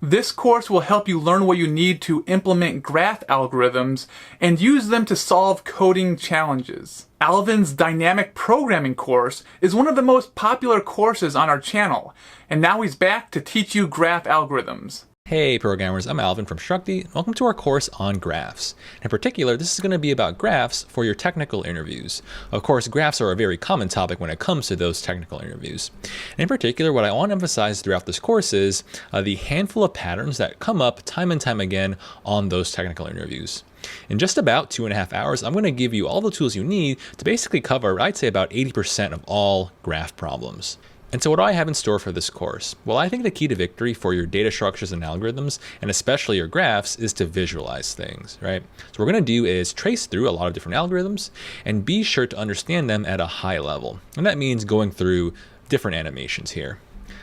This course will help you learn what you need to implement graph algorithms and use them to solve coding challenges. Alvin's dynamic programming course is one of the most popular courses on our channel, and now he's back to teach you graph algorithms. Hey programmers, I'm Alvin from Shrugged. Welcome to our course on graphs. In particular, this is going to be about graphs for your technical interviews. Of course, graphs are a very common topic when it comes to those technical interviews. And in particular, what I want to emphasize throughout this course is the handful of patterns that come up time and time again on those technical interviews. In just about 2.5 hours, I'm going to give you all the tools you need to basically cover, I'd say, about 80% of all graph problems. And so what do I have in store for this course? Well, I think the key to victory for your data structures and algorithms, and especially your graphs, is to visualize things, right? So what we're going to do is trace through a lot of different algorithms and be sure to understand them at a high level. And that means going through different animations here.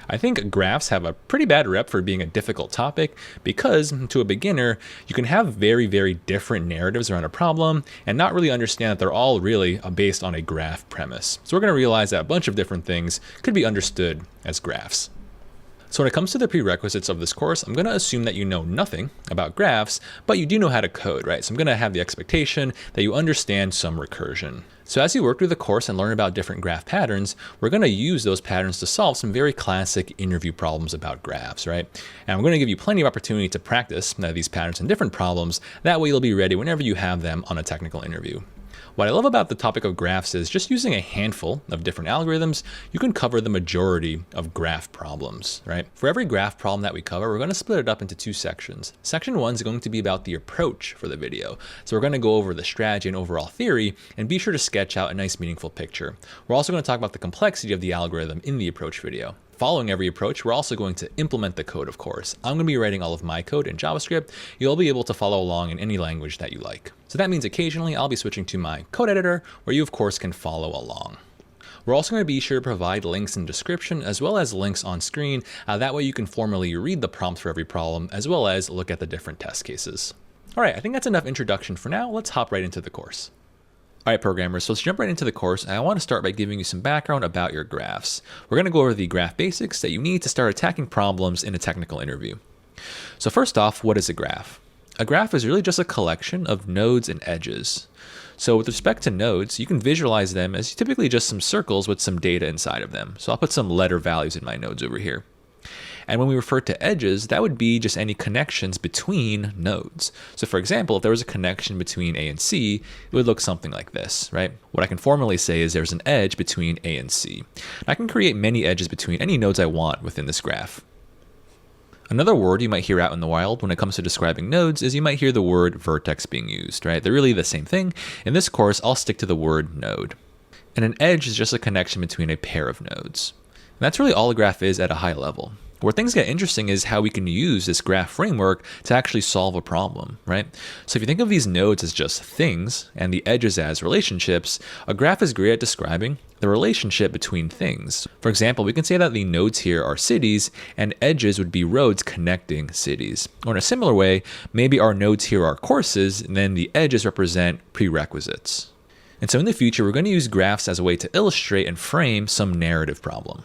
I think graphs have a pretty bad rep for being a difficult topic because, to a beginner, you can have very, very different narratives around a problem and not really understand that they're all really based on a graph premise. So we're going to realize that a bunch of different things could be understood as graphs. So when it comes to the prerequisites of this course, I'm going to assume that you know nothing about graphs, but you do know how to code, right? So I'm going to have the expectation that you understand some recursion. So as you work through the course and learn about different graph patterns, we're going to use those patterns to solve some very classic interview problems about graphs, right? And I'm going to give you plenty of opportunity to practice these patterns in different problems. That way you'll be ready whenever you have them on a technical interview. What I love about the topic of graphs is just using a handful of different algorithms, you can cover the majority of graph problems, right? For every graph problem that we cover, we're going to split it up into two sections. Section 1 is going to be about the approach for the video. So we're going to go over the strategy and overall theory and be sure to sketch out a nice meaningful picture. We're also going to talk about the complexity of the algorithm in the approach video. Following every approach, we're also going to implement the code, of course. I'm going to be writing all of my code in JavaScript. You'll be able to follow along in any language that you like. So that means occasionally I'll be switching to my code editor, where you, of course, can follow along. We're also going to be sure to provide links in the description as well as links on screen. That way you can formally read the prompts for every problem as well as look at the different test cases. All right, I think that's enough introduction for now. Let's hop right into the course. All right, programmers, so let's jump right into the course. And I want to start by giving you some background about your graphs. We're going to go over the graph basics that you need to start attacking problems in a technical interview. So first off, what is a graph? A graph is really just a collection of nodes and edges. So with respect to nodes, you can visualize them as typically just some circles with some data inside of them. So I'll put some letter values in my nodes over here. And when we refer to edges, that would be just any connections between nodes. So for example, if there was a connection between A and C, it would look something like this, right? What I can formally say is there's an edge between A and C. And I can create many edges between any nodes I want within this graph. Another word you might hear out in the wild when it comes to describing nodes is you might hear the word vertex being used, right? They're really the same thing. In this course, I'll stick to the word node. And an edge is just a connection between a pair of nodes. And that's really all a graph is at a high level. Where things get interesting is how we can use this graph framework to actually solve a problem, right? So if you think of these nodes as just things and the edges as relationships, a graph is great at describing the relationship between things. For example, we can say that the nodes here are cities and edges would be roads connecting cities. Or in a similar way, maybe our nodes here are courses and then the edges represent prerequisites. And so in the future, we're going to use graphs as a way to illustrate and frame some narrative problem.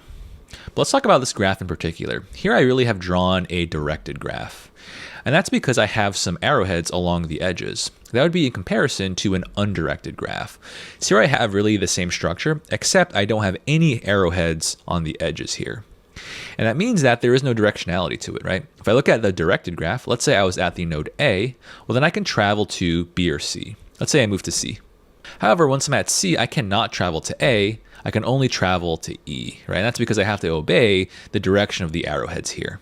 But let's talk about this graph in particular. Here I really have drawn a directed graph. And that's because I have some arrowheads along the edges. That would be in comparison to an undirected graph. So here I have really the same structure, except I don't have any arrowheads on the edges here. And that means that there is no directionality to it, right? If I look at the directed graph, let's say I was at the node A, well then I can travel to B or C. Let's say I move to C. However, once I'm at C, I cannot travel to A. I can only travel to E, right? And that's because I have to obey the direction of the arrowheads here.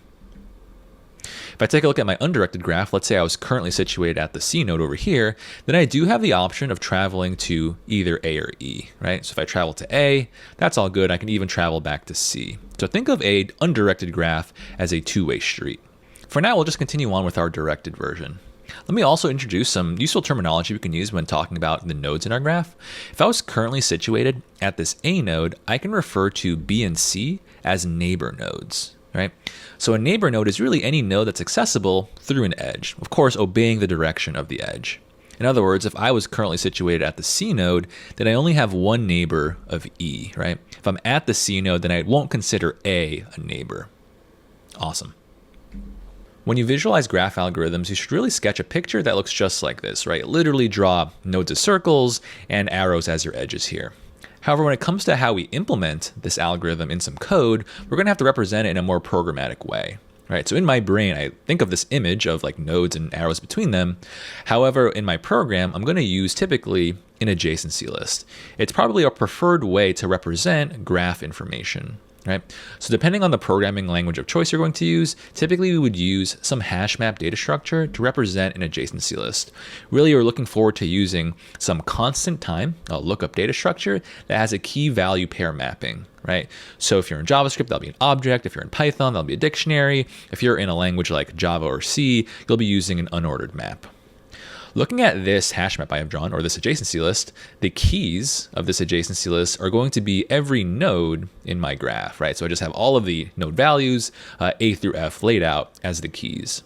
If I take a look at my undirected graph, let's say I was currently situated at the C node over here, then I do have the option of traveling to either A or E, right? So if I travel to A, that's all good. I can even travel back to C. So think of a undirected graph as a two-way street. For now, we'll just continue on with our directed version. Let me also introduce some useful terminology we can use when talking about the nodes in our graph. If I was currently situated at this A node, I can refer to B and C as neighbor nodes, right? So a neighbor node is really any node that's accessible through an edge, of course, obeying the direction of the edge. In other words, if I was currently situated at the C node, then I only have one neighbor of E, right? If I'm at the C node, then I won't consider A a neighbor. Awesome. When you visualize graph algorithms, you should really sketch a picture that looks just like this, right? Literally draw nodes as circles and arrows as your edges here. However, when it comes to how we implement this algorithm in some code, we're going to have to represent it in a more programmatic way. Right, so in my brain, I think of this image of like nodes and arrows between them. However, in my program, I'm going to use typically an adjacency list. It's probably a preferred way to represent graph information. Right? So depending on the programming language of choice you're going to use, typically we would use some hash map data structure to represent an adjacency list. Really, you're looking forward to using some constant time lookup data structure that has a key value pair mapping. Right? So if you're in JavaScript, that'll be an object. If you're in Python, that'll be a dictionary. If you're in a language like Java or C, you'll be using an unordered map. Looking at this hash map I have drawn, or this adjacency list, the keys of this adjacency list are going to be every node in my graph, right? So I just have all of the node values, A through F, laid out as the keys.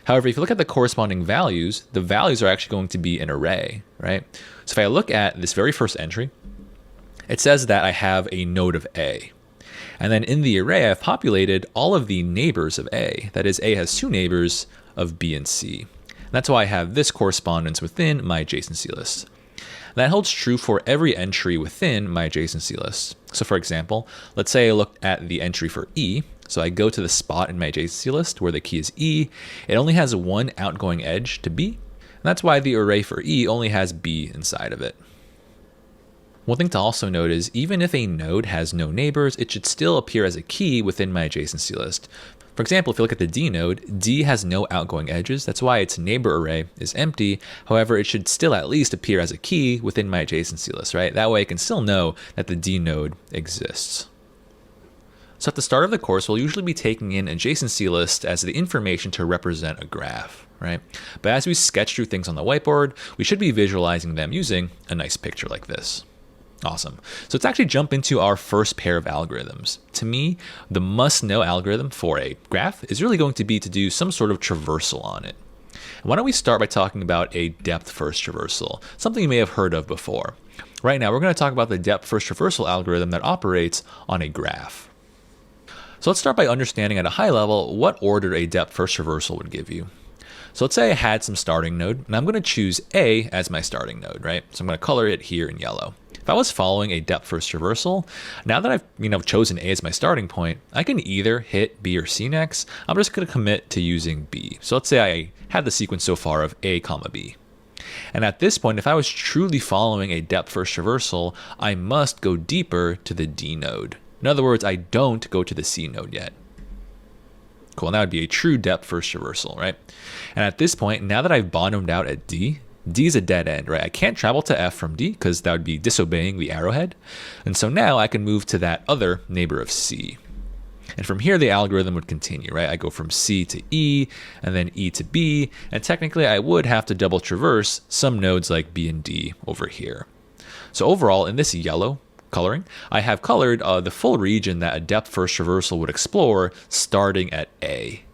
However, if you look at the corresponding values, the values are actually going to be an array, right? So if I look at this very first entry, it says that I have a node of A. And then in the array, I've populated all of the neighbors of A. That is, A has two neighbors of B and C. That's why I have this correspondence within my adjacency list. That holds true for every entry within my adjacency list. So for example, let's say I looked at the entry for E. So I go to the spot in my adjacency list where the key is E. It only has one outgoing edge to B. And that's why the array for E only has B inside of it. One thing to also note is even if a node has no neighbors, it should still appear as a key within my adjacency list. For example, if you look at the D node, D has no outgoing edges. That's why its neighbor array is empty. However, it should still at least appear as a key within my adjacency list, right? That way I can still know that the D node exists. So at the start of the course, we'll usually be taking in adjacency list as the information to represent a graph, right? But as we sketch through things on the whiteboard, we should be visualizing them using a nice picture like this. Awesome. So let's actually jump into our first pair of algorithms. To me, the must-know algorithm for a graph is really going to be to do some sort of traversal on it. Why don't we start by talking about a depth-first traversal, something you may have heard of before. Right now, we're going to talk about the depth-first traversal algorithm that operates on a graph. So let's start by understanding at a high level what order a depth-first traversal would give you. So let's say I had some starting node, and I'm going to choose A as my starting node, right? So I'm going to color it here in yellow. If I was following a depth-first traversal, now that I've chosen A as my starting point, I can either hit B or C next. I'm just going to commit to using B. So let's say I had the sequence so far of A, B. And at this point, if I was truly following a depth-first traversal, I must go deeper to the D node. In other words, I don't go to the C node yet. Cool, and that would be a true depth-first traversal, right? And at this point, now that I've bottomed out at D, D is a dead end, right? I can't travel to F from D because that would be disobeying the arrowhead. And so now I can move to that other neighbor of C. And from here, the algorithm would continue, right? I go from C to E and then E to B. And technically, I would have to double traverse some nodes like B and D over here. So overall, in this yellow coloring, I have colored the full region that a depth-first traversal would explore starting at A.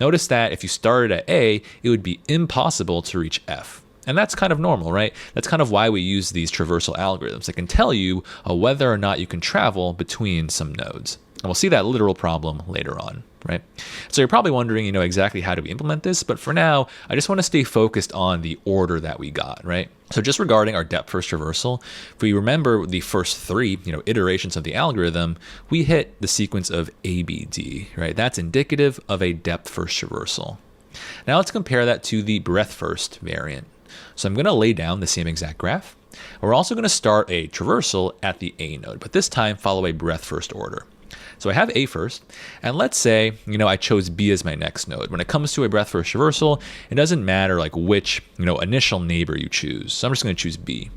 Notice that if you started at A, it would be impossible to reach F. And that's kind of normal, right? That's kind of why we use these traversal algorithms. They can tell you whether or not you can travel between some nodes. And we'll see that literal problem later on, right? So you're probably wondering, exactly how do we implement this? But for now, I just want to stay focused on the order that we got, right? So just regarding our depth-first traversal, if we remember the first three, iterations of the algorithm, we hit the sequence of ABD, right? That's indicative of a depth-first traversal. Now let's compare that to the breadth-first variant. So I'm going to lay down the same exact graph. We're also going to start a traversal at the A node, but this time follow a breadth-first order. So I have A first, and let's say, I chose B as my next node. When it comes to a breadth-first traversal, it doesn't matter like which, initial neighbor you choose. So I'm just going to choose B.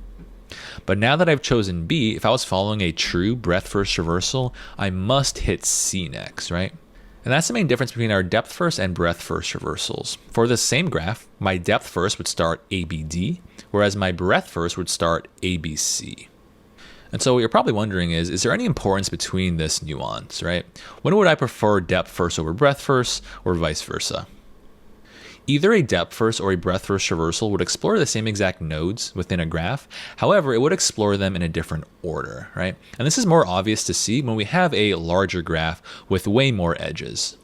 But now that I've chosen B, if I was following a true breadth-first traversal, I must hit C next, right? And that's the main difference between our depth-first and breadth-first traversals. For the same graph, my depth-first would start ABD, whereas my breadth-first would start ABC. And so what you're probably wondering is there any importance between this nuance, right? When would I prefer depth-first over breadth-first, or vice versa? Either a depth-first or a breadth-first traversal would explore the same exact nodes within a graph. However, it would explore them in a different order, right? And this is more obvious to see when we have a larger graph with way more edges.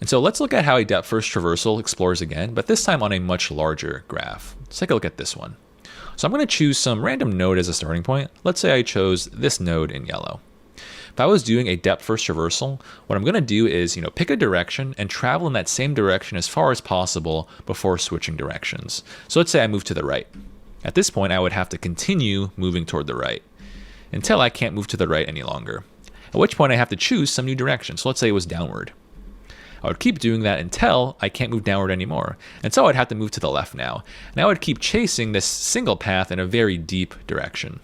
And so let's look at how a depth-first traversal explores again, but this time on a much larger graph. Let's take a look at this one. So I'm going to choose some random node as a starting point. Let's say I chose this node in yellow. If I was doing a depth-first traversal, what I'm going to do is, pick a direction and travel in that same direction as far as possible before switching directions. So let's say I move to the right. At this point, I would have to continue moving toward the right until I can't move to the right any longer. At which point I have to choose some new direction. So let's say it was downward. I would keep doing that until I can't move downward anymore. And so I'd have to move to the left now. And I would keep chasing this single path in a very deep direction.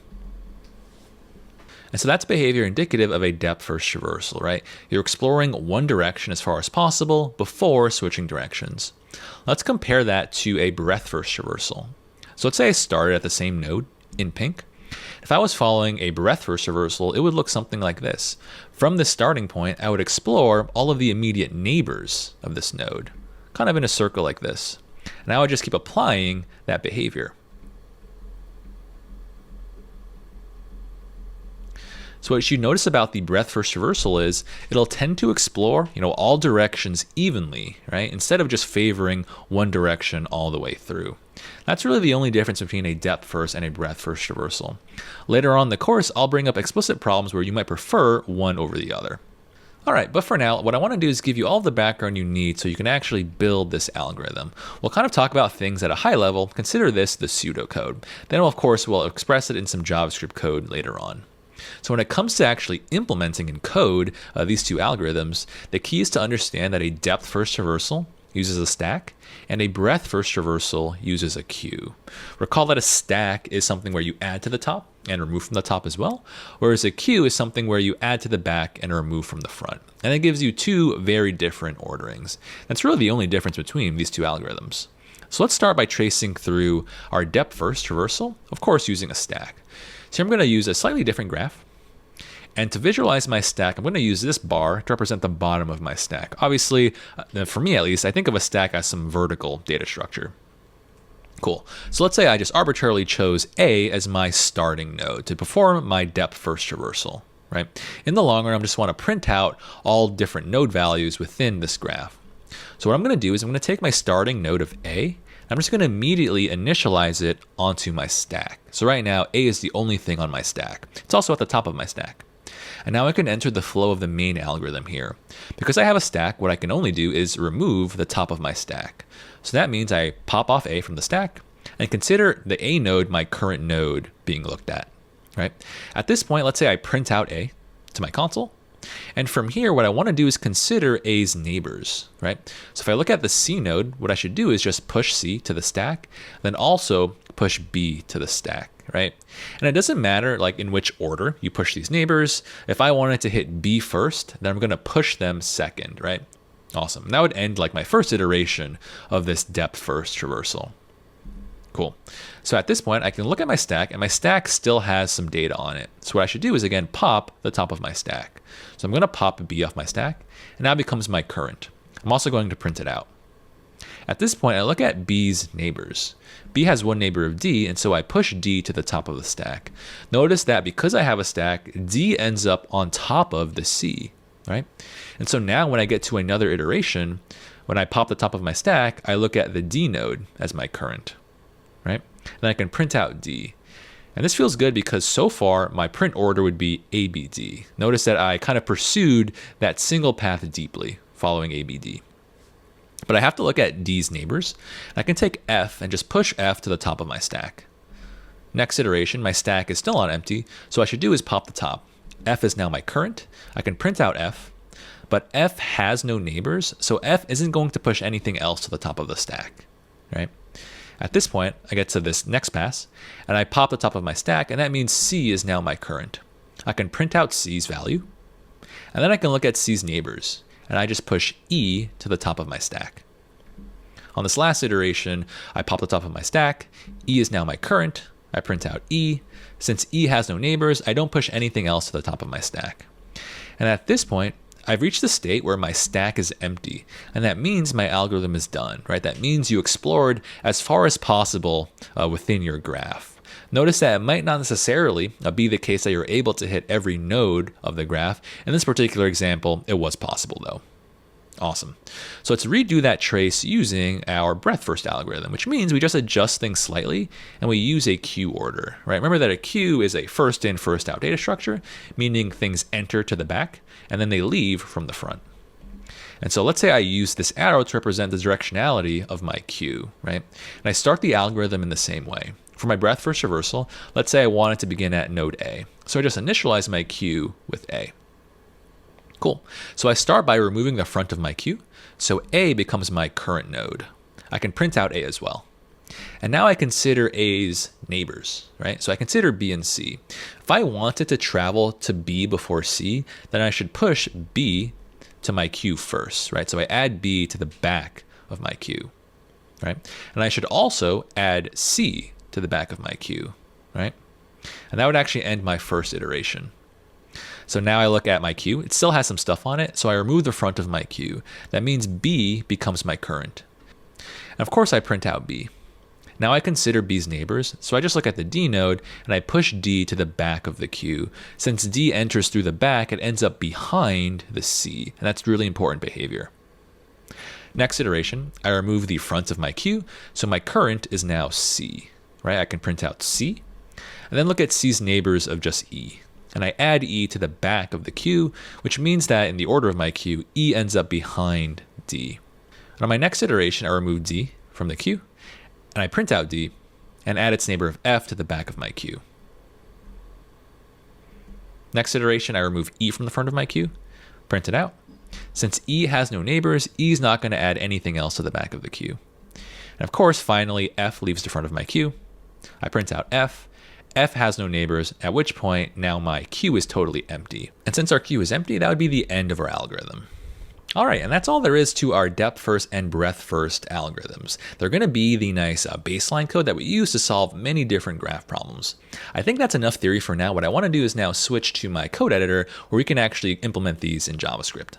And so that's behavior indicative of a depth-first traversal, right? You're exploring one direction as far as possible before switching directions. Let's compare that to a breadth-first traversal. So let's say I started at the same node in pink. If I was following a breadth-first traversal, it would look something like this. From this starting point, I would explore all of the immediate neighbors of this node, kind of in a circle like this. And I would just keep applying that behavior. So what you notice about the breadth-first traversal is it'll tend to explore, all directions evenly, right? Instead of just favoring one direction all the way through. That's really the only difference between a depth-first and a breadth-first traversal. Later on in the course, I'll bring up explicit problems where you might prefer one over the other. All right, but for now, what I want to do is give you all the background you need so you can actually build this algorithm. We'll kind of talk about things at a high level. Consider this the pseudocode. Then, of course, we'll express it in some JavaScript code later on. So when it comes to actually implementing in code these two algorithms, the key is to understand that a depth-first traversal uses a stack and a breadth-first traversal uses a queue. Recall that a stack is something where you add to the top and remove from the top as well, whereas a queue is something where you add to the back and remove from the front. And it gives you two very different orderings. That's really the only difference between these two algorithms. So let's start by tracing through our depth-first traversal, of course using a stack. So I'm going to use a slightly different graph. And to visualize my stack, I'm going to use this bar to represent the bottom of my stack. Obviously, for me at least, I think of a stack as some vertical data structure. Cool. So let's say I just arbitrarily chose A as my starting node to perform my depth-first traversal, right? In the long run, I just want to print out all different node values within this graph. So what I'm going to do is I'm going to take my starting node of A. I'm just going to immediately initialize it onto my stack. So right now, A is the only thing on my stack. It's also at the top of my stack. And now I can enter the flow of the main algorithm here. Because I have a stack, what I can only do is remove the top of my stack. So that means I pop off A from the stack and consider the A node my current node being looked at, right? At this point, let's say I print out A to my console. And from here, what I want to do is consider A's neighbors, right? So if I look at the C node, what I should do is just push C to the stack, then also push B to the stack, right? And it doesn't matter like in which order you push these neighbors. If I wanted to hit B first, then I'm going to push them second, right? Awesome. And that would end like my first iteration of this depth-first traversal. Cool. So at this point, I can look at my stack, and my stack still has some data on it. So what I should do is, again, pop the top of my stack. So I'm going to pop B off my stack, and now it becomes my current. I'm also going to print it out. At this point, I look at B's neighbors. B has one neighbor of D, and so I push D to the top of the stack. Notice that because I have a stack, D ends up on top of the C, right? And so now when I get to another iteration, when I pop the top of my stack, I look at the D node as my current, right? Then I can print out D. And this feels good because so far my print order would be ABD. Notice that I kind of pursued that single path deeply following ABD. But I have to look at D's neighbors. I can take F and just push F to the top of my stack. Next iteration, my stack is still on empty, so what I should do is pop the top. F is now my current. I can print out F, but F has no neighbors, so F isn't going to push anything else to the top of the stack, right? At this point, I get to this next pass, and I pop the top of my stack, and that means C is now my current. I can print out C's value, and then I can look at C's neighbors, and I just push E to the top of my stack. On this last iteration, I pop the top of my stack, E is now my current, I print out E. Since E has no neighbors, I don't push anything else to the top of my stack. And at this point, I've reached the state where my stack is empty, and that means my algorithm is done, right? That means you explored as far as possible within your graph. Notice that it might not necessarily be the case that you're able to hit every node of the graph. In this particular example, it was possible though. Awesome. So let's redo that trace using our breadth first algorithm, which means we just adjust things slightly and we use a queue order, right? Remember that a queue is a first in, first out data structure, meaning things enter to the back and then they leave from the front. And so let's say I use this arrow to represent the directionality of my queue, right? And I start the algorithm in the same way. For my breadth first traversal, let's say I want it to begin at node A. So I just initialize my queue with A. Cool. So I start by removing the front of my queue. So A becomes my current node. I can print out A as well. And now I consider A's neighbors, right? So I consider B and C. If I wanted to travel to B before C, then I should push B to my queue first, right? So I add B to the back of my queue, right? And I should also add C to the back of my queue, right? And that would actually end my first iteration. So now I look at my queue. It still has some stuff on it, so I remove the front of my queue. That means B becomes my current. And of course I print out B. Now I consider B's neighbors, so I just look at the D node and I push D to the back of the queue. Since D enters through the back, it ends up behind the C, and that's really important behavior. Next iteration, I remove the front of my queue, so my current is now C, right? I can print out C, and then look at C's neighbors of just E. And I add E to the back of the queue, which means that in the order of my queue, E ends up behind D. And on my next iteration, I remove D from the queue, and I print out D and add its neighbor of F to the back of my queue. Next iteration, I remove E from the front of my queue, print it out. Since E has no neighbors, E is not going to add anything else to the back of the queue. And of course, finally, F leaves the front of my queue. I print out F. F has no neighbors, at which point now my queue is totally empty. And since our queue is empty, that would be the end of our algorithm. All right, and that's all there is to our depth first and breadth first algorithms. They're going to be the nice baseline code that we use to solve many different graph problems. I think that's enough theory for now. What I want to do is now switch to my code editor where we can actually implement these in JavaScript.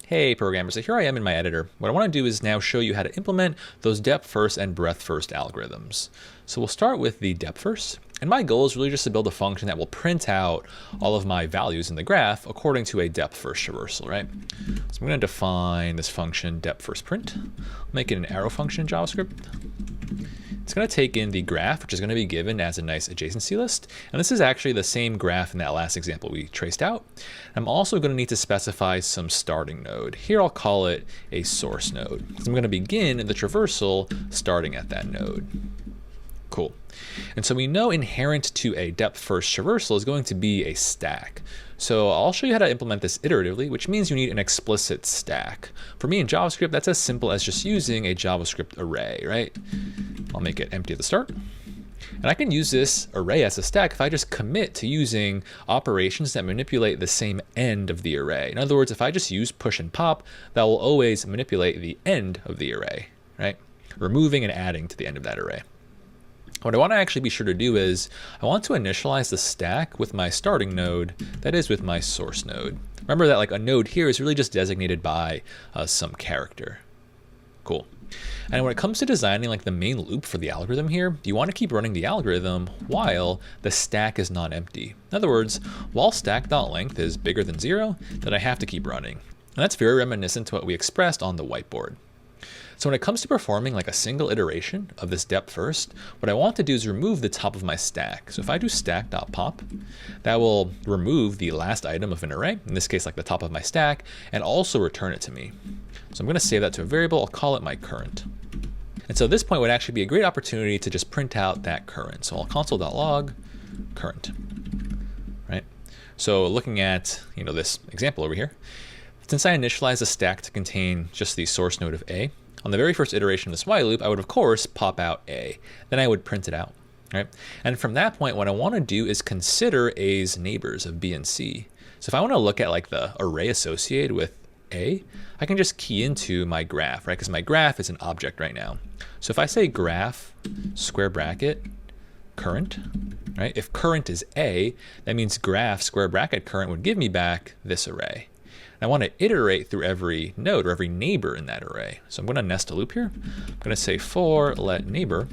Hey programmers, so here I am in my editor. What I want to do is now show you how to implement those depth first and breadth first algorithms. So we'll start with the depth first. And my goal is really just to build a function that will print out all of my values in the graph according to a depth first traversal, right? So I'm going to define this function depth first print. I'll make it an arrow function in JavaScript. It's going to take in the graph, which is going to be given as a nice adjacency list. And this is actually the same graph in that last example we traced out. I'm also going to need to specify some starting node. Here I'll call it a source node. So I'm going to begin the traversal starting at that node. Cool. And so we know inherent to a depth first traversal is going to be a stack. So I'll show you how to implement this iteratively, which means you need an explicit stack. For me in JavaScript, that's as simple as just using a JavaScript array, right? I'll make it empty at the start. And I can use this array as a stack if I just commit to using operations that manipulate the same end of the array. In other words, if I just use push and pop, that will always manipulate the end of the array, right? Removing and adding to the end of that array. What I want to actually be sure to do is I want to initialize the stack with my starting node, that is with my source node. Remember that like a node here is really just designated by some character. Cool. And when it comes to designing like the main loop for the algorithm here, you want to keep running the algorithm while the stack is not empty. In other words, while stack.length is bigger than 0, then I have to keep running. And that's very reminiscent to what we expressed on the whiteboard. So when it comes to performing like a single iteration of this depth first, what I want to do is remove the top of my stack. So if I do stack.pop, that will remove the last item of an array, in this case like the top of my stack, and also return it to me. So I'm going to save that to a variable. I'll call it my current. And so this point would actually be a great opportunity to just print out that current. So I'll console.log current, right? So looking at this example over here, since I initialized the stack to contain just the source node of A, on the very first iteration of this while loop, I would of course pop out A. Then I would print it out, right? And from that point, what I want to do is consider A's neighbors of B and C. So if I want to look at like the array associated with A, I can just key into my graph, right? Because my graph is an object right now. So if I say graph square bracket current, right? If current is A, that means graph square bracket current would give me back this array. I want to iterate through every node or every neighbor in that array. So I'm going to nest a loop here. I'm going to say for let neighbor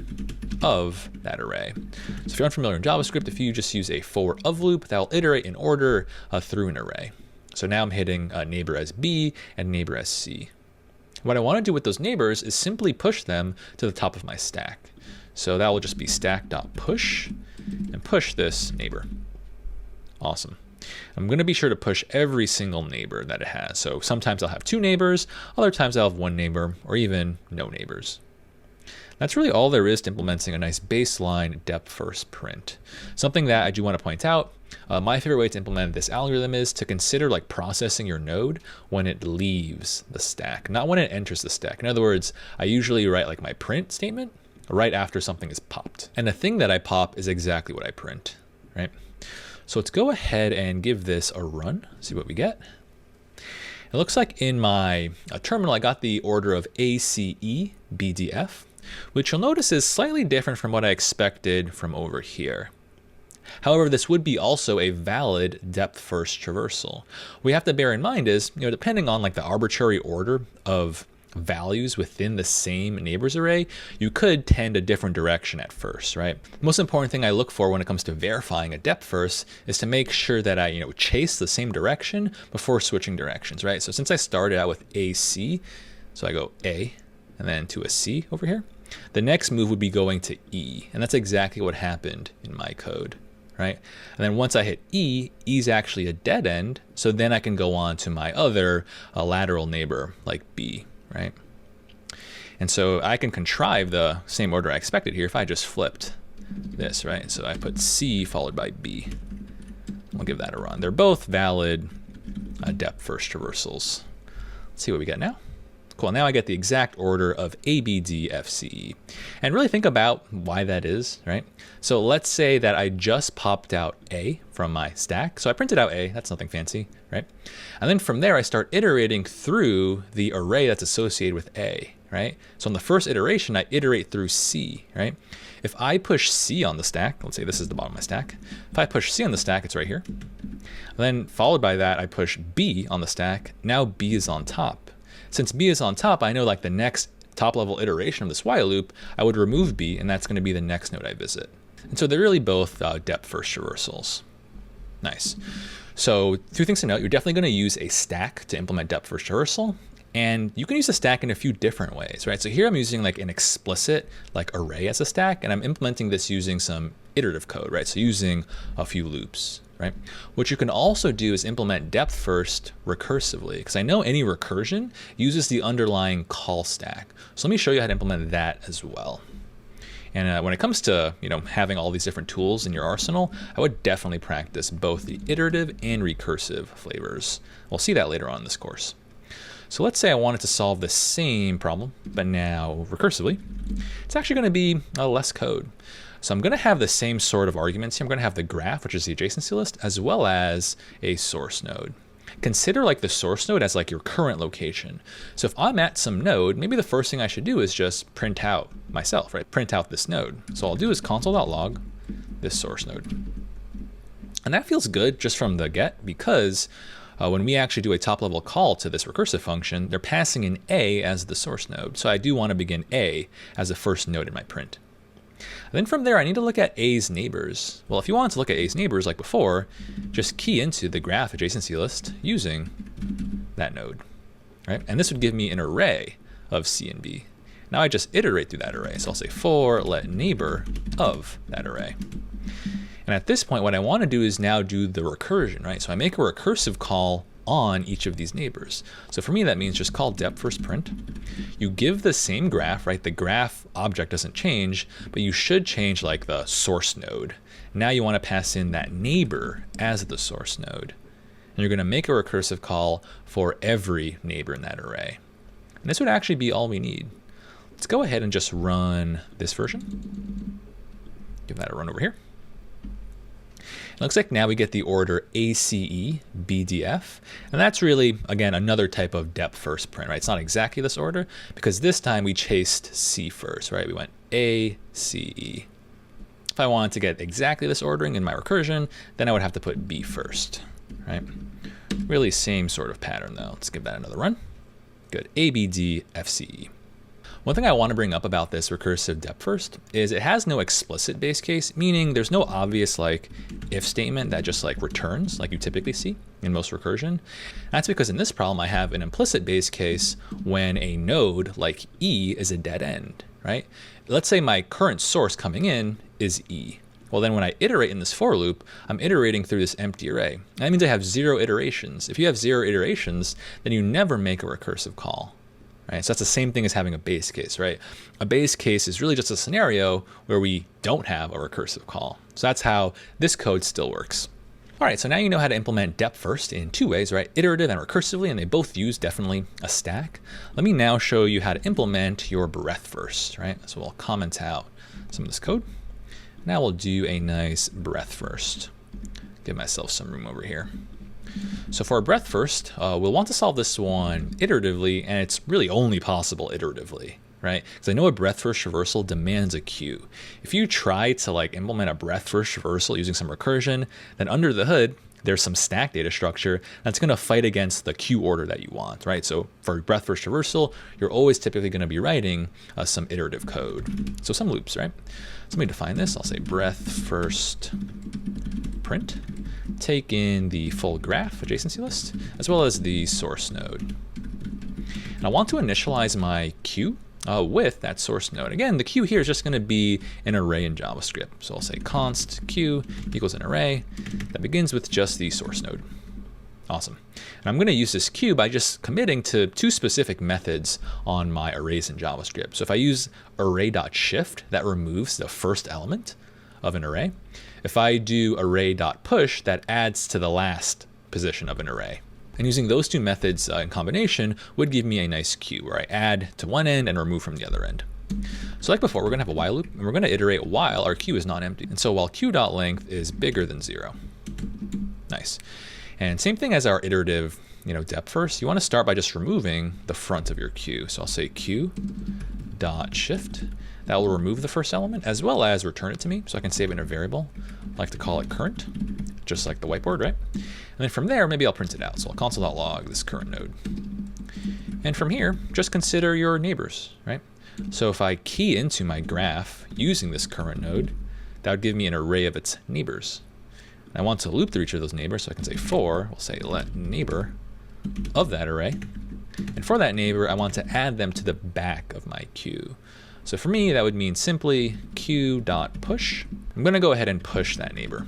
of that array. So if you're unfamiliar in JavaScript, if you just use a for of loop, that will iterate in order through an array. So now I'm hitting a neighbor as B and neighbor as C. What I want to do with those neighbors is simply push them to the top of my stack. So that will just be stack.push and push this neighbor. Awesome. I'm going to be sure to push every single neighbor that it has. So sometimes I'll have 2 neighbors, other times I'll have 1 neighbor, or even no neighbors. That's really all there is to implementing a nice baseline depth first print. Something that I do want to point out, my favorite way to implement this algorithm is to consider like processing your node when it leaves the stack, not when it enters the stack. In other words, I usually write like my print statement right after something is popped. And the thing that I pop is exactly what I print, right? So let's go ahead and give this a run, see what we get. It looks like in my terminal, I got the order of ACE-BDF, which you'll notice is slightly different from what I expected from over here. However, this would be also a valid depth first traversal. What we have to bear in mind is, depending on like the arbitrary order of values within the same neighbors array, you could tend a different direction at first, right? The most important thing I look for when it comes to verifying a depth first is to make sure that I, chase the same direction before switching directions, right? So since I started out with AC, so I go A and then to a C over here, the next move would be going to E, and that's exactly what happened in my code, right? And then once I hit E, E is actually a dead end, so then I can go on to my other lateral neighbor like B, right? And so I can contrive the same order I expected here if I just flipped this, right? So I put C followed by B. I'll give that a run. They're both valid depth first traversals. Let's see what we get now. Cool, now I get the exact order of ABDFCE. And really think about why that is, right? So let's say that I just popped out A from my stack. So I printed out A, that's nothing fancy, right? And then from there, I start iterating through the array that's associated with A, right? So in the first iteration, I iterate through C, right? If I push C on the stack, let's say this is the bottom of my stack. If I push C on the stack, it's right here. And then followed by that, I push B on the stack. Now B is on top. Since B is on top, I know like the next top level iteration of this while loop, I would remove B, and that's going to be the next node I visit. And so they're really both depth first traversals. Nice. So 2 things to note, you're definitely going to use a stack to implement depth first traversal. And you can use a stack in a few different ways, right? So here I'm using like an explicit like array as a stack, and I'm implementing this using some iterative code, right? So using a few loops, right? What you can also do is implement depth first recursively, because I know any recursion uses the underlying call stack. So let me show you how to implement that as well. And when it comes to having all these different tools in your arsenal, I would definitely practice both the iterative and recursive flavors. We'll see that later on in this course. So let's say I wanted to solve the same problem, but now recursively. It's actually going to be less code. So I'm going to have the same sort of arguments here. I'm going to have the graph, which is the adjacency list, as well as a source node. Consider like the source node as like your current location. So if I'm at some node, maybe the first thing I should do is just print out myself, right? Print out this node. So I'll do is console.log this source node. And that feels good just from the get, because when we actually do a top level call to this recursive function, they're passing in A as the source node. So I do want to begin A as the first node in my print. And then from there, I need to look at A's neighbors. Well, if you want to look at A's neighbors like before, just key into the graph adjacency list using that node, right? And this would give me an array of C and B. Now I just iterate through that array. So I'll say for let neighbor of that array. And at this point, what I want to do is now do the recursion, right? So I make a recursive call on each of these neighbors. So for me, that means just call depth first print. You give the same graph, right? The graph object doesn't change, but you should change like the source node. Now you want to pass in that neighbor as the source node. And you're going to make a recursive call for every neighbor in that array. And this would actually be all we need. Let's go ahead and just run this version. Give that a run over here. It looks like now we get the order ACE-BDF, and that's really, again, another type of depth first print, right? It's not exactly this order, because this time we chased C first, right? We went ACE. If I wanted to get exactly this ordering in my recursion, then I would have to put B first, right? Really same sort of pattern though. Let's give that another run. Good, ABDFCE. One thing I want to bring up about this recursive depth first is it has no explicit base case, meaning there's no obvious like if statement that just like returns like you typically see in most recursion. That's because in this problem I have an implicit base case when a node like E is a dead end, right? Let's say my current source coming in is E. Well, then when I iterate in this for loop, I'm iterating through this empty array. And that means I have 0 iterations. If you have 0 iterations, then you never make a recursive call. Right? So that's the same thing as having a base case, right? A base case is really just a scenario where we don't have a recursive call. So that's how this code still works. All right, so now you know how to implement depth first in 2 ways, right? Iterative and recursively, and they both use definitely a stack. Let me now show you how to implement your breadth first, right? So we'll comment out some of this code. Now we'll do a nice breadth first. Give myself some room over here. So for our breadth first, we'll want to solve this one iteratively, and it's really only possible iteratively, right? Because I know a breadth first traversal demands a queue. If you try to like implement a breadth first traversal using some recursion, then under the hood, there's some stack data structure that's going to fight against the queue order that you want, right? So for breadth first traversal, you're always typically going to be writing some iterative code. So some loops, right? So let me define this. I'll say breadth first print. Take in the full graph adjacency list, as well as the source node. And I want to initialize my queue with that source node. Again, the queue here is just going to be an array in JavaScript. So I'll say const queue equals an array that begins with just the source node. Awesome. And I'm going to use this queue by just committing to 2 specific methods on my arrays in JavaScript. So if I use array.shift, that removes the first element of an array. If I do array.push, that adds to the last position of an array. And using those 2 methods in combination would give me a nice queue where I add to one end and remove from the other end. So like before, we're going to have a while loop, and we're going to iterate while our queue is not empty. And so while queue.length is bigger than 0. Nice. And same thing as our iterative depth first, you want to start by just removing the front of your queue. So I'll say queue.shift. That will remove the first element as well as return it to me so I can save it in a variable. I like to call it current, just like the whiteboard, right? And then from there, maybe I'll print it out. So I'll console.log this current node. And from here, just consider your neighbors, right? So if I key into my graph using this current node, that would give me an array of its neighbors. And I want to loop through each of those neighbors, so I can say for, we'll say let neighbor of that array. And for that neighbor, I want to add them to the back of my queue. So for me, that would mean simply queue.push. I'm going to go ahead and push that neighbor.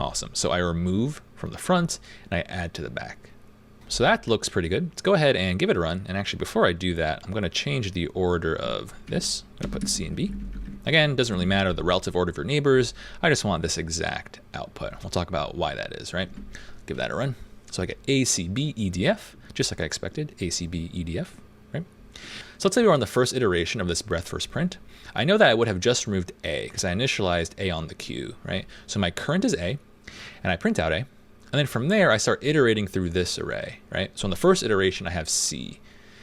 Awesome. So I remove from the front and I add to the back. So that looks pretty good. Let's go ahead and give it a run. And actually, before I do that, I'm going to change the order of this. I'm going to put C and B. Again, doesn't really matter the relative order of your neighbors. I just want this exact output. We'll talk about why that is, right? Give that a run. So I get ACB-EDF, just like I expected, ACB-EDF, right? So let's say we're on the first iteration of this breadth first print. I know that I would have just removed A because I initialized A on the queue, right? So my current is A, and I print out A. And then from there, I start iterating through this array, right? So in the first iteration, I have C.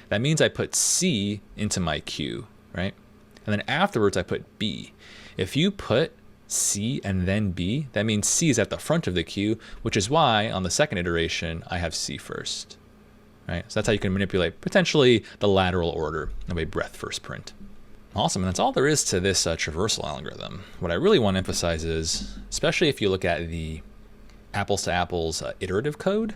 That means I put C into my queue, right? And then afterwards, I put B. If you put C and then B, that means C is at the front of the queue, which is why on the second iteration, I have C first, right? So that's how you can manipulate potentially the lateral order of a breadth first print. Awesome, and that's all there is to this traversal algorithm. What I really want to emphasize is, especially if you look at the apples to apples iterative code,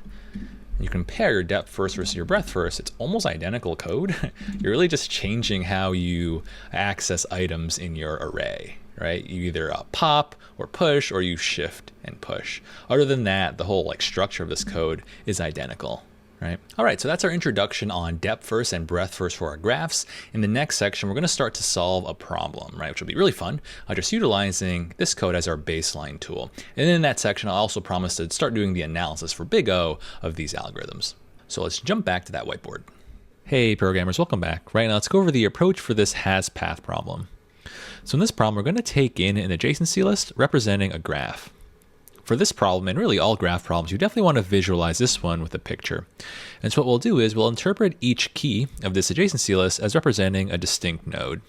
you compare your depth first versus your breadth first, it's almost identical code. You're really just changing how you access items in your array, right? You either pop or push, or you shift and push. Other than that, the whole structure of this code is identical, right? All right, so that's our introduction on depth first and breadth first for our graphs. In the next section, we're going to start to solve a problem, right? Which will be really fun, just utilizing this code as our baseline tool. And in that section, I also promise to start doing the analysis for big O of these algorithms. So let's jump back to that whiteboard. Hey programmers, welcome back. Right now, let's go over the approach for this has path problem. So in this problem, we're going to take in an adjacency list representing a graph. For this problem, and really all graph problems, you definitely want to visualize this one with a picture. And so what we'll do is we'll interpret each key of this adjacency list as representing a distinct node.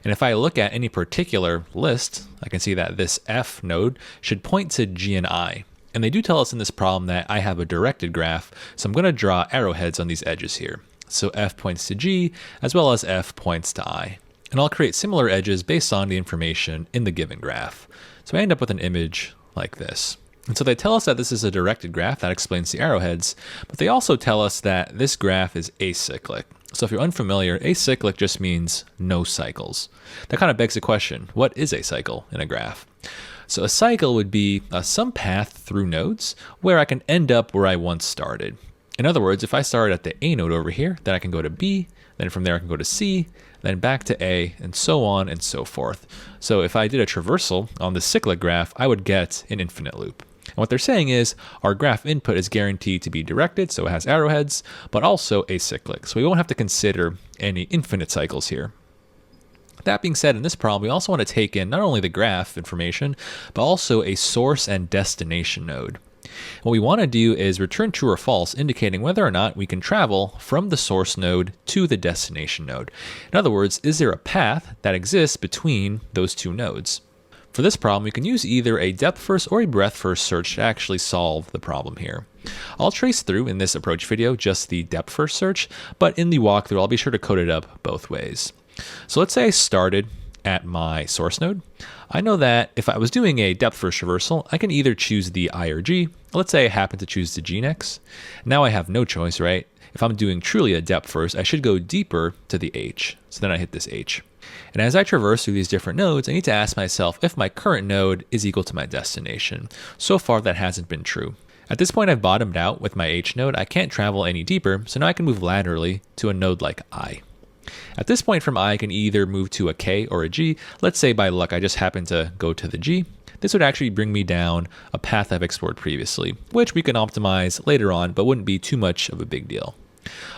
And if I look at any particular list, I can see that this F node should point to G and I. And they do tell us in this problem that I have a directed graph, so I'm going to draw arrowheads on these edges here. so f points to g, as well as f points to I. And I'll create similar edges based on the information in the given graph. So I end up with an image like this. And so they tell us that this is a directed graph. That explains the arrowheads, but they also tell us that this graph is acyclic. So if you're unfamiliar, acyclic just means no cycles. That kind of begs the question, what is a cycle in a graph? So a cycle would be some path through nodes where I can end up where I once started. In other words, if I started at the A node over here, then I can go to B, then from there I can go to C, then back to A, and so on and so forth. So if I did a traversal on the cyclic graph, I would get an infinite loop. And what they're saying is our graph input is guaranteed to be directed, so it has arrowheads, but also acyclic. So we won't have to consider any infinite cycles here. That being said, in this problem, we also want to take in not only the graph information, but also a source and destination node. What we want to do is return true or false, indicating whether or not we can travel from the source node to the destination node. In other words, is there a path that exists between those two nodes? For this problem, we can use either a depth first or a breadth first search to actually solve the problem here. I'll trace through in this approach video just the depth first search, but in the walkthrough, I'll be sure to code it up both ways. So let's say I started at my source node. I know that if I was doing a depth first traversal, I can either choose the I or G. Let's say I happen to choose the G next. Now I have no choice, right? If I'm doing truly a depth first, I should go deeper to the H. So then I hit this H. And as I traverse through these different nodes, I need to ask myself if my current node is equal to my destination. So far, that hasn't been true. At this point, I've bottomed out with my H node. I can't travel any deeper, so now I can move laterally to a node like I. At this point from I can either move to a K or a G. Let's say by luck I just happen to go to the G. This would actually bring me down a path I've explored previously, which we can optimize later on, but wouldn't be too much of a big deal.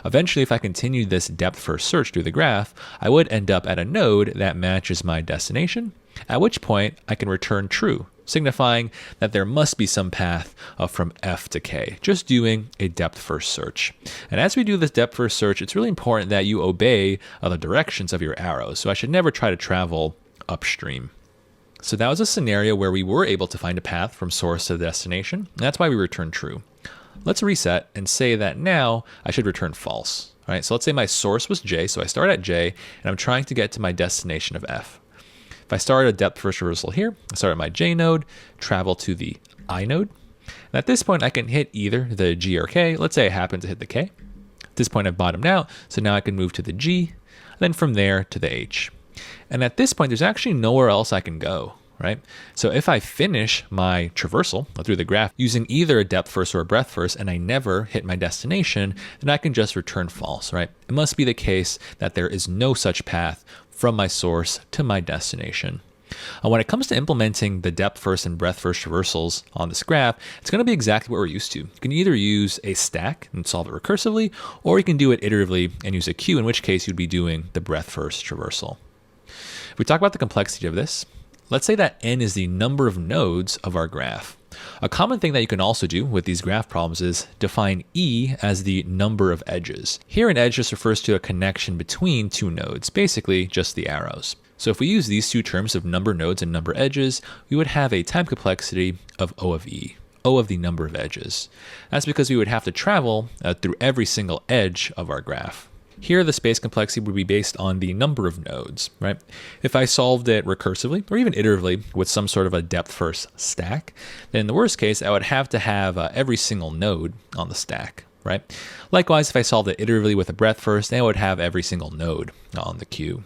Eventually, if I continued this depth first search through the graph, I would end up at a node that matches my destination, at which point I can return true, signifying that there must be some path from F to K, just doing a depth first search. And as we do this depth first search, it's really important that you obey the directions of your arrows. So I should never try to travel upstream. So that was a scenario where we were able to find a path from source to destination. And that's why we return true. Let's reset and say that now I should return false. All right, so let's say my source was J, so I start at J, and I'm trying to get to my destination of F. If I start a depth first traversal here, I start at my J node, travel to the I node, and at this point I can hit either the G or K. Let's say I happen to hit the K. At this point I've bottomed out, so now I can move to the G, then from there to the H. And at this point there's actually nowhere else I can go. Right? So if I finish my traversal through the graph using either a depth first or a breadth first and I never hit my destination, then I can just return false, right? It must be the case that there is no such path from my source to my destination. When it comes to implementing the depth first and breadth first traversals on this graph, it's going to be exactly what we're used to. You can either use a stack and solve it recursively, or you can do it iteratively and use a queue, in which case you'd be doing the breadth first traversal. If we talk about the complexity of this, let's say that n is the number of nodes of our graph. A common thing that you can also do with these graph problems is define e as the number of edges. Here an edge just refers to a connection between two nodes, basically just the arrows. So if we use these two terms of number nodes and number edges, we would have a time complexity of O of e, O of the number of edges. That's because we would have to travel through every single edge of our graph. Here, the space complexity would be based on the number of nodes, right? If I solved it recursively or even iteratively with some sort of a depth first stack, then in the worst case, I would have to have every single node on the stack, right? Likewise, if I solved it iteratively with a breadth first, then I would have every single node on the queue.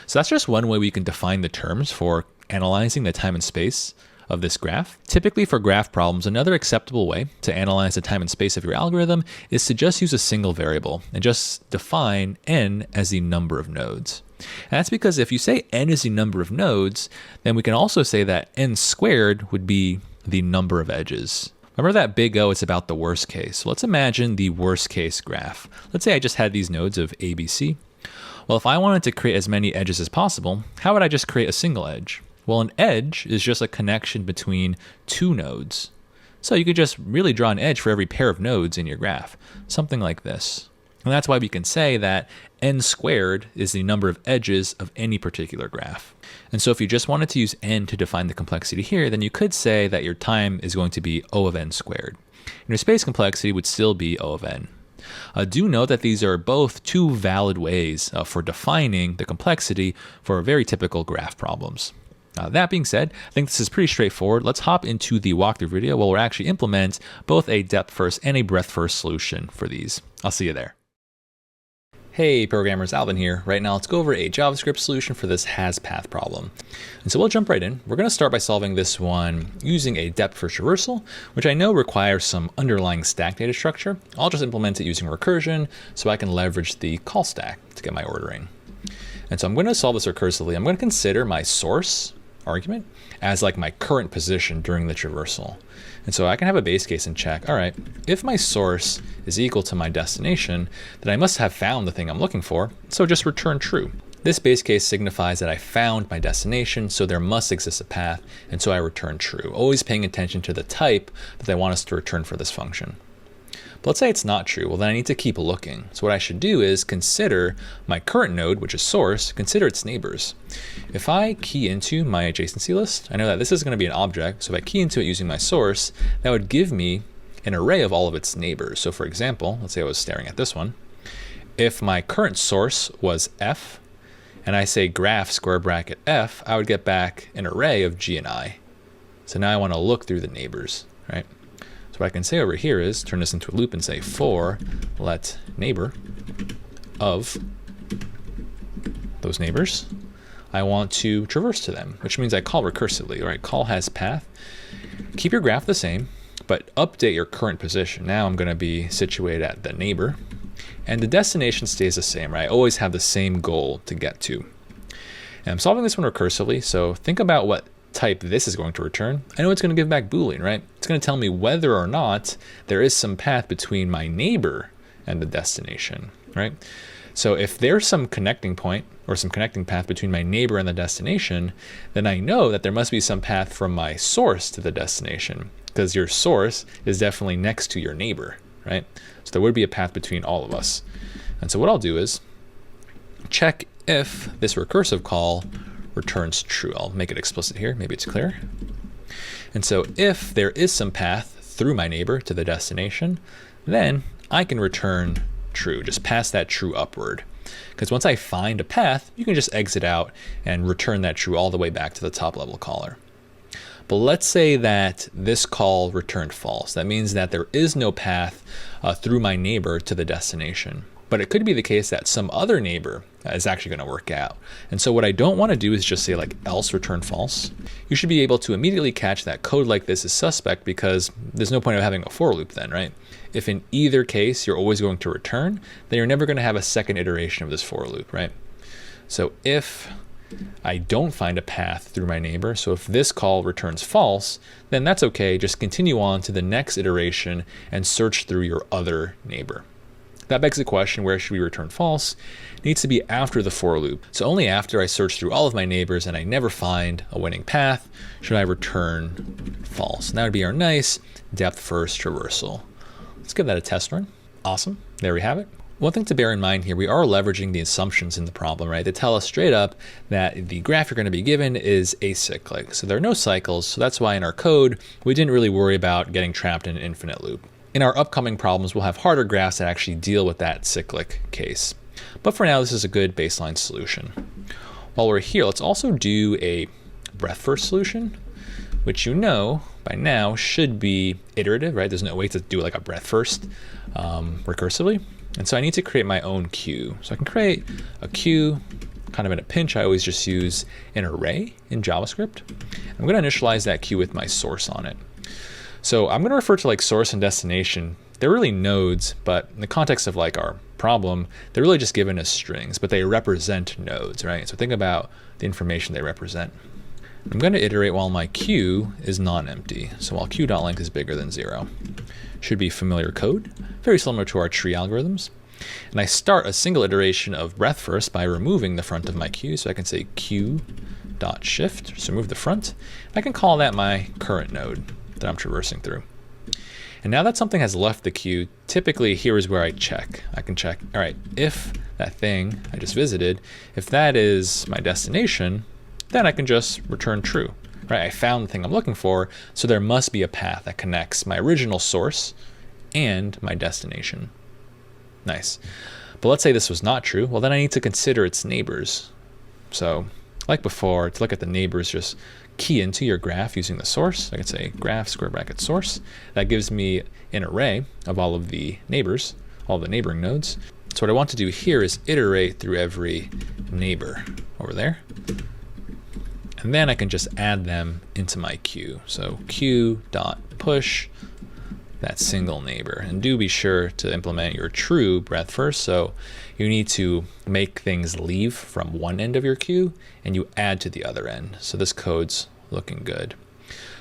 So that's just one way we can define the terms for analyzing the time and space of this graph. Typically for graph problems, another acceptable way to analyze the time and space of your algorithm is to just use a single variable and just define n as the number of nodes. And that's because if you say n is the number of nodes, then we can also say that n squared would be the number of edges. Remember that big O, it's about the worst case. So let's imagine the worst case graph. Let's say I just had these nodes of A, B, C. Well, if I wanted to create as many edges as possible, how would I just create a single edge? Well, an edge is just a connection between two nodes. So you could just really draw an edge for every pair of nodes in your graph, something like this. And that's why we can say that n squared is the number of edges of any particular graph. And so if you just wanted to use n to define the complexity here, then you could say that your time is going to be O of n squared. And your space complexity would still be O of n. Do note that these are both two valid ways for defining the complexity for very typical graph problems. That being said, I think this is pretty straightforward. Let's hop into the walkthrough video where we'll actually implement both a depth first and a breadth first solution for these. I'll see you there. Hey programmers, Alvin here. Right now let's go over a JavaScript solution for this has path problem. And so we'll jump right in. We're going to start by solving this one using a depth first traversal, which I know requires some underlying stack data structure. I'll just implement it using recursion so I can leverage the call stack to get my ordering. And so I'm going to solve this recursively. I'm going to consider my source argument as like my current position during the traversal. And so I can have a base case and check, all right, if my source is equal to my destination, then I must have found the thing I'm looking for, so just return true. This base case signifies that I found my destination, so there must exist a path, and so I return true, always paying attention to the type that they want us to return for this function. But let's say it's not true. Well, then I need to keep looking. So what I should do is consider my current node, which is source, consider its neighbors. If I key into my adjacency list, I know that this is going to be an object. So if I key into it using my source, that would give me an array of all of its neighbors. So for example, let's say I was staring at this one. If my current source was f, and I say graph square bracket f, I would get back an array of g and I. So now I want to look through the neighbors, right? So what I can say over here is turn this into a loop and say for let neighbor of those neighbors, I want to traverse to them, which means I call recursively, right? Call has path. Keep your graph the same, but update your current position. Now I'm going to be situated at the neighbor, and the destination stays the same, right? I always have the same goal to get to. And I'm solving this one recursively, so think about what type this is going to return. I know it's going to give back Boolean, right? It's going to tell me whether or not there is some path between my neighbor and the destination, right? So if there's some connecting point or some connecting path between my neighbor and the destination, then I know that there must be some path from my source to the destination, because your source is definitely next to your neighbor, right? So there would be a path between all of us. And so what I'll do is check if this recursive call returns true. I'll make it explicit here, maybe it's clear. And so if there is some path through my neighbor to the destination, then I can return true, just pass that true upward. Because once I find a path, you can just exit out and return that true all the way back to the top level caller. But let's say that this call returned false. That means that there is no path through my neighbor to the destination. But it could be the case that some other neighbor is actually going to work out. And so what I don't want to do is just say like else return false. You should be able to immediately catch that code like this is suspect, because there's no point of having a for loop then, right? If in either case you're always going to return, then you're never going to have a second iteration of this for loop, right? So if I don't find a path through my neighbor, so if this call returns false, then that's okay. Just continue on to the next iteration and search through your other neighbor. That begs the question, where should we return false? It needs to be after the for loop. So only after I search through all of my neighbors and I never find a winning path should I return false. And that would be our nice depth first traversal. Let's give that a test run. Awesome. There we have it. One thing to bear in mind here, we are leveraging the assumptions in the problem, right? They tell us straight up that the graph you're going to be given is acyclic. So there are no cycles. So that's why in our code, we didn't really worry about getting trapped in an infinite loop. In our upcoming problems, we'll have harder graphs that actually deal with that cyclic case. But for now, this is a good baseline solution. While we're here, let's also do a breadth first solution, which you know by now should be iterative, right? There's no way to do like a breadth first recursively. And so I need to create my own queue. So I can create a queue kind of in a pinch. I always just use an array in JavaScript. I'm going to initialize that queue with my source on it. So I'm going to refer to like source and destination. They're really nodes, but in the context of like our problem, they're really just given as strings, but they represent nodes, right? So think about the information they represent. I'm going to iterate while my queue is non-empty. So while queue.length is bigger than 0. Should be familiar code, very similar to our tree algorithms. And I start a single iteration of breadth first by removing the front of my queue. So I can say queue.shift, so remove the front. I can call that my current node that I'm traversing through. And now that something has left the queue, typically here is where I check. I can check, all right, if that thing I just visited, if that is my destination, then I can just return true, right? I found the thing I'm looking for, so there must be a path that connects my original source and my destination. Nice. But let's say this was not true. Well, then I need to consider its neighbors. So like before, to look at the neighbors, just key into your graph using the source. I could say graph square bracket source. That gives me an array of all of the neighbors, all the neighboring nodes. So what I want to do here is iterate through every neighbor over there. And then I can just add them into my queue. So queue.push that single neighbor. And do be sure to implement your true breadth first. So you need to make things leave from one end of your queue and you add to the other end. So this code's looking good.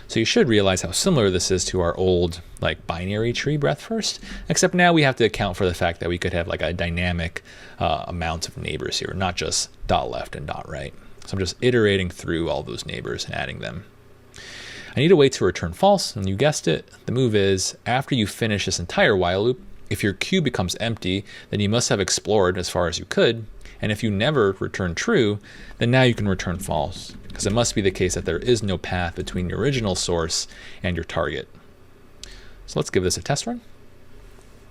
So you should realize how similar this is to our old like binary tree breadth first, except now we have to account for the fact that we could have like a dynamic amount of neighbors here, not just dot left and dot right. So I'm just iterating through all those neighbors and adding them. I need a way to return false, and you guessed it, the move is after you finish this entire while loop, if your queue becomes empty, then you must have explored as far as you could, and if you never return true, then now you can return false, because it must be the case that there is no path between your original source and your target. So let's give this a test run.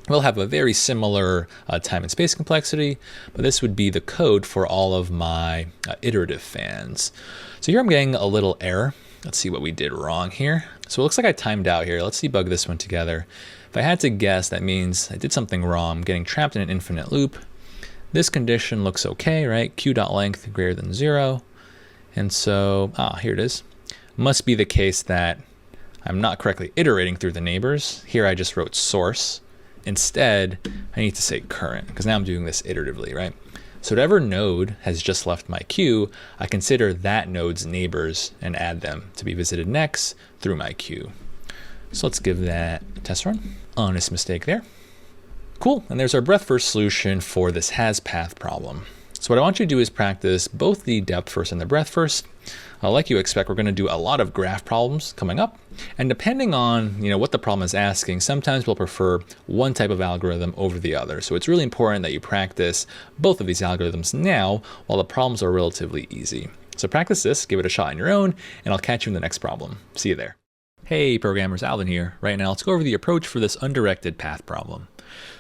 We'll have a very similar time and space complexity, but this would be the code for all of my iterative fans. So here I'm getting a little error. Let's see what we did wrong here. So it looks like I timed out here. Let's debug this one together. If I had to guess, that means I did something wrong. I'm getting trapped in an infinite loop. This condition looks okay, right? Queue.length greater than 0. And so, here it is. Must be the case that I'm not correctly iterating through the neighbors. Here I just wrote source. Instead, I need to say current, because now I'm doing this iteratively, right? So whatever node has just left my queue, I consider that node's neighbors and add them to be visited next through my queue. So let's give that a test run. Honest mistake there. Cool, and there's our breadth first solution for this has path problem. So what I want you to do is practice both the depth first and the breadth first. Like you expect, we're going to do a lot of graph problems coming up. And depending on what the problem is asking, sometimes we'll prefer one type of algorithm over the other. So it's really important that you practice both of these algorithms now while the problems are relatively easy. So practice this, give it a shot on your own, and I'll catch you in the next problem. See you there. Hey programmers, Alvin here. Right now, let's go over the approach for this undirected path problem.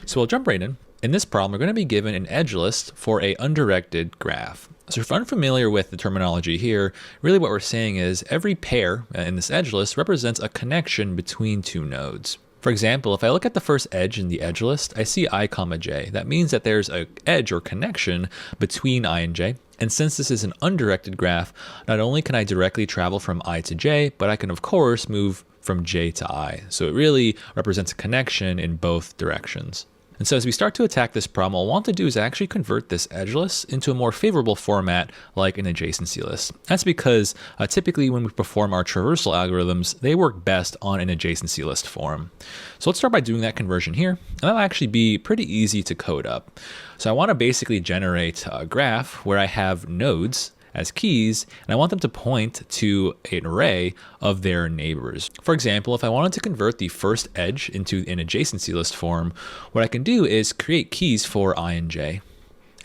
So we'll jump right in. In this problem, we're going to be given an edge list for a undirected graph. So if you're unfamiliar with the terminology here, really what we're saying is every pair in this edge list represents a connection between two nodes. For example, if I look at the first edge in the edge list, I see I, j. That means that there's an edge or connection between I and j. And since this is an undirected graph, not only can I directly travel from I to j, but I can of course move from j to I. So it really represents a connection in both directions. And so as we start to attack this problem, what I want to do is actually convert this edge list into a more favorable format like an adjacency list. That's because typically when we perform our traversal algorithms, they work best on an adjacency list form. So let's start by doing that conversion here. And that'll actually be pretty easy to code up. So I want to basically generate a graph where I have nodes as keys, and I want them to point to an array of their neighbors. For example, if I wanted to convert the first edge into an adjacency list form, what I can do is create keys for I and j.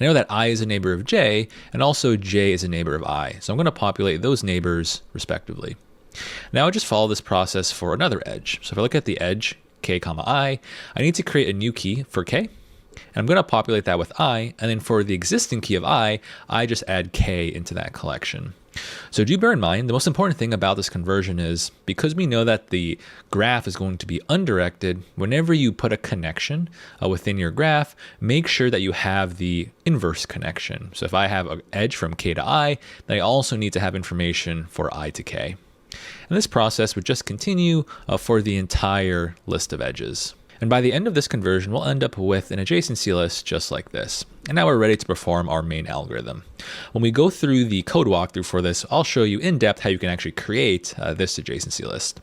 I know that I is a neighbor of j, and also j is a neighbor of I, so I'm going to populate those neighbors respectively. Now I'll just follow this process for another edge. So if I look at the edge k, I need to create a new key for k. And I'm going to populate that with I, and then for the existing key of I just add k into that collection. So do bear in mind, the most important thing about this conversion is because we know that the graph is going to be undirected, whenever you put a connection within your graph, make sure that you have the inverse connection. So if I have an edge from k to I, then I also need to have information for I to k. And this process would just continue for the entire list of edges. And by the end of this conversion, we'll end up with an adjacency list just like this. And now we're ready to perform our main algorithm. When we go through the code walkthrough for this, I'll show you in depth how you can actually create this adjacency list.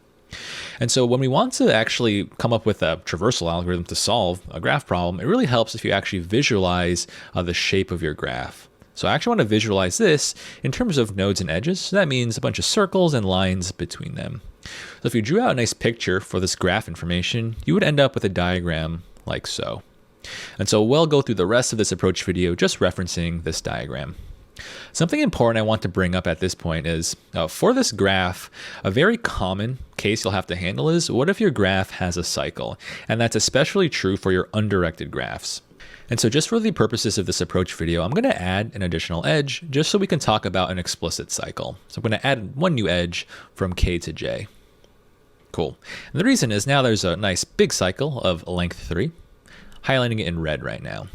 And so when we want to actually come up with a traversal algorithm to solve a graph problem, it really helps if you actually visualize the shape of your graph. So I actually want to visualize this in terms of nodes and edges. So that means a bunch of circles and lines between them. So if you drew out a nice picture for this graph information, you would end up with a diagram like so. And so we'll go through the rest of this approach video just referencing this diagram. Something important I want to bring up at this point is, for this graph, a very common case you'll have to handle is, what if your graph has a cycle? And that's especially true for your undirected graphs. And so just for the purposes of this approach video, I'm going to add an additional edge just so we can talk about an explicit cycle. So I'm going to add one new edge from K to J. Cool. And the reason is now there's a nice big cycle of length 3, highlighting it in red right now.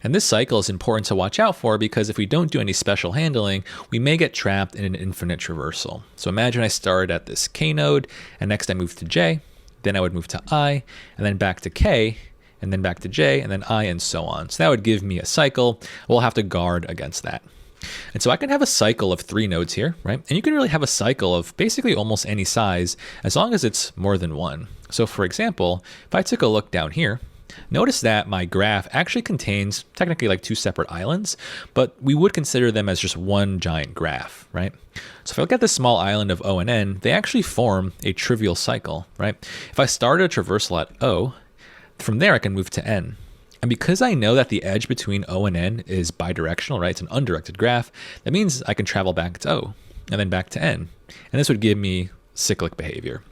And this cycle is important to watch out for because if we don't do any special handling, we may get trapped in an infinite traversal. So imagine I started at this K node, and next I move to J, then I would move to I, and then back to K, and then back to J, and then I, and so on. So that would give me a cycle. We'll have to guard against that. And so I can have a cycle of 3 nodes here, right? And you can really have a cycle of basically almost any size as long as it's more than 1. So for example, if I took a look down here, notice that my graph actually contains technically like 2 separate islands, but we would consider them as just one giant graph, right? So if I look at this small island of O and N, they actually form a trivial cycle, right? If I started a traversal at O, from there I can move to N. And because I know that the edge between O and N is bidirectional, right? It's an undirected graph. That means I can travel back to O and then back to N. And this would give me cyclic behavior.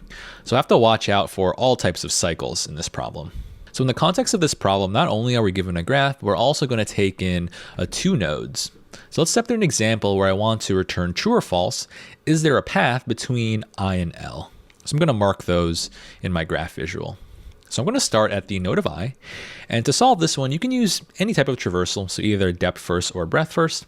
So I have to watch out for all types of cycles in this problem. So in the context of this problem, not only are we given a graph, we're also going to take in 2 nodes. So let's step through an example where I want to return true or false. Is there a path between I and L? So I'm going to mark those in my graph visual. So I'm going to start at the node of I, and to solve this one, you can use any type of traversal, so either depth first or breadth first.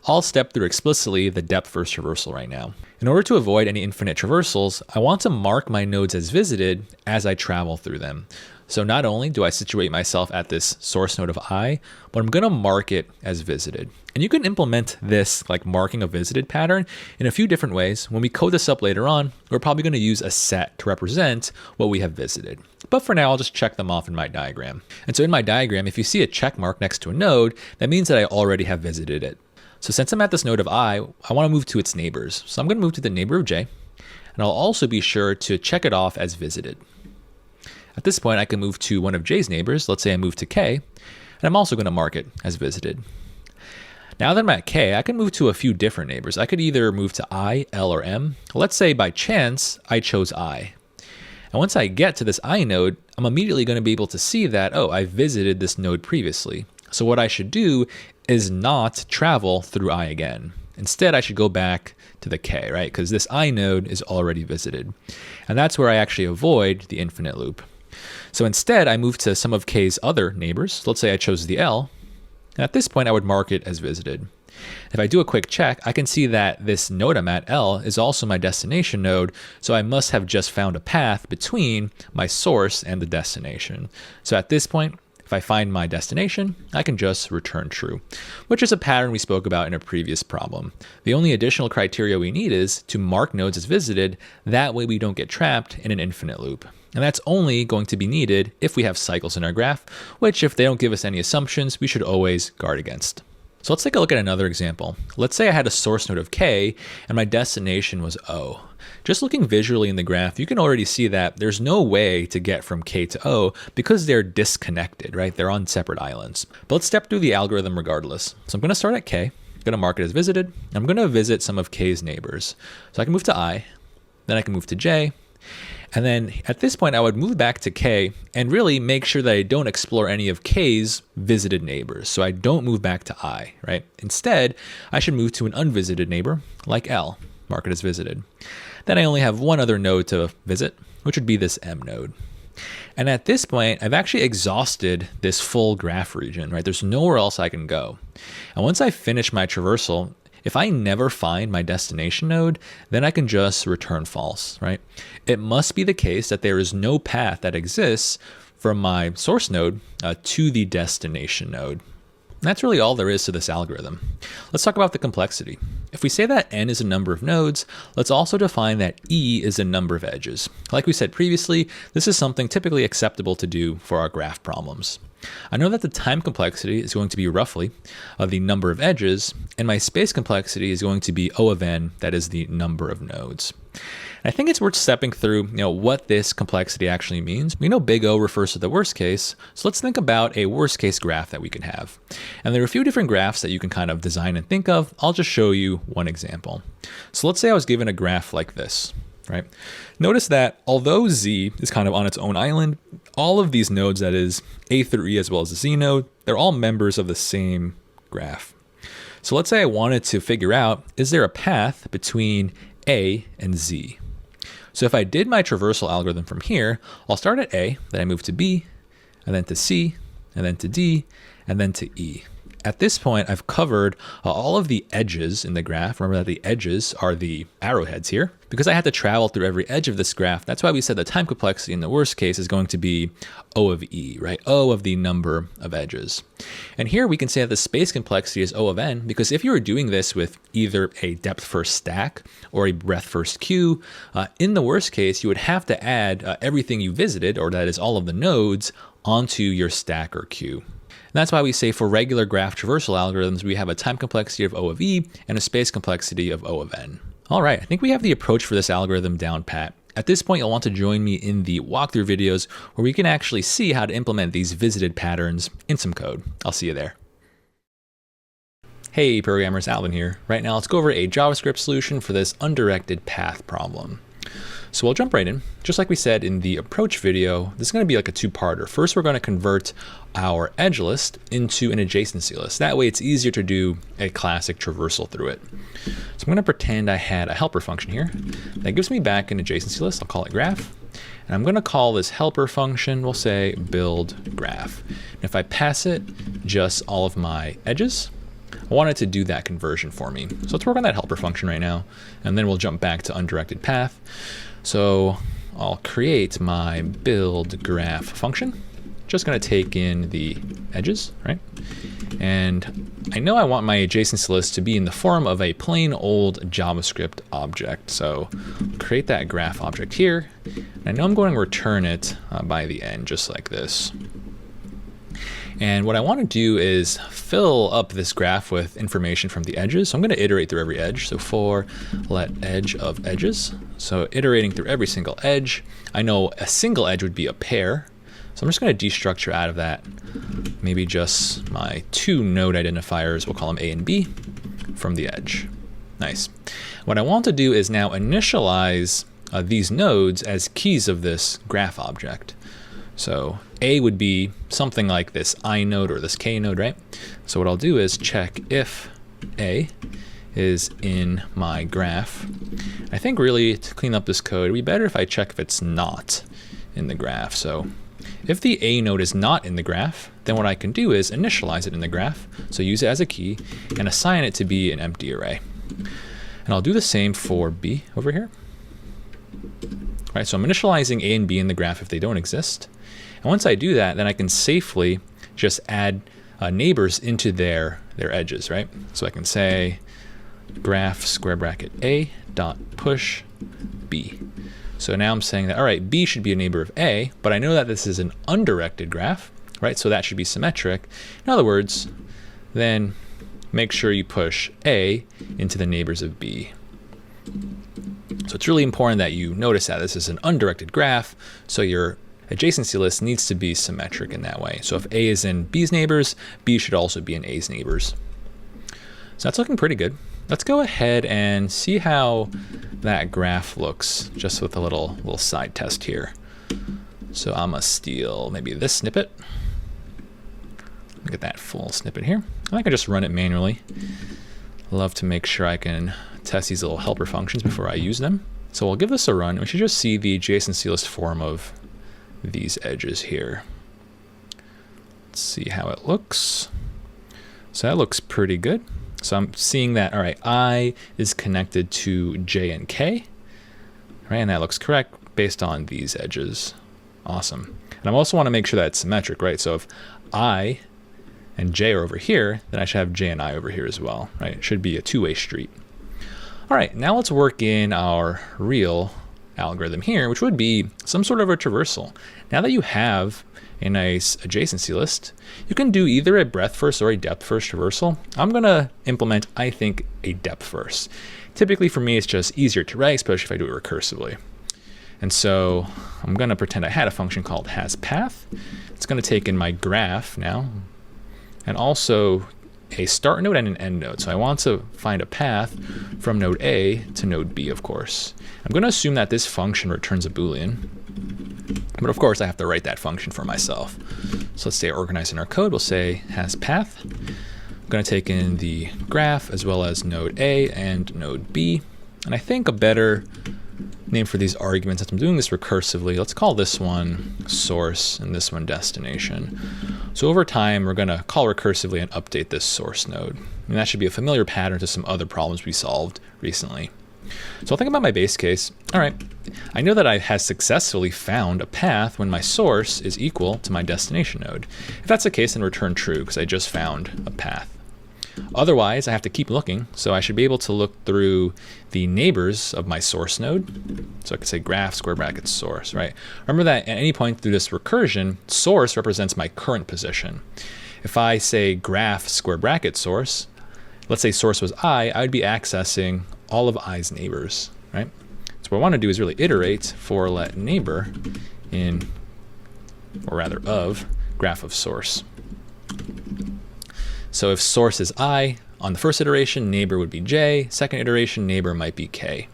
I'll step through explicitly the depth first traversal right now. In order to avoid any infinite traversals, I want to mark my nodes as visited as I travel through them. So not only do I situate myself at this source node of I, but I'm going to mark it as visited. And you can implement this like marking a visited pattern in a few different ways. When we code this up later on, we're probably going to use a set to represent what we have visited. But for now, I'll just check them off in my diagram. And so in my diagram, if you see a check mark next to a node, that means that I already have visited it. So since I'm at this node of I want to move to its neighbors. So I'm going to move to the neighbor of J, and I'll also be sure to check it off as visited. At this point, I can move to one of J's neighbors. Let's say I move to K, and I'm also going to mark it as visited. Now that I'm at K, I can move to a few different neighbors. I could either move to I, L, or M. Let's say by chance, I chose I. And once I get to this I node, I'm immediately going to be able to see that, oh, I visited this node previously. So what I should do is not travel through I again. Instead, I should go back to the K, right? Because this I node is already visited. And that's where I actually avoid the infinite loop. So instead, I move to some of K's other neighbors. Let's say I chose the L. And at this point, I would mark it as visited. If I do a quick check, I can see that this node I'm at, L, is also my destination node. So I must have just found a path between my source and the destination. So at this point, if I find my destination, I can just return true, which is a pattern we spoke about in a previous problem. The only additional criteria we need is to mark nodes as visited. That way we don't get trapped in an infinite loop. And that's only going to be needed if we have cycles in our graph, which if they don't give us any assumptions, we should always guard against. So let's take a look at another example. Let's say I had a source node of K and my destination was O. Just looking visually in the graph, you can already see that there's no way to get from K to O because they're disconnected, right? They're on separate islands. But let's step through the algorithm regardless. So I'm going to start at K, I'm going to mark it as visited. I'm going to visit some of K's neighbors. So I can move to I, then I can move to J, and then at this point, I would move back to K and really make sure that I don't explore any of K's visited neighbors. So I don't move back to I, right? Instead, I should move to an unvisited neighbor like L, mark it as visited. Then I only have one other node to visit, which would be this M node. And at this point, I've actually exhausted this full graph region, right? There's nowhere else I can go. And once I finish my traversal, if I never find my destination node, then I can just return false, right? It must be the case that there is no path that exists from my source node to the destination node. And that's really all there is to this algorithm. Let's talk about the complexity. If we say that n is a number of nodes, let's also define that e is a number of edges. Like we said previously, this is something typically acceptable to do for our graph problems. I know that the time complexity is going to be roughly the number of edges, and my space complexity is going to be O of n, that is the number of nodes. And I think it's worth stepping through what this complexity actually means. We know big O refers to the worst case, so let's think about a worst case graph that we can have. And there are a few different graphs that you can kind of design and think of. I'll just show you one example. So let's say I was given a graph like this. Right? Notice that although Z is kind of on its own island, all of these nodes, that is A through E as well as the Z node, they're all members of the same graph. So let's say I wanted to figure out, is there a path between A and Z? So if I did my traversal algorithm from here, I'll start at A, then I move to B, and then to C, and then to D, and then to E. At this point, I've covered all of the edges in the graph. Remember that the edges are the arrowheads here. Because I had to travel through every edge of this graph, that's why we said the time complexity in the worst case is going to be O of E, right? O of the number of edges. And here we can say that the space complexity is O of N, because if you were doing this with either a depth first stack or a breadth first queue, in the worst case, you would have to add everything you visited, or that is all of the nodes, onto your stack or queue. And that's why we say for regular graph traversal algorithms, we have a time complexity of O of E and a space complexity of O of N. All right, I think we have the approach for this algorithm down pat. At this point, you'll want to join me in the walkthrough videos where we can actually see how to implement these visited patterns in some code. I'll see you there. Hey programmers, Alvin here. Right now, let's go over a JavaScript solution for this undirected path problem. So we'll jump right in. Just like we said in the approach video, this is going to be like a two-parter. First, we're going to convert our edge list into an adjacency list. That way it's easier to do a classic traversal through it. So I'm going to pretend I had a helper function here that gives me back an adjacency list. I'll call it graph. And I'm going to call this helper function, we'll say build graph. And if I pass it just all of my edges, I want it to do that conversion for me. So let's work on that helper function right now, and then we'll jump back to undirected path. So I'll create my build graph function. Just going to take in the edges, right? And I know I want my adjacency list to be in the form of a plain old JavaScript object. So create that graph object here. And I know I'm going to return it by the end, just like this. And what I want to do is fill up this graph with information from the edges. So I'm going to iterate through every edge. So for let edge of edges. So iterating through every single edge. I know a single edge would be a pair. So I'm just going to destructure out of that maybe just my two node identifiers. We'll call them A and B from the edge. Nice. What I want to do is now initialize these nodes as keys of this graph object. So A would be something like this I node or this K node, right? So what I'll do is check if A is in my graph. I think really to clean up this code, it'd be better if I check if it's not in the graph. So if the A node is not in the graph, then what I can do is initialize it in the graph. So use it as a key and assign it to be an empty array. And I'll do the same for B over here. All right, so I'm initializing A and B in the graph if they don't exist. And once I do that, then I can safely just add neighbors into their edges, right? So I can say graph square bracket A dot push B. So now I'm saying that, all right, B should be a neighbor of A, but I know that this is an undirected graph, right? So that should be symmetric. In other words, then make sure you push A into the neighbors of B. So it's really important that you notice that this is an undirected graph, so your adjacency list needs to be symmetric in that way. So if A is in B's neighbors, B should also be in A's neighbors. So that's looking pretty good. Let's go ahead and see how that graph looks just with a little side test here. So I'm gonna steal maybe this snippet. Get that full snippet here. I can just run it manually. Love to make sure I can test these little helper functions before I use them. So we'll give this a run. We should just see the adjacency list form of these edges here. Let's see how it looks. So that looks pretty good. So I'm seeing that, all right, I is connected to J and K, right? And that looks correct based on these edges. Awesome. And I also want to make sure that it's symmetric, right? So if I and J are over here, then I should have J and I over here as well, right? It should be a two-way street. All right, now let's work in our real algorithm here, which would be some sort of a traversal. Now that you have a nice adjacency list, you can do either a breadth first or a depth first traversal. I'm gonna implement, I think, a depth first. Typically for me, it's just easier to write, especially if I do it recursively. And so I'm gonna pretend I had a function called hasPath. It's gonna take in my graph now, and also a start node and an end node. So I want to find a path from node A to node B, of course. I'm going to assume that this function returns a Boolean. But of course, I have to write that function for myself. So let's stay organized in our code. We'll say has path. I'm going to take in the graph as well as node A and node B. And I think a better name for these arguments, since I'm doing this recursively, let's call this one source and this one destination. So over time, we're going to call recursively and update this source node. And that should be a familiar pattern to some other problems we solved recently. So I'll think about my base case. All right, I know that I have successfully found a path when my source is equal to my destination node. If that's the case, then return true because I just found a path. Otherwise, I have to keep looking. So I should be able to look through the neighbors of my source node. So I could say graph square brackets source, right? Remember that at any point through this recursion, source represents my current position. If I say graph square bracket source, let's say source was I would be accessing all of i's neighbors, right? So what I want to do is really iterate for let neighbor in, or rather of, graph of source. So if source is I, on the first iteration, neighbor would be j, second iteration, neighbor might be k.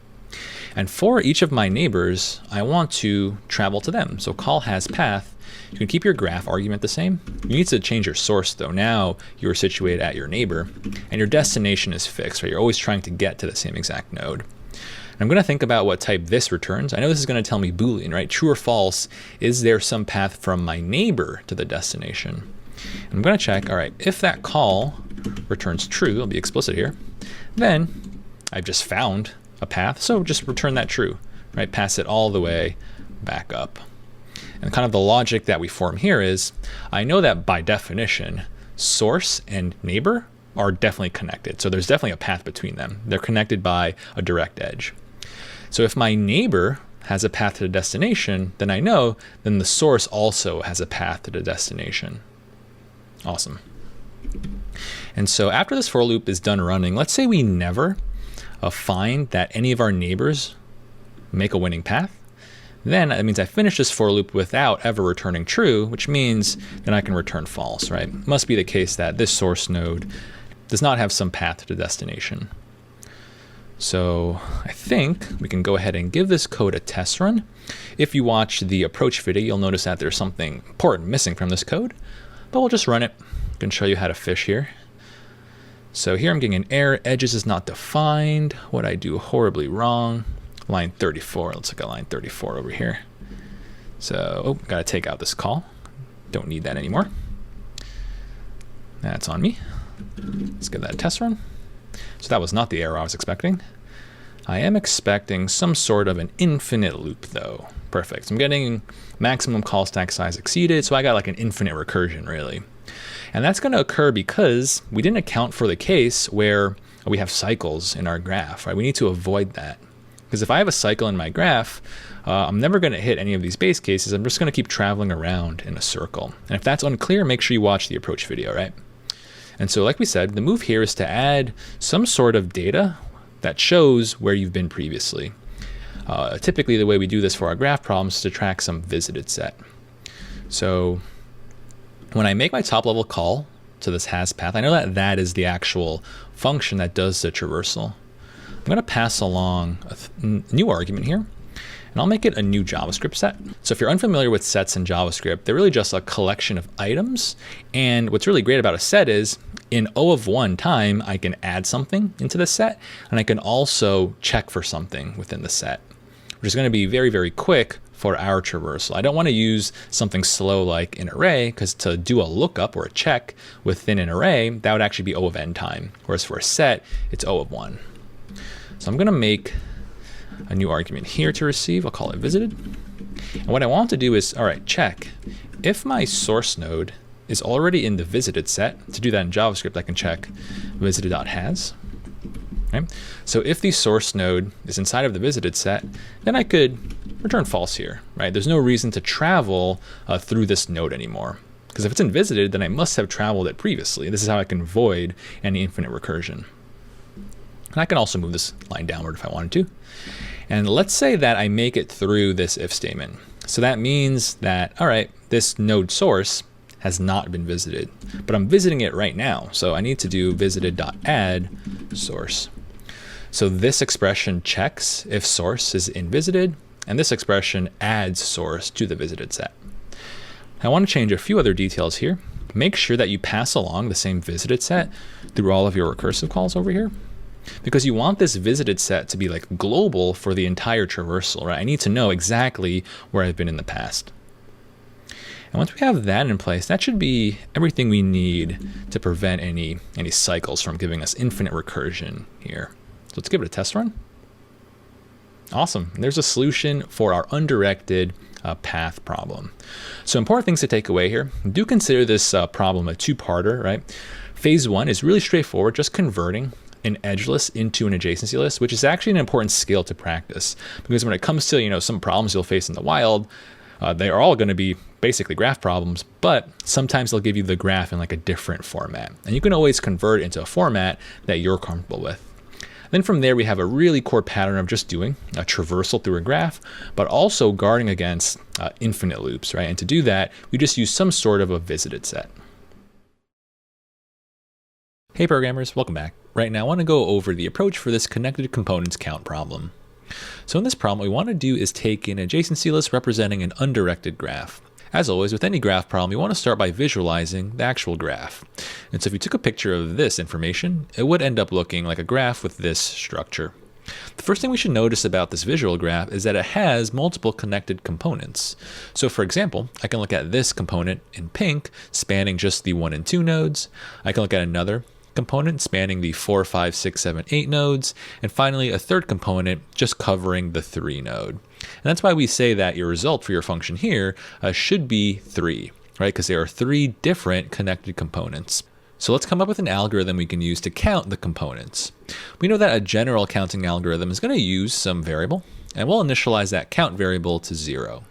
And for each of my neighbors, I want to travel to them. So call has path. You can keep your graph argument the same. You need to change your source though. Now you are situated at your neighbor and your destination is fixed, right? You're always trying to get to the same exact node. And I'm going to think about what type this returns. I know this is going to tell me Boolean, right? True or false, is there some path from my neighbor to the destination? And I'm going to check, all right, if that call returns true, I'll be explicit here, then I've just found a path, so just return that true, right? Pass it all the way back up. And kind of the logic that we form here is, I know that by definition, source and neighbor are definitely connected. So there's definitely a path between them. They're connected by a direct edge. So if my neighbor has a path to the destination, then I know then the source also has a path to the destination. Awesome. And so after this for loop is done running, let's say we never find that any of our neighbors make a winning path. Then that means I finish this for loop without ever returning true, which means then I can return false, right? It must be the case that this source node does not have some path to the destination. So I think we can go ahead and give this code a test run. If you watch the approach video, you'll notice that there's something important missing from this code, but we'll just run it. I can show you how to fish here. So here I'm getting an error, edges is not defined. What I do horribly wrong. Line 34, let's look at line 34 over here. So, gotta take out this call. Don't need that anymore. That's on me. Let's give that a test run. So that was not the error I was expecting. I am expecting some sort of an infinite loop though. Perfect. So I'm getting maximum call stack size exceeded, so I got like an infinite recursion really. And that's gonna occur because we didn't account for the case where we have cycles in our graph, right? We need to avoid that. Because if I have a cycle in my graph, I'm never going to hit any of these base cases. I'm just going to keep traveling around in a circle. And if that's unclear, make sure you watch the approach video, right? And so like we said, the move here is to add some sort of data that shows where you've been previously. Typically, the way we do this for our graph problems is to track some visited set. So when I make my top level call to this has path, I know that that is the actual function that does the traversal. I'm going to pass along a new argument here, and I'll make it a new JavaScript set. So if you're unfamiliar with sets in JavaScript, they're really just a collection of items. And what's really great about a set is in O of 1 time, I can add something into the set, and I can also check for something within the set, which is going to be very, very quick for our traversal. I don't want to use something slow like an array, because to do a lookup or a check within an array, that would actually be O of n time. Whereas for a set, it's O of 1. So I'm going to make a new argument here to receive. I'll call it visited. And what I want to do is, all right, check. If my source node is already in the visited set, to do that in JavaScript, I can check visited.has. Right? So if the source node is inside of the visited set, then I could return false here, right? There's no reason to travel through this node anymore. Because if it's in visited, then I must have traveled it previously. This is how I can avoid any infinite recursion. And I can also move this line downward if I wanted to. And let's say that I make it through this if statement. So that means that, all right, this node source has not been visited, but I'm visiting it right now. So I need to do visited.add source. So this expression checks if source is in visited, and this expression adds source to the visited set. I want to change a few other details here. Make sure that you pass along the same visited set through all of your recursive calls over here, because you want this visited set to be like global for the entire traversal, right? I need to know exactly where I've been in the past. And once we have that in place, that should be everything we need to prevent any cycles from giving us infinite recursion here. So let's give it a test run. Awesome. And there's a solution for our undirected path problem. So important things to take away here. Do consider this problem a two-parter, right? Phase one is really straightforward, just converting an edge list into an adjacency list, which is actually an important skill to practice, because when it comes to some problems you'll face in the wild, they are all going to be basically graph problems, but sometimes they'll give you the graph in like a different format, and you can always convert it into a format that you're comfortable with. Then from there, we have a really core pattern of just doing a traversal through a graph, but also guarding against infinite loops, right? And to do that, we just use some sort of a visited set. Hey programmers, welcome back. Right now I want to go over the approach for this connected components count problem. So in this problem, what we want to do is take an adjacency list representing an undirected graph. As always, with any graph problem, you want to start by visualizing the actual graph. And so if you took a picture of this information, it would end up looking like a graph with this structure. The first thing we should notice about this visual graph is that it has multiple connected components. So for example, I can look at this component in pink, spanning just the 1 and 2 nodes. I can look at another component spanning the 4, 5, 6, 7, 8 nodes, and finally a third component just covering the 3 node. And that's why we say that your result for your function here should be 3, right? Because there are 3 different connected components. So let's come up with an algorithm we can use to count the components. We know that a general counting algorithm is going to use some variable, and we'll initialize that count variable to 0.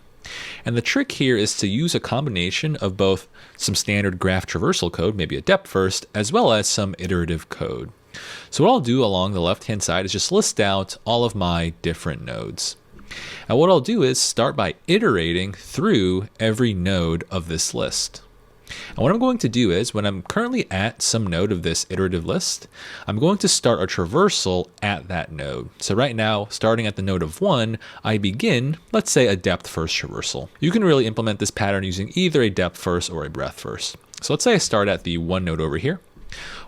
And the trick here is to use a combination of both some standard graph traversal code, maybe a depth first, as well as some iterative code. So what I'll do along the left-hand side is just list out all of my different nodes. And what I'll do is start by iterating through every node of this list. And what I'm going to do is, when I'm currently at some node of this iterative list, I'm going to start a traversal at that node. So right now, starting at the node of 1, I begin, let's say, a depth first traversal. You can really implement this pattern using either a depth first or a breadth first. So let's say I start at the 1 node over here.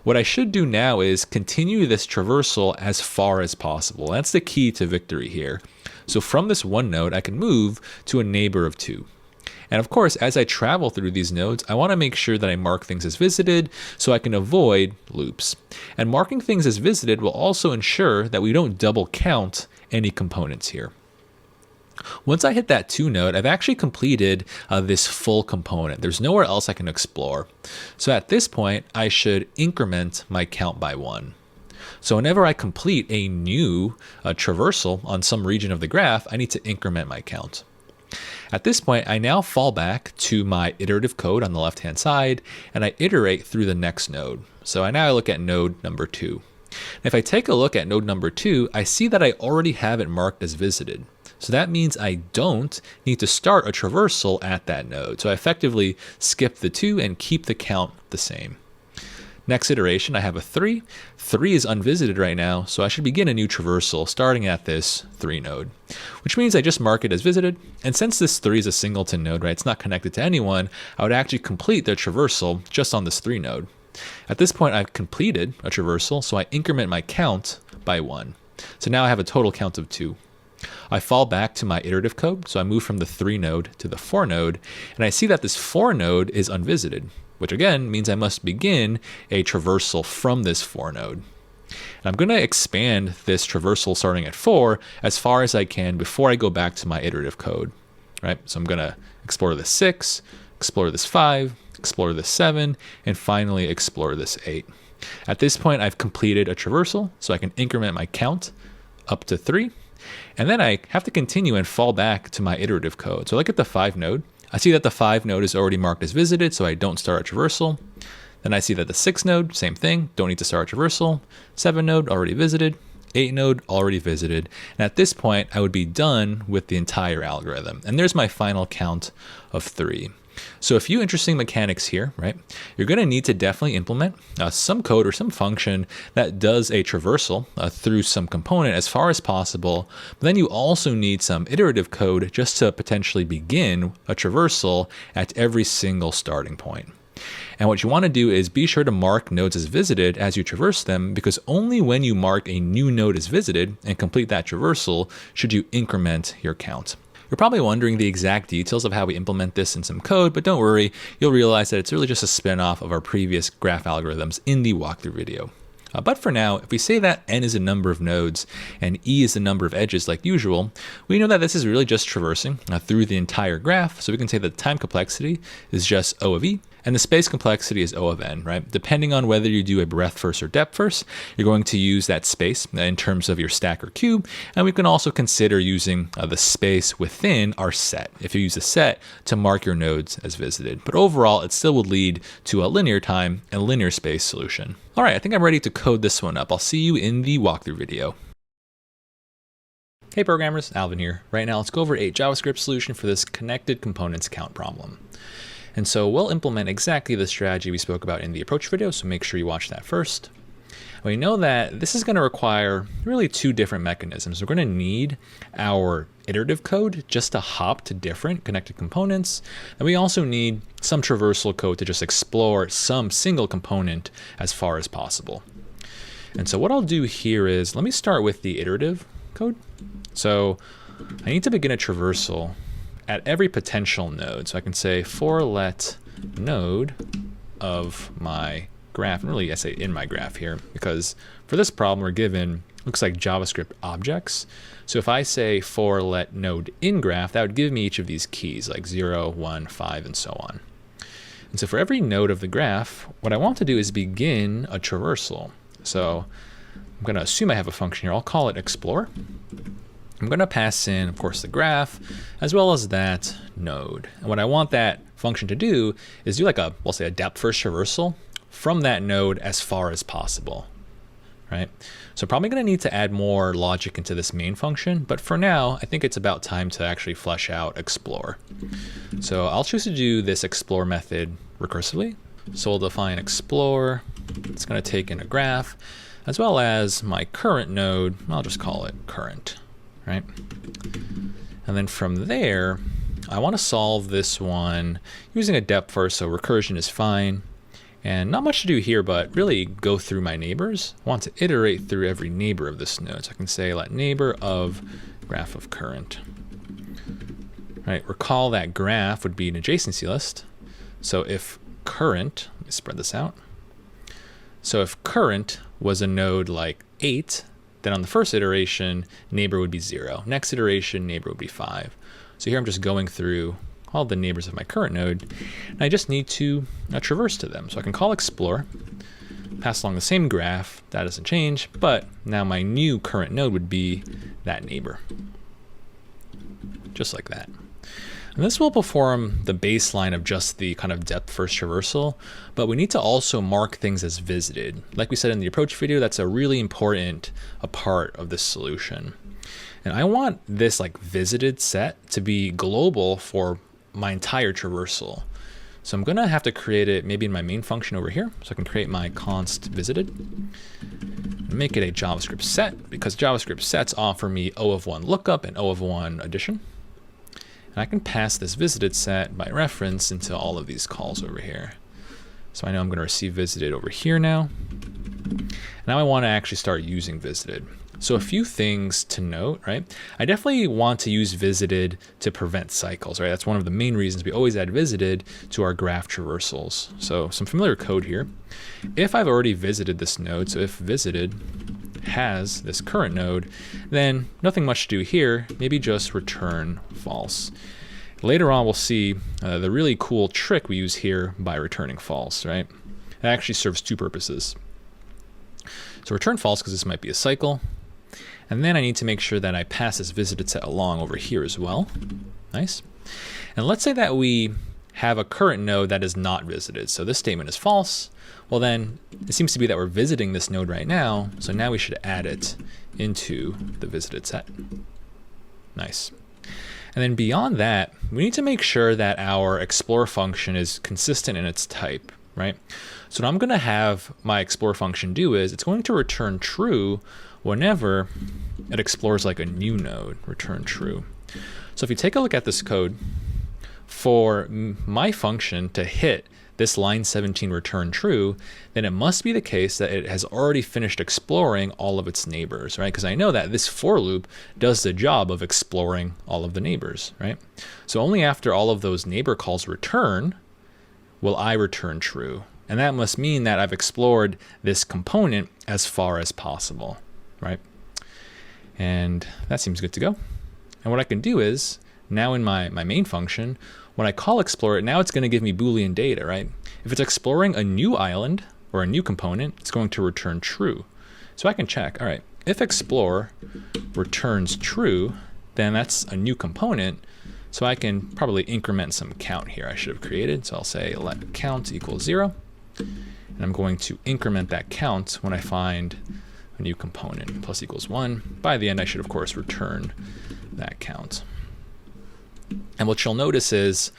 What I should do now is continue this traversal as far as possible. That's the key to victory here. So from this 1 node, I can move to a neighbor of 2. And of course, as I travel through these nodes, I want to make sure that I mark things as visited so I can avoid loops. And marking things as visited will also ensure that we don't double count any components here. Once I hit that 2 node, I've actually completed this full component. There's nowhere else I can explore. So at this point, I should increment my count by 1. So whenever I complete a new traversal on some region of the graph, I need to increment my count. At this point, I now fall back to my iterative code on the left-hand side, and I iterate through the next node. So I now look at node number 2. And if I take a look at node number 2, I see that I already have it marked as visited. So that means I don't need to start a traversal at that node. So I effectively skip the 2 and keep the count the same. Next iteration, I have a 3. 3 is unvisited right now, so I should begin a new traversal starting at this 3 node, which means I just mark it as visited. And since this 3 is a singleton node, right, it's not connected to anyone, I would actually complete the traversal just on this 3 node. At this point, I've completed a traversal, so I increment my count by 1. So now I have a total count of 2. I fall back to my iterative code, so I move from the 3 node to the 4 node, and I see that this 4 node is unvisited, which again means I must begin a traversal from this 4 node. And I'm going to expand this traversal starting at 4 as far as I can before I go back to my iterative code, right? So I'm going to explore this 6, explore this 5, explore this 7, and finally explore this 8. At this point, I've completed a traversal, so I can increment my count up to 3. And then I have to continue and fall back to my iterative code. So I look at the 5 node. I see that the 5 node is already marked as visited, so I don't start a traversal. Then I see that the 6 node, same thing, don't need to start a traversal. 7 node, already visited. 8 node, already visited. And at this point, I would be done with the entire algorithm. And there's my final count of 3. So a few interesting mechanics here, right? You're going to need to definitely implement some code or some function that does a traversal through some component as far as possible. But then you also need some iterative code just to potentially begin a traversal at every single starting point. And what you want to do is be sure to mark nodes as visited as you traverse them, because only when you mark a new node as visited and complete that traversal should you increment your count. You're probably wondering the exact details of how we implement this in some code, but don't worry, you'll realize that it's really just a spin-off of our previous graph algorithms in the walkthrough video. But for now, if we say that n is a number of nodes and e is the number of edges like usual, we know that this is really just traversing through the entire graph. So we can say that the time complexity is just O of e, and the space complexity is O of n, right? Depending on whether you do a breadth first or depth first, you're going to use that space in terms of your stack or cube. And we can also consider using the space within our set, if you use a set to mark your nodes as visited. But overall, it still would lead to a linear time and linear space solution. All right, I think I'm ready to code this one up. I'll see you in the walkthrough video. Hey programmers, Alvin here. Right now, let's go over a JavaScript solution for this connected components count problem. And so we'll implement exactly the strategy we spoke about in the approach video, so make sure you watch that first. We know that this is going to require really two different mechanisms. We're going to need our iterative code just to hop to different connected components, and we also need some traversal code to just explore some single component as far as possible. And so what I'll do here is, let me start with the iterative code. So I need to begin a traversal at every potential node. So I can say for let node of my graph, and really I say in my graph here, because for this problem we're given, looks like JavaScript objects. So if I say for let node in graph, that would give me each of these keys like 0, 1, 5, and so on. And so for every node of the graph, what I want to do is begin a traversal. So I'm going to assume I have a function here. I'll call it explore. I'm going to pass in, of course, the graph as well as that node. And what I want that function to do is do like we'll say a depth first traversal from that node as far as possible, right? So probably going to need to add more logic into this main function, but for now, I think it's about time to actually flesh out explore. So I'll choose to do this explore method recursively. So we'll define explore. It's going to take in a graph as well as my current node. I'll just call it current. Right? And then from there, I want to solve this one using a depth first, so recursion is fine. And not much to do here, but really go through my neighbors. I want to iterate through every neighbor of this node. So I can say let neighbor of graph of current. Right? Recall that graph would be an adjacency list. So if current, let me spread this out. So if current was a node like 8, then on the first iteration, neighbor would be 0. Next iteration, neighbor would be 5. So here I'm just going through all the neighbors of my current node, and I just need to traverse to them. So I can call explore, pass along the same graph, that doesn't change, but now my new current node would be that neighbor. Just like that. And this will perform the baseline of just the kind of depth first traversal, but we need to also mark things as visited. Like we said in the approach video, that's a really important part of this solution. And I want this like visited set to be global for my entire traversal. So I'm gonna have to create it maybe in my main function over here. So I can create my const visited, make it a JavaScript set, because JavaScript sets offer me O of 1 lookup and O of 1 addition. And I can pass this visited set by reference into all of these calls over here. So I know I'm going to receive visited over here now. Now I want to actually start using visited. So a few things to note, right? I definitely want to use visited to prevent cycles, right? That's one of the main reasons we always add visited to our graph traversals. So some familiar code here. If I've already visited this node, so if visited has this current node, then nothing much to do here, maybe just return false. Later on, we'll see the really cool trick we use here by returning false, right? It actually serves two purposes. So return false because this might be a cycle. And then I need to make sure that I pass this visited set along over here as well. Nice. And let's say that we have a current node that is not visited. So this statement is false. Well, then it seems to be that we're visiting this node right now. So now we should add it into the visited set. Nice. And then beyond that, we need to make sure that our explore function is consistent in its type, right? So what I'm going to have my explore function do is it's going to return true whenever it explores like a new node, return true. So if you take a look at this code, for my function to hit this line 17 return true, then it must be the case that it has already finished exploring all of its neighbors, right? Because I know that this for loop does the job of exploring all of the neighbors, right? So only after all of those neighbor calls return will I return true. And that must mean that I've explored this component as far as possible, right? And that seems good to go. And what I can do is, now in my main function, when I call explore it, now it's going to give me Boolean data, right? If it's exploring a new island or a new component, it's going to return true. So I can check, all right, if explore returns true, then that's a new component. So I can probably increment some count here I should have created. So I'll say let count equals 0. And I'm going to increment that count when I find a new component, plus equals 1. By the end, I should, of course, return that count. And what you'll notice is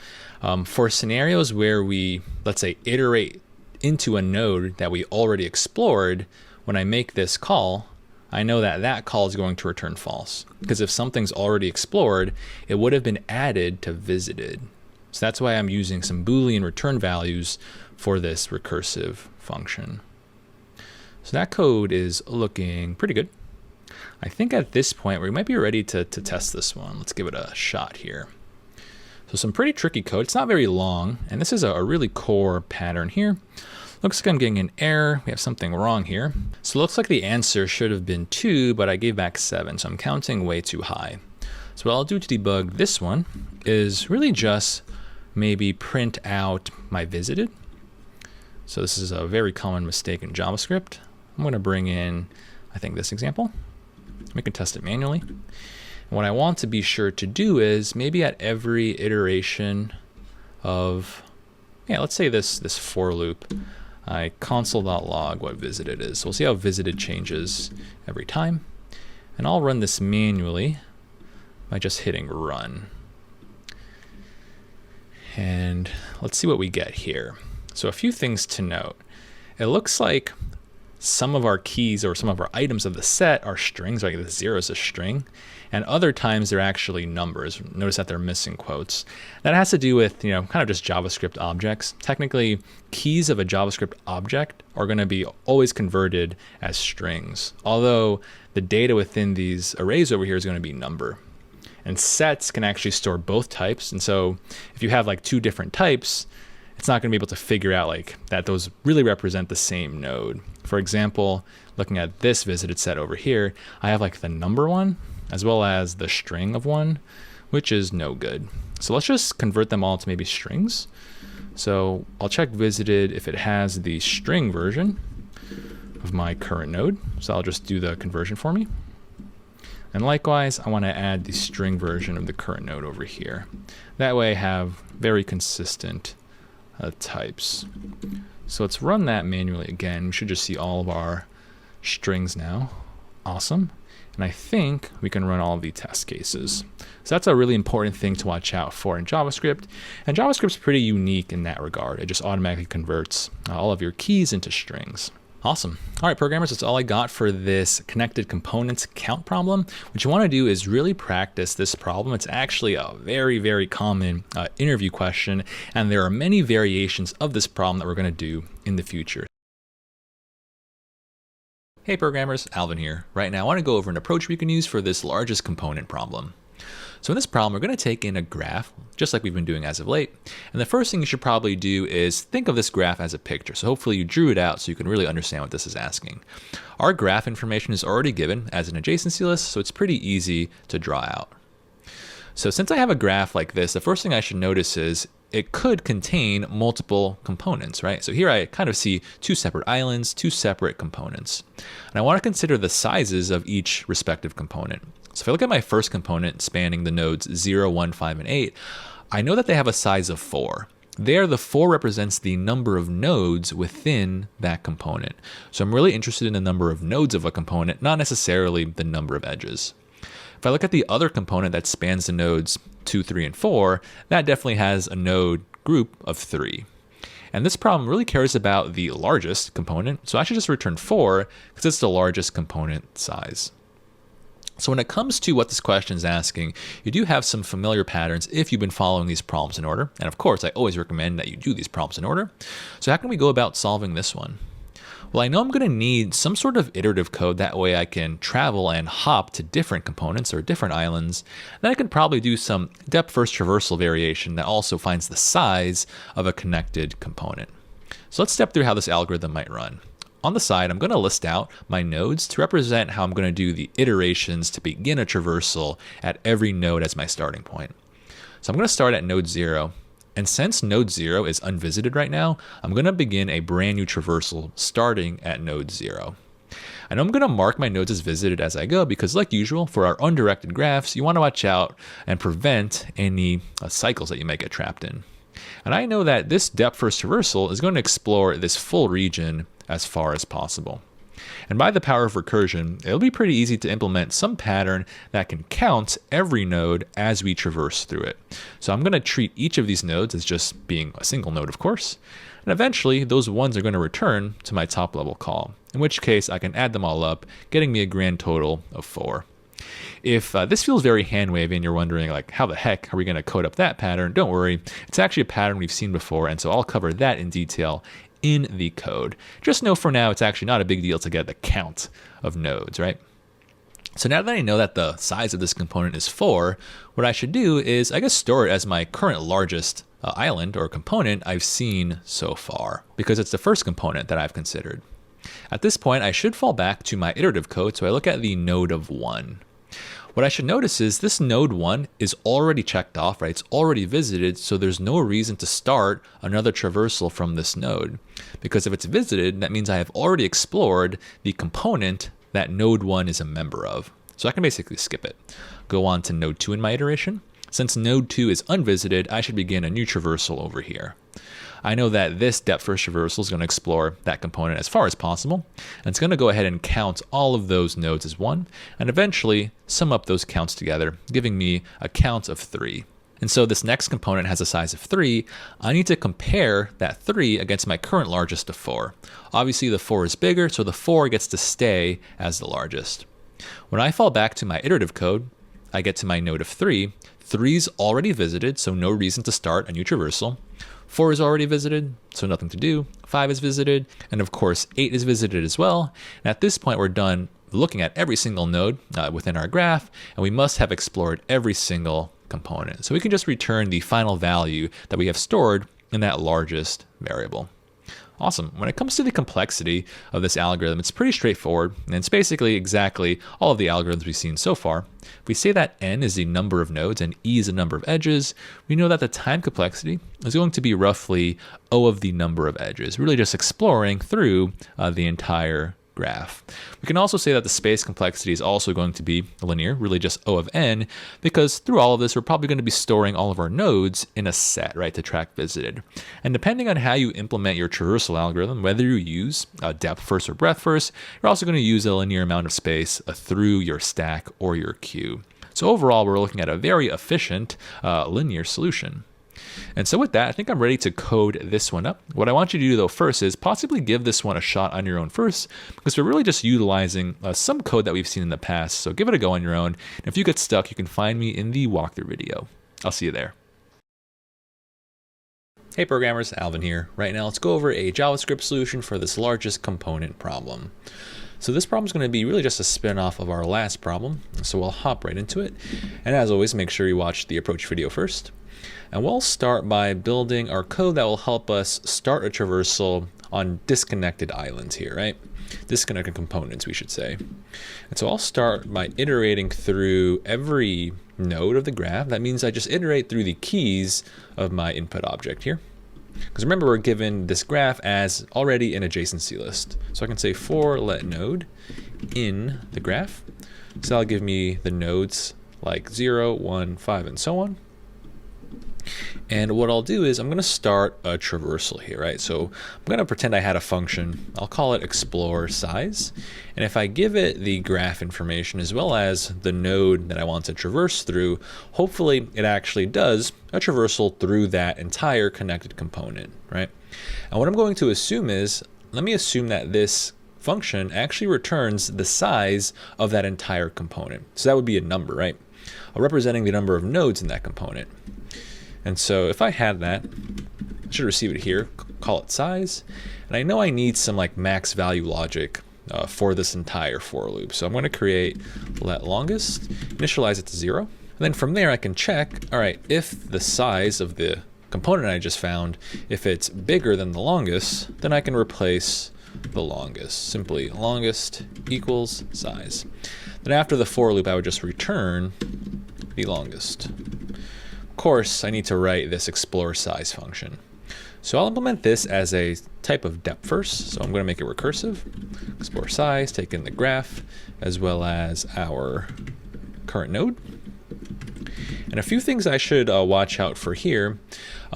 for scenarios where we, let's say, iterate into a node that we already explored, when I make this call, I know that that call is going to return false. Because if something's already explored, it would have been added to visited. So that's why I'm using some Boolean return values for this recursive function. So that code is looking pretty good. I think at this point we might be ready to test this one. Let's give it a shot here. So some pretty tricky code. It's not very long, and this is a really core pattern here. Looks like I'm getting an error. We have something wrong here. So it looks like the answer should have been 2, but I gave back 7, so I'm counting way too high. So what I'll do to debug this one is really just maybe print out my visited. So this is a very common mistake in JavaScript. I'm going to bring in, I think, this example. We can test it manually. And what I want to be sure to do is maybe at every iteration of, let's say this for loop, I console.log what visited is. So we'll see how visited changes every time. And I'll run this manually by just hitting run. And let's see what we get here. So a few things to note. It looks like some of our keys or some of our items of the set are strings, like the 0 is a string, and other times they're actually numbers. Notice that they're missing quotes. That has to do with, kind of just JavaScript objects. Technically, keys of a JavaScript object are going to be always converted as strings, although the data within these arrays over here is going to be number. And sets can actually store both types, and so if you have like 2 different types, it's not going to be able to figure out like that those really represent the same node. For example, looking at this visited set over here, I have like the number one as well as the string of 1, which is no good. So let's just convert them all to maybe strings. So I'll check visited if it has the string version of my current node. So I'll just do the conversion for me. And likewise, I want to add the string version of the current node over here. That way I have very consistent types. So let's run that manually again. We should just see all of our strings now. Awesome. And I think we can run all of the test cases. So that's a really important thing to watch out for in JavaScript. And JavaScript's pretty unique in that regard. It just automatically converts all of your keys into strings. Awesome. All right, programmers, that's all I got for this connected components count problem. What you want to do is really practice this problem. It's actually a very, very common interview question, and there are many variations of this problem that we're going to do in the future. Hey programmers, Alvin here. Right now I want to go over an approach we can use for this largest component problem. So in this problem, we're going to take in a graph, just like we've been doing as of late. And the first thing you should probably do is think of this graph as a picture. So hopefully you drew it out so you can really understand what this is asking. Our graph information is already given as an adjacency list, so it's pretty easy to draw out. So since I have a graph like this, the first thing I should notice is it could contain multiple components, right? So here I kind of see 2 separate islands, 2 separate components. And I want to consider the sizes of each respective component. So if I look at my first component spanning the nodes 0, 1, 5, and 8, I know that they have a size of 4. There, the 4 represents the number of nodes within that component. So I'm really interested in the number of nodes of a component, not necessarily the number of edges. If I look at the other component that spans the nodes 2, 3, and 4, that definitely has a node group of 3. And this problem really cares about the largest component, so I should just return 4 because it's the largest component size. So when it comes to what this question is asking, you do have some familiar patterns if you've been following these problems in order. And of course, I always recommend that you do these problems in order. So how can we go about solving this one? Well, I know I'm going to need some sort of iterative code. That way I can travel and hop to different components or different islands. Then I can probably do some depth-first traversal variation that also finds the size of a connected component. So let's step through how this algorithm might run. On the side, I'm going to list out my nodes to represent how I'm going to do the iterations to begin a traversal at every node as my starting point. So I'm going to start at node 0. And since node 0 is unvisited right now, I'm going to begin a brand new traversal starting at node 0. I know I'm going to mark my nodes as visited as I go because, like usual, for our undirected graphs, you want to watch out and prevent any cycles that you might get trapped in. And I know that this depth-first traversal is going to explore this full region as far as possible. And by the power of recursion, it'll be pretty easy to implement some pattern that can count every node as we traverse through it. So I'm going to treat each of these nodes as just being a single node, of course. And eventually, those ones are going to return to my top level call, in which case I can add them all up, getting me a grand total of 4. If this feels very hand-wavy and you're wondering, like, how the heck are we going to code up that pattern? Don't worry. It's actually a pattern we've seen before, and so I'll cover that in detail in the code. Just know for now it's actually not a big deal to get the count of nodes, right? So now that I know that the size of this component is 4, what I should do is, I guess, store it as my current largest island or component I've seen so far, because it's the first component that I've considered. At this point, I should fall back to my iterative code, so I look at the node of 1. What I should notice is this node 1 is already checked off, right? It's already visited, so there's no reason to start another traversal from this node. Because if it's visited, that means I have already explored the component that node 1 is a member of. So I can basically skip it. Go on to node 2 in my iteration. Since node 2 is unvisited, I should begin a new traversal over here. I know that this depth-first traversal is going to explore that component as far as possible, and it's going to go ahead and count all of those nodes as 1, and eventually sum up those counts together, giving me a count of 3. And so this next component has a size of 3. I need to compare that 3 against my current largest of 4. Obviously the 4 is bigger, so the 4 gets to stay as the largest. When I fall back to my iterative code, I get to my node of 3. 3's already visited, so no reason to start a new traversal. 4 is already visited, so nothing to do. 5 is visited, and of course 8 is visited as well. And at this point we're done looking at every single node within our graph, and we must have explored every single component. So we can just return the final value that we have stored in that largest variable. Awesome. When it comes to the complexity of this algorithm, it's pretty straightforward, and it's basically exactly all of the algorithms we've seen so far. If we say that n is the number of nodes and e is the number of edges, we know that the time complexity is going to be roughly O of the number of edges, really just exploring through the entire graph. We can also say that the space complexity is also going to be linear, really just O of n, because through all of this, we're probably going to be storing all of our nodes in a set, right, to track visited. And depending on how you implement your traversal algorithm, whether you use depth first or breadth first, you're also going to use a linear amount of space through your stack or your queue. So overall, we're looking at a very efficient linear solution. And so with that, I think I'm ready to code this one up. What I want you to do though first is possibly give this one a shot on your own first, because we're really just utilizing some code that we've seen in the past. So give it a go on your own. And if you get stuck, you can find me in the walkthrough video. I'll see you there. Hey programmers, Alvin here. Right now, let's go over a JavaScript solution for this largest component problem. So this problem is going to be really just a spin-off of our last problem. So we'll hop right into it. And as always, make sure you watch the approach video first. And we'll start by building our code that will help us start a traversal on disconnected islands here, right? Disconnected components, we should say. And so I'll start by iterating through every node of the graph. That means I just iterate through the keys of my input object here. Because remember, we're given this graph as already an adjacency list. So I can say for let node in the graph. So that'll give me the nodes like 0, 1, 5, and so on. And what I'll do is I'm going to start a traversal here, right? So I'm going to pretend I had a function. I'll call it explore size. And if I give it the graph information as well as the node that I want to traverse through, hopefully it actually does a traversal through that entire connected component, right? And what I'm going to assume is, let me assume that this function actually returns the size of that entire component. So that would be a number, right? Representing the number of nodes in that component. And so if I had that, I should receive it here, call it size. And I know I need some like max value logic for this entire for loop. So I'm going to create let longest, initialize it to 0. And then from there I can check, all right, if the size of the component I just found, if it's bigger than the longest, then I can replace the longest. Simply longest equals size. Then after the for loop, I would just return the longest. Of course, I need to write this explore size function. So I'll implement this as a type of depth first. So I'm going to make it recursive. Explore size, take in the graph, as well as our current node. And a few things I should watch out for here.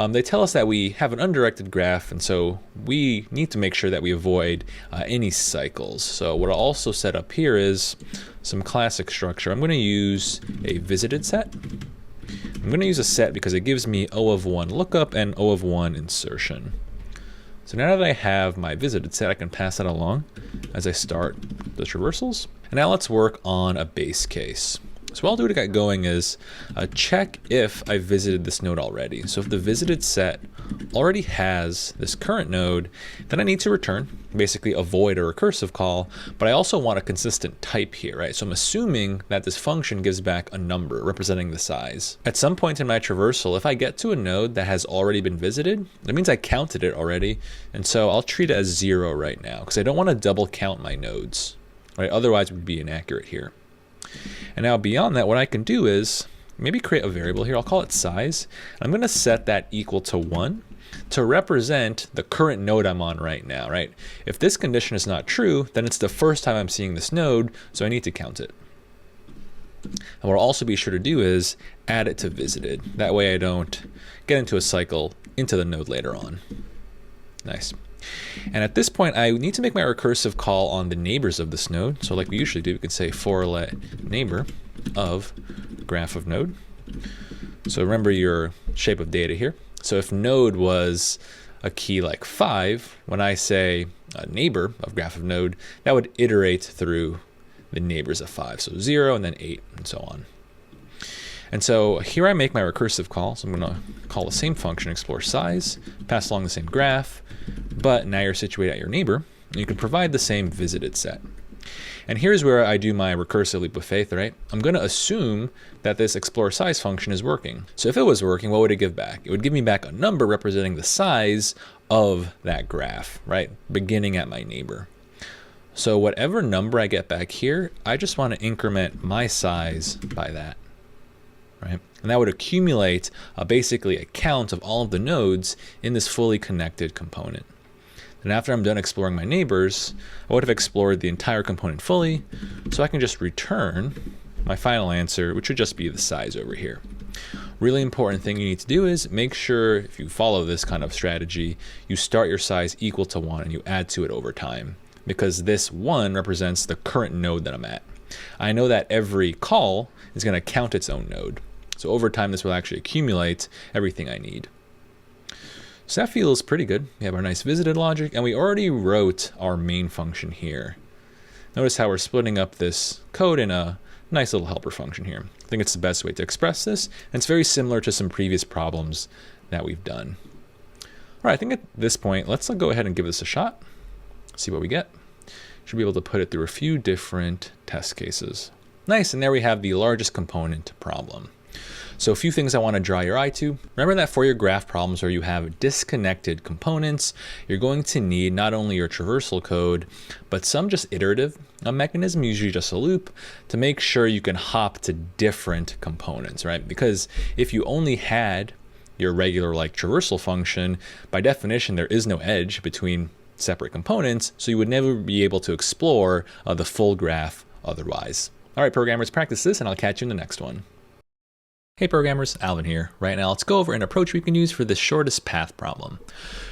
They tell us that we have an undirected graph, and so we need to make sure that we avoid any cycles. So what I'll also set up here is some classic structure. I'm going to use a visited set. I'm going to use a set because it gives me O of 1 lookup and O of 1 insertion. So now that I have my visited set, I can pass that along as I start the traversals. And now let's work on a base case. So what I'll do to get going is check if I visited this node already. So if the visited set already has this current node, then I need to return, basically avoid a recursive call, but I also want a consistent type here, right? So I'm assuming that this function gives back a number representing the size. At some point in my traversal, if I get to a node that has already been visited, that means I counted it already. And so I'll treat it as 0 right now because I don't want to double count my nodes, right? Otherwise it would be inaccurate here. And now beyond that, what I can do is maybe create a variable here. I'll call it size. I'm going to set that equal to 1 to represent the current node I'm on right now, right? If this condition is not true, then it's the first time I'm seeing this node, so I need to count it. And what I'll also be sure to do is add it to visited. That way I don't get into a cycle into the node later on. Nice. And at this point, I need to make my recursive call on the neighbors of this node. So like we usually do, we can say for let neighbor of graph of node. So remember your shape of data here. So if node was a key like 5, when I say a neighbor of graph of node, that would iterate through the neighbors of 5. So 0 and then 8 and so on. And so here I make my recursive call. So I'm going to call the same function, explore size, pass along the same graph, but now you're situated at your neighbor, and you can provide the same visited set. And here's where I do my recursive leap of faith, right? I'm going to assume that this explore size function is working. So if it was working, what would it give back? It would give me back a number representing the size of that graph, right? Beginning at my neighbor. So whatever number I get back here, I just want to increment my size by that. Right? And that would accumulate basically a count of all of the nodes in this fully connected component. And after I'm done exploring my neighbors, I would have explored the entire component fully, so I can just return my final answer, which would just be the size over here. Really important thing you need to do is make sure if you follow this kind of strategy, you start your size equal to 1 and you add to it over time, because this 1 represents the current node that I'm at. I know that every call is going to count its own node. So over time, this will actually accumulate everything I need. So that feels pretty good. We have our nice visited logic, and we already wrote our main function here. Notice how we're splitting up this code in a nice little helper function here. I think it's the best way to express this, and it's very similar to some previous problems that we've done. All right, I think at this point, let's go ahead and give this a shot, see what we get. Should be able to put it through a few different test cases. Nice, and there we have the largest component problem. So a few things I want to draw your eye to. Remember that for your graph problems where you have disconnected components, you're going to need not only your traversal code, but some just iterative, a mechanism, usually just a loop, to make sure you can hop to different components, right? Because if you only had your regular like traversal function, by definition, there is no edge between separate components, so you would never be able to explore the full graph otherwise. All right, programmers, practice this, and I'll catch you in the next one. Hey programmers, Alvin here. Right now let's go over an approach we can use for the shortest path problem.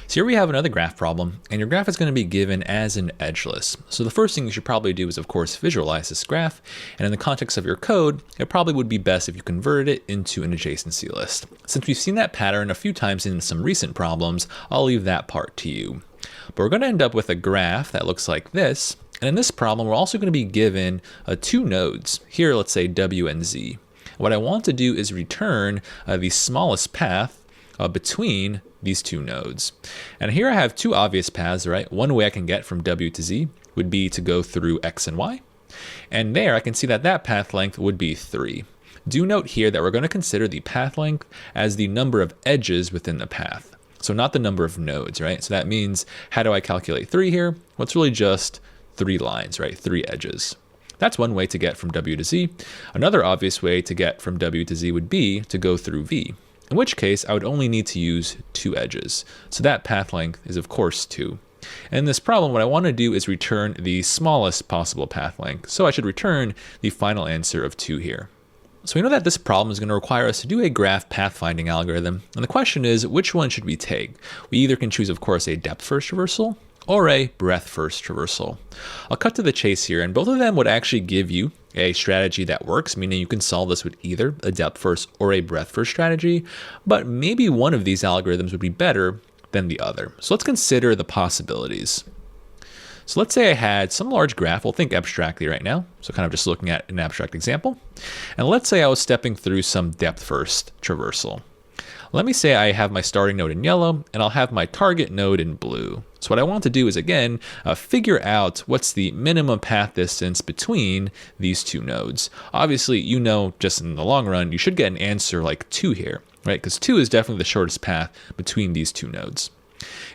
So here we have another graph problem, and your graph is going to be given as an edgeless. So the first thing you should probably do is of course visualize this graph, and in the context of your code, it probably would be best if you converted it into an adjacency list. Since we've seen that pattern a few times in some recent problems, I'll leave that part to you. But we're going to end up with a graph that looks like this, and in this problem we're also going to be given two nodes. Here let's say W and Z. What I want to do is return the smallest path between these two nodes. And here I have two obvious paths, right? One way I can get from W to Z would be to go through X and Y. And there I can see that that path length would be 3. Do note here that we're going to consider the path length as the number of edges within the path. So not the number of nodes, right? So that means, how do I calculate 3 here? Well, it's really just 3 lines, right? 3 edges. That's one way to get from W to Z. Another obvious way to get from W to Z would be to go through V, in which case I would only need to use 2 edges. So that path length is of course 2. And in this problem, what I want to do is return the smallest possible path length. So I should return the final answer of 2 here. So we know that this problem is going to require us to do a graph pathfinding algorithm. And the question is, which one should we take? We either can choose, of course, a depth-first traversal or a breadth-first traversal. I'll cut to the chase here, and both of them would actually give you a strategy that works, meaning you can solve this with either a depth-first or a breadth-first strategy, but maybe one of these algorithms would be better than the other. So let's consider the possibilities. So let's say I had some large graph, we'll think abstractly right now, so kind of just looking at an abstract example, and let's say I was stepping through some depth-first traversal. Let me say I have my starting node in yellow, and I'll have my target node in blue. So what I want to do is, again, figure out what's the minimum path distance between these two nodes. Obviously, you know, just in the long run, you should get an answer like 2 here, right? Because 2 is definitely the shortest path between these two nodes.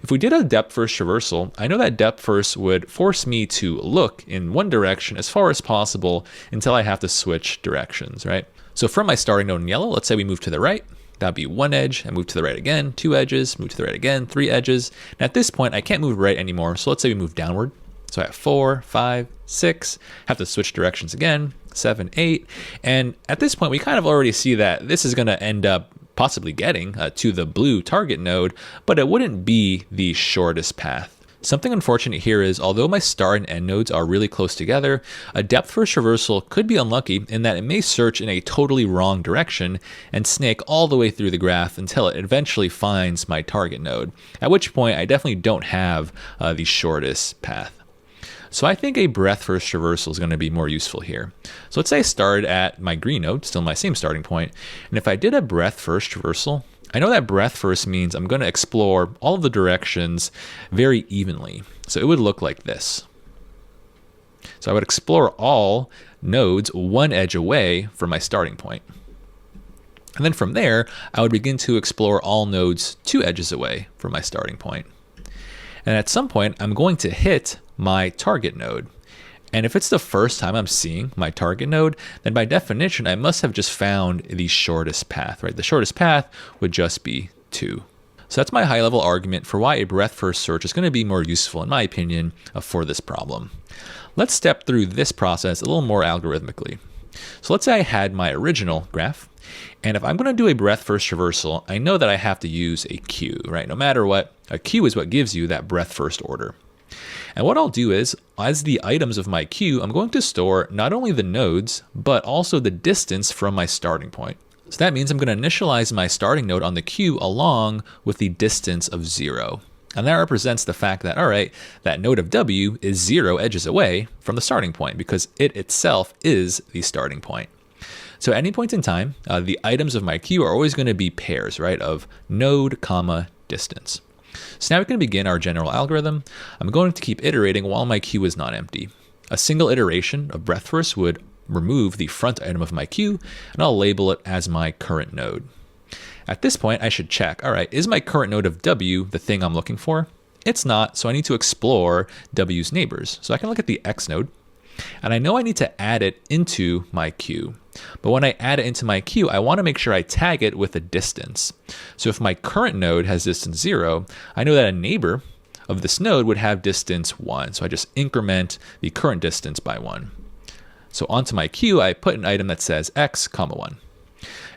If we did a depth-first traversal, I know that depth-first would force me to look in one direction as far as possible until I have to switch directions, right? So from my starting node in yellow, let's say we move to the right. That'd be 1 edge, and move to the right again, 2 edges, move to the right again, 3 edges. And at this point, I can't move right anymore, so let's say we move downward. So I have 4, 5, 6, have to switch directions again, 7, 8. And at this point, we kind of already see that this is going to end up possibly getting to the blue target node, but it wouldn't be the shortest path. Something unfortunate here is, although my start and end nodes are really close together, a depth-first traversal could be unlucky in that it may search in a totally wrong direction and snake all the way through the graph until it eventually finds my target node, at which point I definitely don't have the shortest path. So I think a breadth-first traversal is going to be more useful here. So let's say I started at my green node, still my same starting point, and if I did a breadth-first traversal, I know that breadth first means I'm going to explore all of the directions very evenly. So it would look like this. So I would explore all nodes 1 edge away from my starting point. And then from there, I would begin to explore all nodes 2 edges away from my starting point. And at some point, I'm going to hit my target node. And if it's the first time I'm seeing my target node, then by definition, I must have just found the shortest path, right? The shortest path would just be 2. So that's my high-level argument for why a breadth-first search is going to be more useful, in my opinion, for this problem. Let's step through this process a little more algorithmically. So let's say I had my original graph, and if I'm going to do a breadth-first traversal, I know that I have to use a queue, right? No matter what, a queue is what gives you that breadth-first order. And what I'll do is, as the items of my queue, I'm going to store not only the nodes, but also the distance from my starting point. So that means I'm going to initialize my starting node on the queue along with the distance of 0. And that represents the fact that, all right, that node of W is 0 edges away from the starting point because it itself is the starting point. So at any point in time, the items of my queue are always going to be pairs, right, of node, comma, distance. So now we can begin our general algorithm. I'm going to keep iterating while my queue is not empty. A single iteration of breadth first would remove the front item of my queue, and I'll label it as my current node. At this point, I should check, all right, is my current node of W the thing I'm looking for? It's not, so I need to explore W's neighbors. So I can look at the X node, and I know I need to add it into my queue. But when I add it into my queue, I want to make sure I tag it with a distance. So if my current node has distance 0, I know that a neighbor of this node would have distance 1. So I just increment the current distance by 1. So onto my queue, I put an item that says x, 1.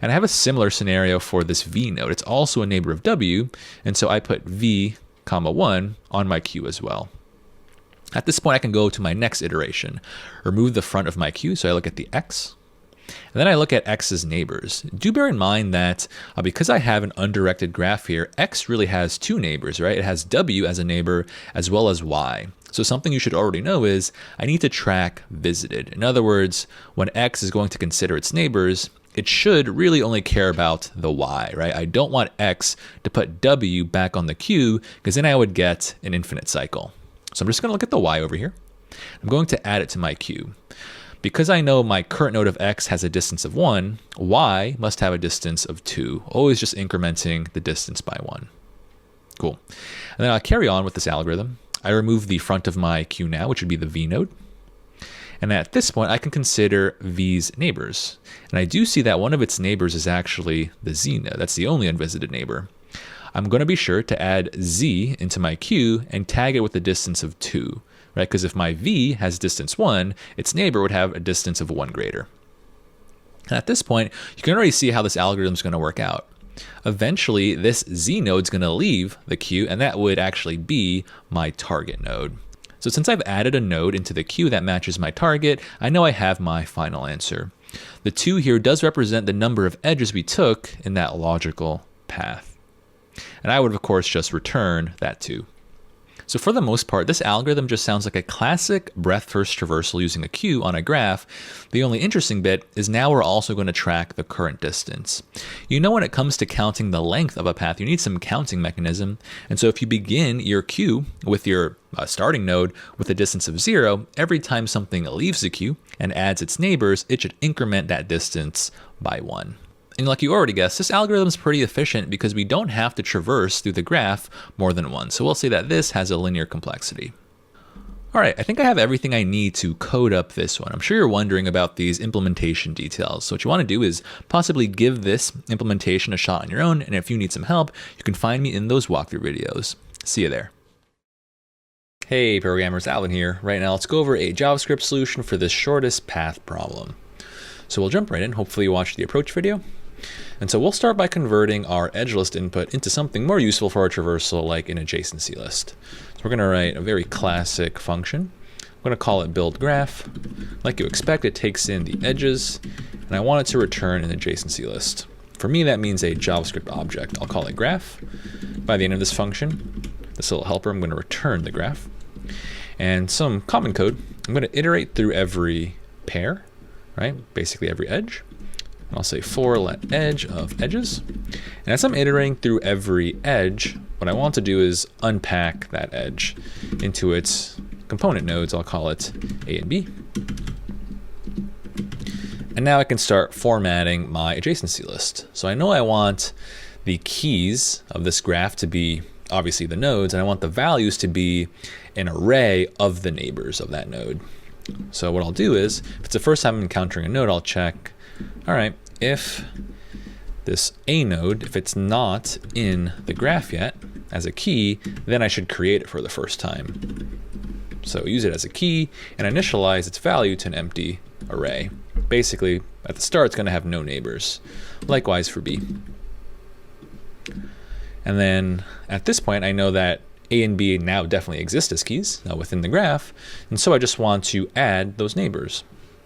And I have a similar scenario for this v node. It's also a neighbor of w, and so I put v, comma 1 on my queue as well. At this point, I can go to my next iteration, remove the front of my queue, so I look at the x, and then I look at x's neighbors. Do bear in mind that because I have an undirected graph here, x really has two neighbors, right? It has w as a neighbor as well as y. So something you should already know is I need to track visited. In other words, when x is going to consider its neighbors, it should really only care about the y, right? I don't want x to put w back on the queue because then I would get an infinite cycle. So I'm just going to look at the y over here. I'm going to add it to my queue. Because I know my current node of x has a distance of 1, y must have a distance of 2, always just incrementing the distance by 1. Cool. And then I'll carry on with this algorithm. I remove the front of my queue now, which would be the v node. And at this point, I can consider v's neighbors. And I do see that one of its neighbors is actually the z node. That's the only unvisited neighbor. I'm going to be sure to add z into my queue and tag it with a distance of 2, right? Because if my v has distance 1, its neighbor would have a distance of 1 greater. And at this point, you can already see how this algorithm is going to work out. Eventually, this z node is going to leave the queue, and that would actually be my target node. So since I've added a node into the queue that matches my target, I know I have my final answer. The 2 here does represent the number of edges we took in that logical path. And I would, of course, just return that 2. So for the most part, this algorithm just sounds like a classic breadth-first traversal using a queue on a graph. The only interesting bit is now we're also going to track the current distance. You know, when it comes to counting the length of a path, you need some counting mechanism. And so if you begin your queue with your starting node with a distance of 0, every time something leaves the queue and adds its neighbors, it should increment that distance by 1. And like you already guessed, this algorithm is pretty efficient because we don't have to traverse through the graph more than once. So we'll say that this has a linear complexity. All right, I think I have everything I need to code up this one. I'm sure you're wondering about these implementation details. So what you want to do is possibly give this implementation a shot on your own. And if you need some help, you can find me in those walkthrough videos. See you there. Hey programmers, Alvin here. Right now, let's go over a JavaScript solution for this shortest path problem. So we'll jump right in. Hopefully you watched the approach video. And so we'll start by converting our edge list input into something more useful for our traversal, like an adjacency list. So we're going to write a very classic function. I'm going to call it build graph. Like you expect, it takes in the edges, and I want it to return an adjacency list. For me, that means a JavaScript object. I'll call it graph. By the end of this function, this little helper, I'm going to return the graph. And some common code, I'm going to iterate through every pair, right? Basically every edge. I'll say for let edge of edges. And as I'm iterating through every edge, what I want to do is unpack that edge into its component nodes. I'll call it A and B. And now I can start formatting my adjacency list. So I know I want the keys of this graph to be obviously the nodes, and I want the values to be an array of the neighbors of that node. So what I'll do is, if it's the first time I'm encountering a node, I'll check, all right, if this A node, if it's not in the graph yet as a key, then I should create it for the first time. So use it as a key and initialize its value to an empty array. Basically, at the start, it's going to have no neighbors. Likewise for B. And then at this point, I know that A and B now definitely exist as keys within the graph. And so I just want to add those neighbors.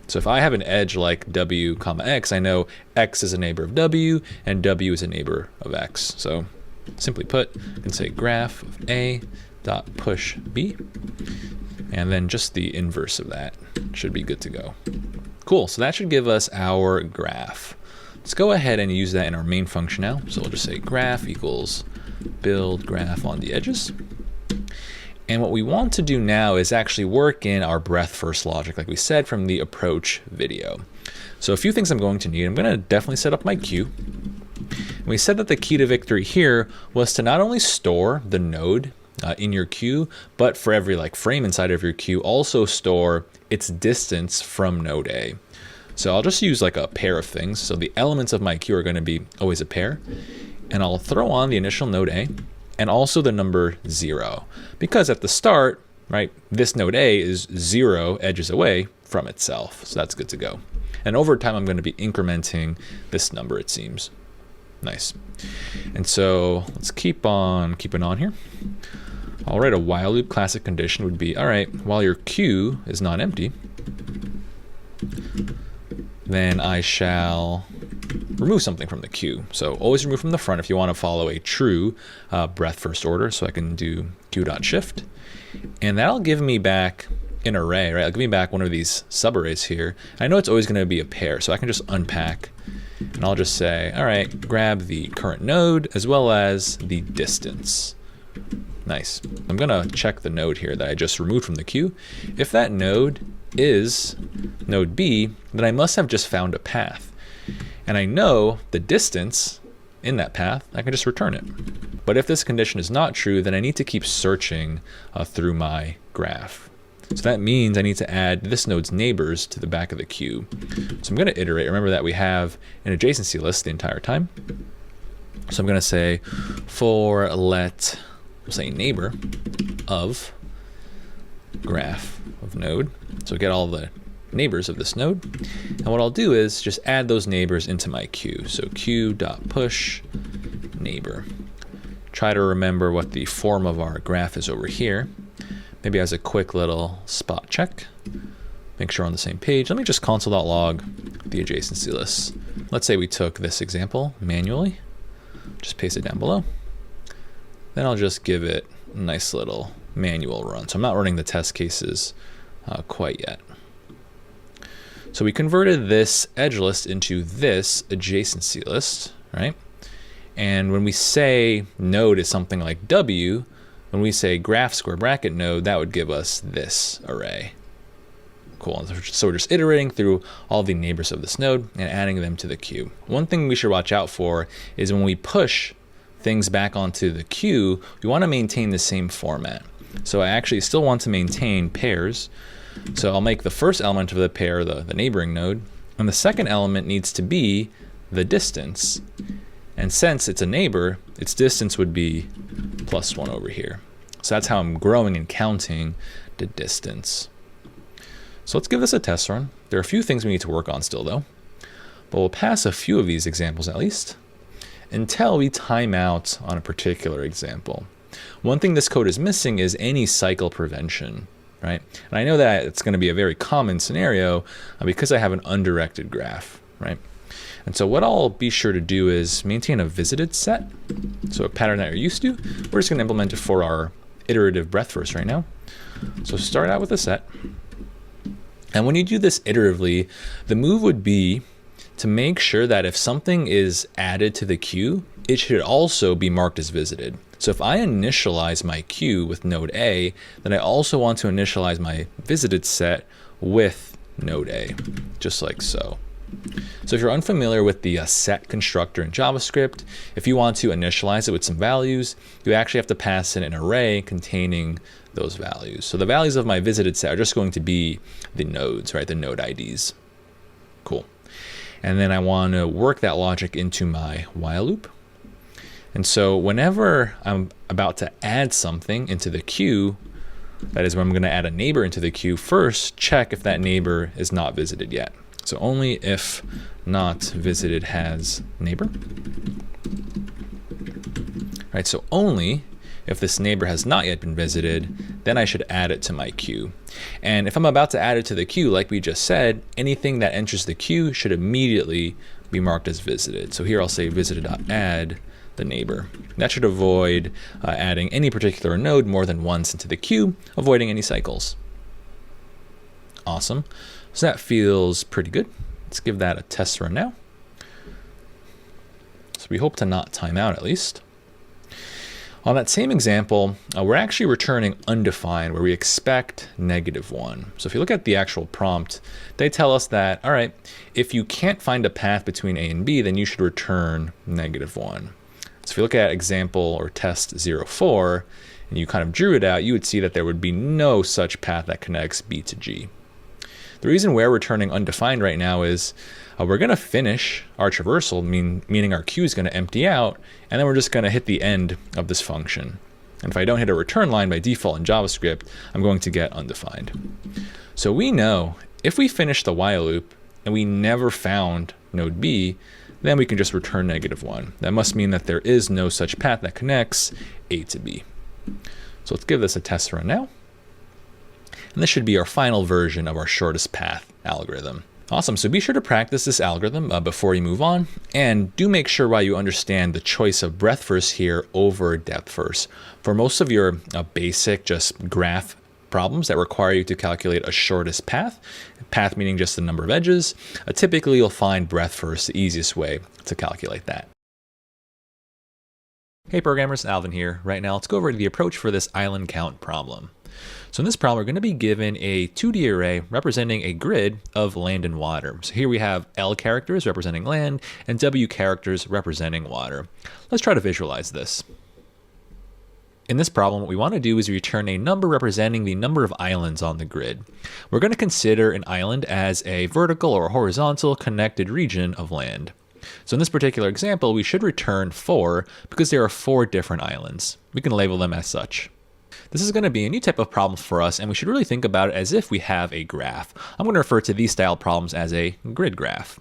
So if I have an edge like w, x, I know x is a neighbor of w and w is a neighbor of x. So simply put, I can say graph of a dot push b, and then just the inverse of that should be good to go. Cool, so that should give us our graph. Let's go ahead and use that in our main function now. So we'll just say graph equals build graph on the edges. And what we want to do now is actually work in our breadth first logic, like we said from the approach video. So a few things I'm going to need. I'm going to definitely set up my queue. And we said that the key to victory here was to not only store the node in your queue, but for every frame inside of your queue, also store its distance from node A. So I'll just use a pair of things. So the elements of my queue are going to be always a pair. And I'll throw on the initial node A and also the number 0. Because at the start, right, this node A is 0 edges away from itself. So that's good to go. And over time, I'm going to be incrementing this number, it seems. Nice. And so let's keep on keeping on here. I'll write a while loop. Classic condition would be, all right, while your queue is not empty, then I shall remove something from the queue. So always remove from the front if you want to follow a true breadth first order. So I can do queue.shift, and that'll give me back an array, right? It'll give me back one of these subarrays here. I know it's always going to be a pair, so I can just unpack, and I'll just say, all right, grab the current node as well as the distance. Nice. I'm going to check the node here that I just removed from the queue. If that node is node B, then I must have just found a path. And I know the distance in that path, I can just return it. But if this condition is not true, then I need to keep searching through my graph. So that means I need to add this node's neighbors to the back of the queue. So I'm going to iterate. Remember that we have an adjacency list the entire time. So I'm going to say for let, we'll say neighbor of graph of node. So get all the neighbors of this node. And what I'll do is just add those neighbors into my queue. So queue.push neighbor. Try to remember what the form of our graph is over here. Maybe as a quick little spot check. Make sure we're on the same page. Let me just console.log the adjacency lists. Let's say we took this example manually. Just paste it down below. Then I'll just give it a nice little manual run. So I'm not running the test cases quite yet. So we converted this edge list into this adjacency list, right? And when we say node is something like W, when we say graph square bracket node, that would give us this array. Cool. So we're just iterating through all the neighbors of this node and adding them to the queue. One thing we should watch out for is when we push things back onto the queue, we want to maintain the same format. So I actually still want to maintain pairs. So I'll make the first element of the pair the neighboring node, and the second element needs to be the distance. And since it's a neighbor, its distance would be +1 over here. So that's how I'm growing and counting the distance. So let's give this a test run. There are a few things we need to work on still though, but we'll pass a few of these examples at least until we time out on a particular example. One thing this code is missing is any cycle prevention, right? And I know that it's going to be a very common scenario because I have an undirected graph, right? And so what I'll be sure to do is maintain a visited set. So a pattern that you're used to. We're just going to implement it for our iterative breadth first right now. So start out with a set. And when you do this iteratively, the move would be to make sure that if something is added to the queue, it should also be marked as visited. So if I initialize my queue with node A, then I also want to initialize my visited set with node A, just like so. So if you're unfamiliar with the set constructor in JavaScript, if you want to initialize it with some values, you actually have to pass in an array containing those values. So the values of my visited set are just going to be the nodes, right? The node IDs. Cool. And then I want to work that logic into my while loop. And so whenever I'm about to add something into the queue, that is when I'm going to add a neighbor into the queue, first check if that neighbor is not visited yet. So only if not visited has neighbor. Right, so only if this neighbor has not yet been visited, then I should add it to my queue. And if I'm about to add it to the queue, like we just said, anything that enters the queue should immediately be marked as visited. So here I'll say visited.add the neighbor. That should avoid adding any particular node more than once into the queue, avoiding any cycles. Awesome. So that feels pretty good. Let's give that a test run now. So we hope to not time out at least. On that same example, we're actually returning undefined where we expect -1. So if you look at the actual prompt, they tell us that, all right, if you can't find a path between A and B, then you should return -1. So if you look at example or test 04, and you kind of drew it out, you would see that there would be no such path that connects B to G. The reason we're returning undefined right now is we're going to finish our traversal, meaning our queue is going to empty out, and then we're just going to hit the end of this function. And if I don't hit a return line by default in JavaScript, I'm going to get undefined. So we know if we finish the while loop and we never found node B, then we can just return -1. That must mean that there is no such path that connects A to B. So let's give this a test run now. And this should be our final version of our shortest path algorithm. Awesome, so be sure to practice this algorithm before you move on, and do make sure while you understand the choice of breadth first here over depth first. For most of your basic just graph problems that require you to calculate a shortest path meaning just the number of edges, typically you'll find breadth first the easiest way to calculate that. Hey programmers, Alvin here. Right now let's go over to the approach for this island count problem. So in this problem, we're going to be given a 2D array representing a grid of land and water. So here we have L characters representing land and W characters representing water. Let's try to visualize this. In this problem, what we want to do is return a number representing the number of islands on the grid. We're going to consider an island as a vertical or horizontal connected region of land. So in this particular example, we should return 4 because there are 4 different islands. We can label them as such. This is going to be a new type of problem for us, and we should really think about it as if we have a graph. I'm going to refer to these style problems as a grid graph.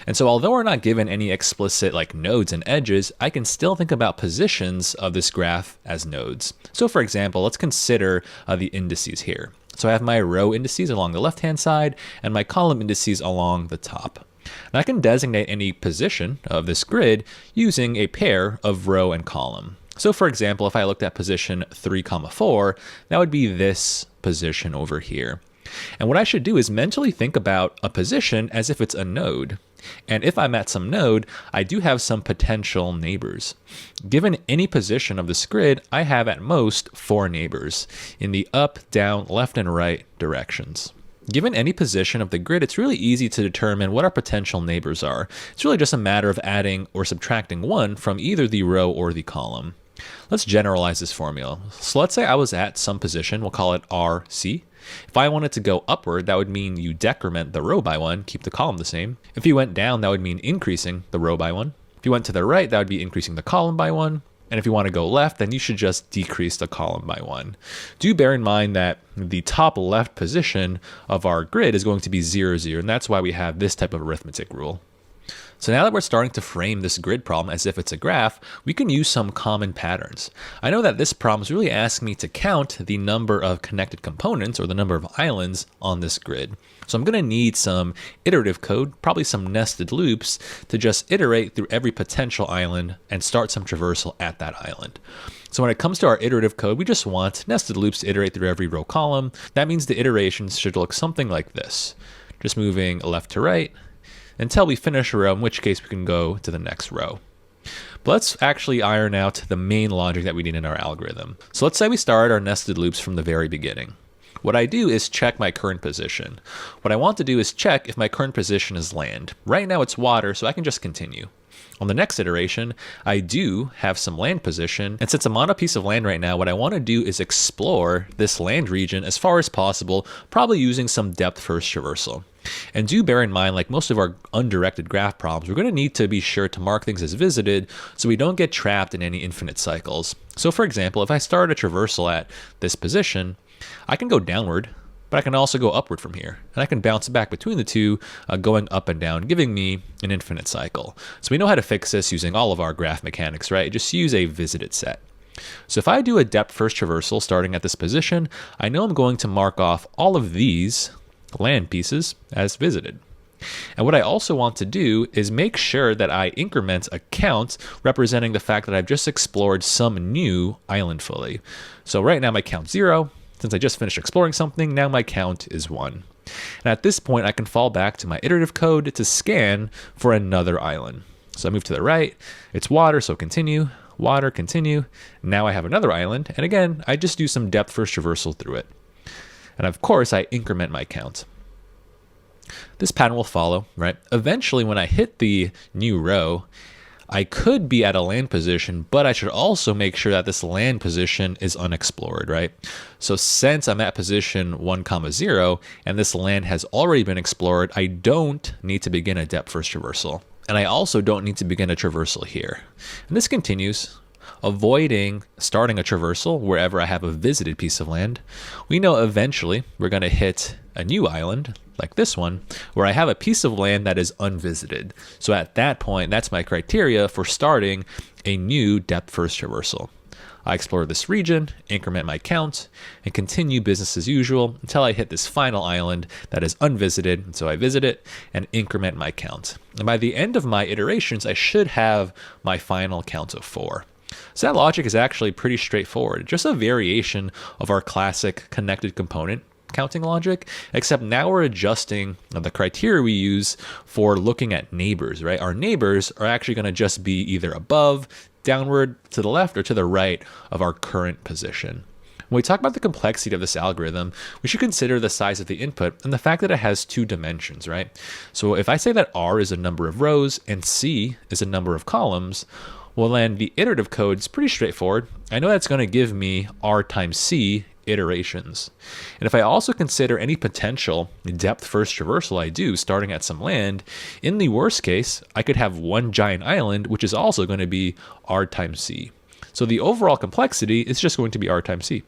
And so although we're not given any explicit like nodes and edges, I can still think about positions of this graph as nodes. So for example, let's consider the indices here. So I have my row indices along the left-hand side and my column indices along the top. And I can designate any position of this grid using a pair of row and column. So for example, if I looked at position 3, 4, that would be this position over here. And what I should do is mentally think about a position as if it's a node. And if I'm at some node, I do have some potential neighbors. Given any position of this grid, I have at most 4 neighbors in the up, down, left, and right directions. Given any position of the grid, it's really easy to determine what our potential neighbors are. It's really just a matter of adding or subtracting 1 from either the row or the column. Let's generalize this formula. So let's say I was at some position, we'll call it RC. If I wanted to go upward, that would mean you decrement the row by 1, keep the column the same. If you went down, that would mean increasing the row by 1. If you went to the right, that would be increasing the column by 1. And if you want to go left, then you should just decrease the column by 1. Do bear in mind that the top left position of our grid is going to be 0, 0, and that's why we have this type of arithmetic rule. So now that we're starting to frame this grid problem as if it's a graph, we can use some common patterns. I know that this problem is really asking me to count the number of connected components or the number of islands on this grid. So I'm going to need some iterative code, probably some nested loops, to just iterate through every potential island and start some traversal at that island. So when it comes to our iterative code, we just want nested loops to iterate through every row column. That means the iterations should look something like this, just moving left to right until we finish a row, in which case we can go to the next row. But let's actually iron out the main logic that we need in our algorithm. So let's say we start our nested loops from the very beginning. What I do is check my current position. What I want to do is check if my current position is land. Right now it's water, so I can just continue. On the next iteration, I do have some land position, and since I'm on a piece of land right now, what I want to do is explore this land region as far as possible, probably using some depth first traversal. And do bear in mind, like most of our undirected graph problems, we're going to need to be sure to mark things as visited so we don't get trapped in any infinite cycles. So for example, if I start a traversal at this position, I can go downward, but I can also go upward from here. And I can bounce back between the two, going up and down, giving me an infinite cycle. So we know how to fix this using all of our graph mechanics, right? Just use a visited set. So if I do a depth first traversal starting at this position, I know I'm going to mark off all of these land pieces as visited. And what I also want to do is make sure that I increment a count representing the fact that I've just explored some new island fully. So right now my count's 0. Since I just finished exploring something, now my count is 1. And at this point, I can fall back to my iterative code to scan for another island. So I move to the right, it's water, so continue, water, continue. Now I have another island, and again, I just do some depth first traversal through it. And of course, I increment my count. This pattern will follow, right? Eventually, when I hit the new row, I could be at a land position, but I should also make sure that this land position is unexplored, right? So since I'm at position 1, 0, and this land has already been explored, I don't need to begin a depth first traversal. And I also don't need to begin a traversal here. And this continues avoiding starting a traversal wherever I have a visited piece of land, we know eventually we're going to hit a new island like this one where I have a piece of land that is unvisited. So at that point, that's my criteria for starting a new depth first traversal. I explore this region, increment my count, and continue business as usual until I hit this final island that is unvisited. And so I visit it and increment my count. And by the end of my iterations, I should have my final count of 4. So that logic is actually pretty straightforward. Just a variation of our classic connected component counting logic, except now we're adjusting the criteria we use for looking at neighbors, right? Our neighbors are actually going to just be either above, downward, to the left, or to the right of our current position. When we talk about the complexity of this algorithm, we should consider the size of the input and the fact that it has 2 dimensions, right? So if I say that R is a number of rows and C is a number of columns, well then the iterative code is pretty straightforward. I know that's going to give me R times C iterations. And if I also consider any potential depth first traversal I do starting at some land, in the worst case, I could have one giant island, which is also going to be R times C. So the overall complexity is just going to be R times C.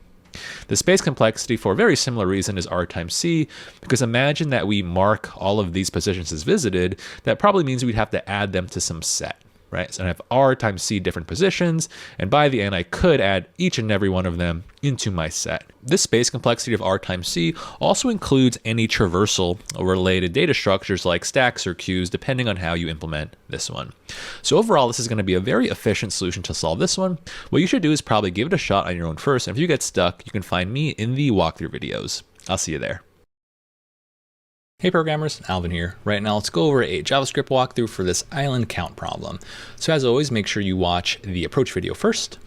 The space complexity for a very similar reason is R times C, because imagine that we mark all of these positions as visited, that probably means we'd have to add them to some set. Right? So I have R times C different positions, and by the end I could add each and every one of them into my set. This space complexity of R times C also includes any traversal related data structures like stacks or queues, depending on how you implement this one. So overall, this is going to be a very efficient solution to solve this one. What you should do is probably give it a shot on your own first, and if you get stuck, you can find me in the walkthrough videos. I'll see you there. Hey programmers, Alvin here. Right now let's go over a JavaScript walkthrough for this island count problem. So as always, make sure you watch the approach video first,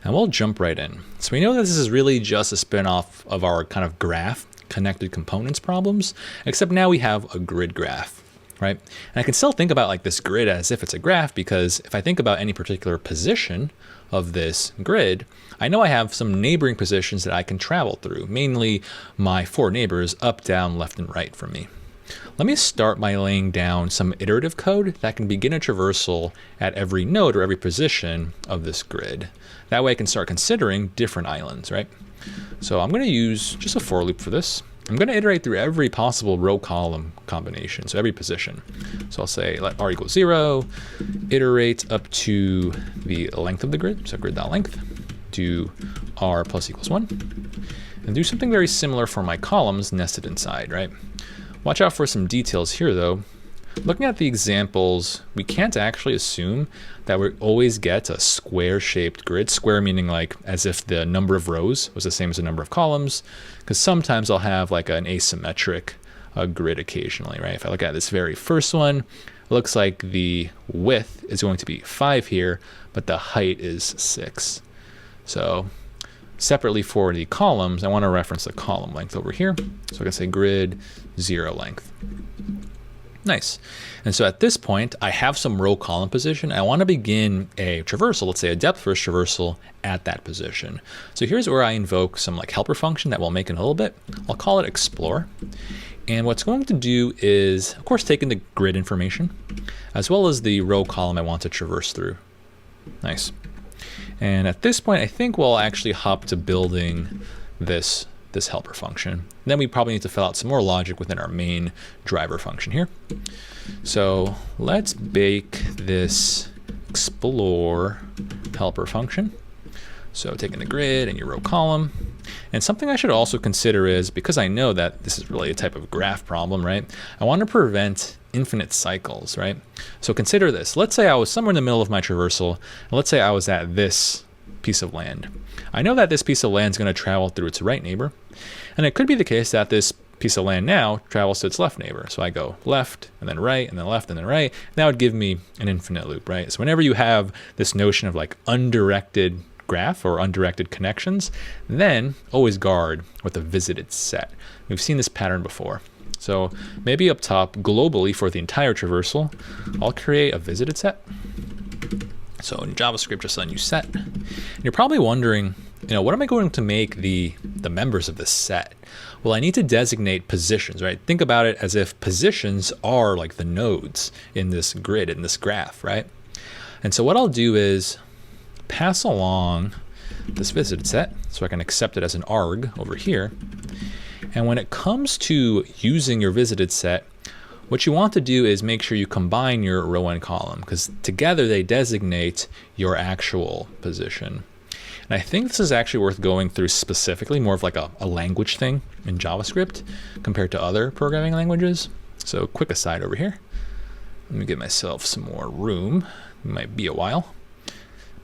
and we'll jump right in. So we know that this is really just a spin-off of our kind of graph connected components problems, except now we have a grid graph, right? And I can still think about like this grid as if it's a graph, because if I think about any particular position of this grid, I know I have some neighboring positions that I can travel through, mainly my 4 neighbors up, down, left, and right from me. Let me start by laying down some iterative code that can begin a traversal at every node or every position of this grid. That way I can start considering different islands, right? So I'm going to use just a for loop for this. I'm going to iterate through every possible row column combination, so every position. So I'll say let R equals 0, iterate up to the length of the grid, so grid.length, do R plus equals 1, and do something very similar for my columns nested inside, right? Watch out for some details here though. Looking at the examples, we can't actually assume that we always get a square shaped grid. Square meaning like as if the number of rows was the same as the number of columns, because sometimes I'll have like an asymmetric grid occasionally, right? If I look at this very first one, it looks like the width is going to be 5 here, but the height is 6. So separately for the columns, I want to reference the column length over here. So I can say grid 0 length. Nice. And so at this point, I have some row column position. I want to begin a traversal, let's say a depth first traversal at that position. So here's where I invoke some like helper function that we'll make in a little bit. I'll call it explore. And what's going to do is, of course, take in the grid information, as well as the row column I want to traverse through. Nice. And at this point, I think we'll actually hop to building this helper function. Then we probably need to fill out some more logic within our main driver function here. So let's bake this explore helper function. So taking the grid and your row column. And something I should also consider is, because I know that this is really a type of graph problem, right? I want to prevent infinite cycles, right? So consider this. Let's say I was somewhere in the middle of my traversal, and let's say I was at this piece of land. I know that this piece of land is going to travel through its right neighbor, and it could be the case that this piece of land now travels to its left neighbor. So I go left and then right and then left and then right. That would give me an infinite loop, right? So whenever you have this notion of like undirected graph or undirected connections, then always guard with a visited set. We've seen this pattern before. So maybe up top globally for the entire traversal, I'll create a visited set. So in JavaScript, just a new set. And you're probably wondering, what am I going to make the members of this set? Well, I need to designate positions, right? Think about it as if positions are like the nodes in this grid, in this graph, right? And so what I'll do is pass along this visited set so I can accept it as an arg over here. And when it comes to using your visited set, what you want to do is make sure you combine your row and column, because together they designate your actual position. And I think this is actually worth going through specifically, more of like a language thing in JavaScript compared to other programming languages. So quick aside over here. Let me give myself some more room. It might be a while.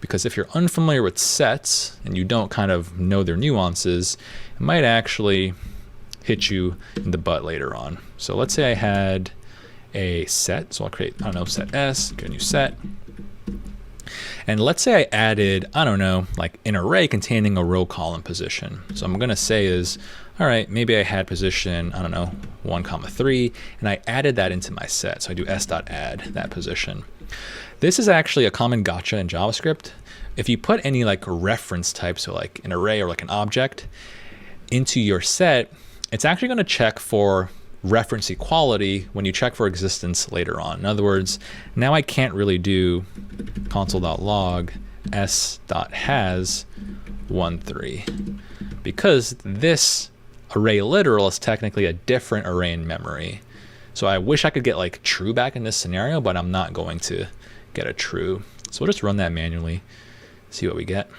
Because if you're unfamiliar with sets and you don't kind of know their nuances, it might actually hit you in the butt later on. So let's say I had a set. So I'll create, I don't know, set S, get a new set. And let's say I added, I don't know, like an array containing a row column position. So I'm going to say is, all right, maybe I had position, I don't know, 1, 3, and I added that into my set. So I do s.add that position. This is actually a common gotcha in JavaScript. If you put any like reference type, so like an array or like an object, into your set, it's actually going to check for reference equality when you check for existence later on. In other words, now I can't really do console.log s.has13 because this array literal is technically a different array in memory. So I wish I could get like true back in this scenario, but I'm not going to get a true. So we'll just run that manually, see what we get.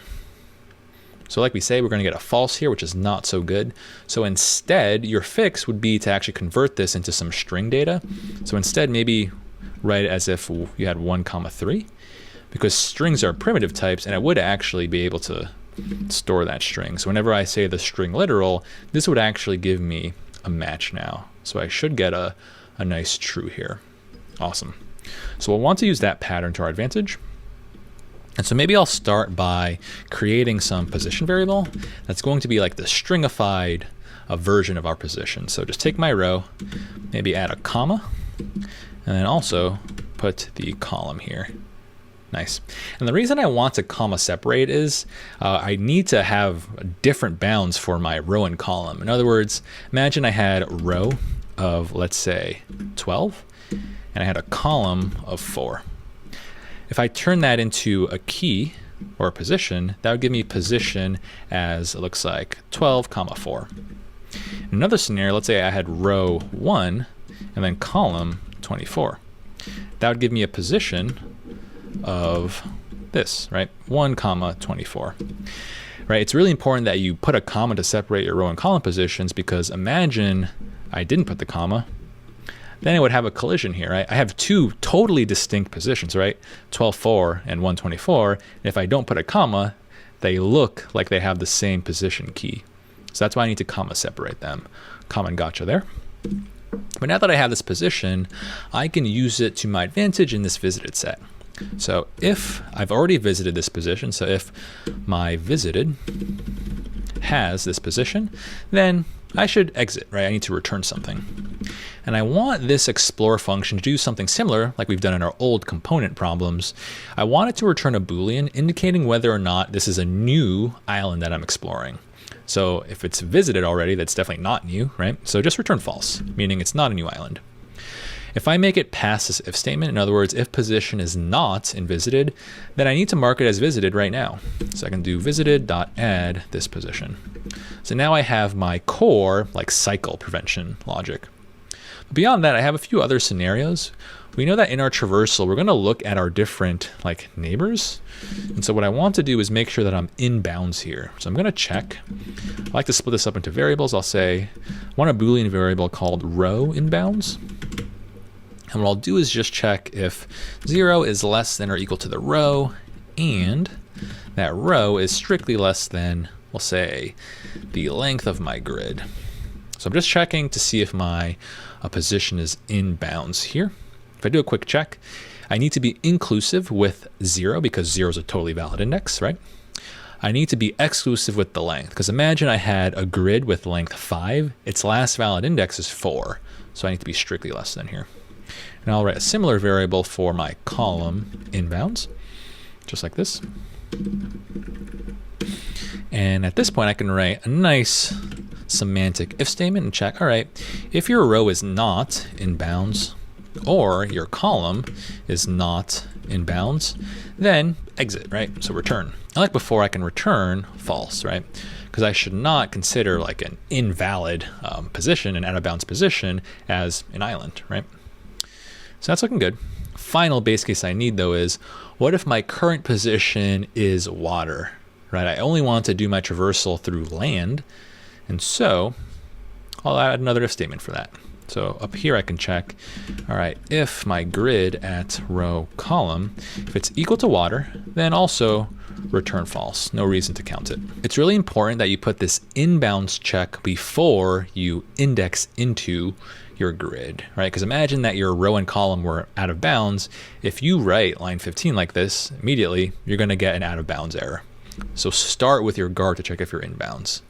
So like we say, we're going to get a false here, which is not so good. So instead, your fix would be to actually convert this into some string data. So instead, maybe write it as if you had 1, 3, because strings are primitive types, and it would actually be able to store that string. So whenever I say the string literal, this would actually give me a match now. So I should get a nice true here. Awesome. So we'll want to use that pattern to our advantage. And so maybe I'll start by creating some position variable that's going to be like the stringified version of our position. So just take my row, maybe add a comma, and then also put the column here. Nice. And the reason I want to comma separate is I need to have different bounds for my row and column. In other words, imagine I had a row of, let's say, 12, and I had a column of 4. If I turn that into a key or a position, that would give me position as it looks like 12, 4. In another scenario, let's say I had row 1 and then column 24. That would give me a position of this, right? 1, 24. Right? It's really important that you put a comma to separate your row and column positions, because imagine I didn't put the comma. Then I would have a collision here, right? I have two totally distinct positions, right? 12, 4 and 124. And if I don't put a comma, they look like they have the same position key. So that's why I need to comma separate them. Common gotcha there. But now that I have this position, I can use it to my advantage in this visited set. So if I've already visited this position, so if my visited has this position, then I should exit, right? I need to return something. And I want this explore function to do something similar like we've done in our old component problems. I want it to return a Boolean indicating whether or not this is a new island that I'm exploring. So if it's visited already, that's definitely not new, right? So just return false, meaning it's not a new island. If I make it past this if statement, in other words, if position is not in visited, then I need to mark it as visited right now. So I can do visited.add this position. So now I have my core like cycle prevention logic. But beyond that, I have a few other scenarios. We know that in our traversal, we're going to look at our different like neighbors. And so what I want to do is make sure that I'm in bounds here. So I'm going to check. I like to split this up into variables. I'll say I want a Boolean variable called row in bounds. And what I'll do is just check if 0 is less than or equal to the row, and that row is strictly less than, we'll say, the length of my grid. So I'm just checking to see if my position is in bounds here. If I do a quick check, I need to be inclusive with 0 because 0 is a totally valid index, right? I need to be exclusive with the length, because imagine I had a grid with length 5. Its last valid index is 4, so I need to be strictly less than here. And I'll write a similar variable for my column inbounds, just like this. And at this point, I can write a nice semantic if statement and check, all right, if your row is not in bounds or your column is not inbounds, then exit, right? So return. Like before, I can return false, right? Because I should not consider like an invalid position, an out of bounds position, as an island, right? So that's looking good. Final base case I need though is, what if my current position is water, right? I only want to do my traversal through land, and so I'll add another if statement for that. So up here I can check, all right, if my grid at row column, if it's equal to water, then also return false. No reason to count it. It's really important that you put this inbounds check before you index into your grid, right? Because imagine that your row and column were out of bounds. If you write line 15 like this, immediately you're going to get an out of bounds error. So start with your guard to check if you're inbounds.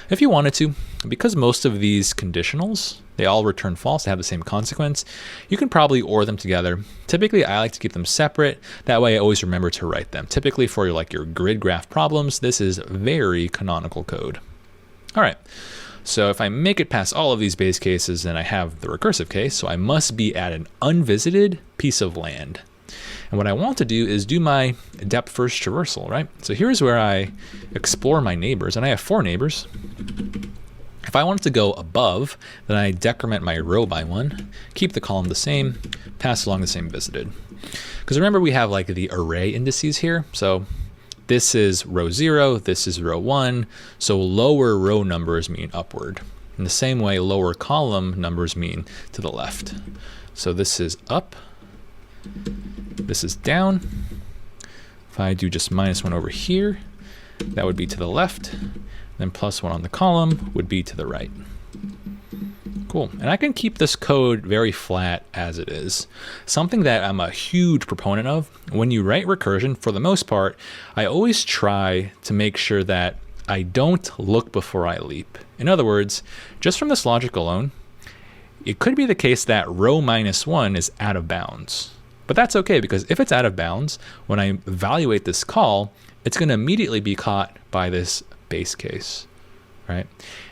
If you wanted to, because most of these conditionals, they all return false, they have the same consequence, you can probably OR them together. Typically, I like to keep them separate. That way I always remember to write them. Typically for your grid graph problems, this is very canonical code. All right, so if I make it past all of these base cases, then I have the recursive case, so I must be at an unvisited piece of land. And what I want to do is do my depth first traversal, right? So here's where I explore my neighbors, and I have 4 neighbors. If I wanted to go above, then I decrement my row by 1, keep the column the same, pass along the same visited. Because remember, we have like the array indices here. So this is row 0, this is row 1. So lower row numbers mean upward. In the same way, lower column numbers mean to the left. So this is up. This is down. If I do just -1 over here, that would be to the left. Then +1 on the column would be to the right. Cool. And I can keep this code very flat as it is. Something that I'm a huge proponent of, when you write recursion, for the most part, I always try to make sure that I don't look before I leap. In other words, just from this logic alone, it could be the case that row -1 is out of bounds. But that's okay, because if it's out of bounds, when I evaluate this call, it's going to immediately be caught by this base case, right?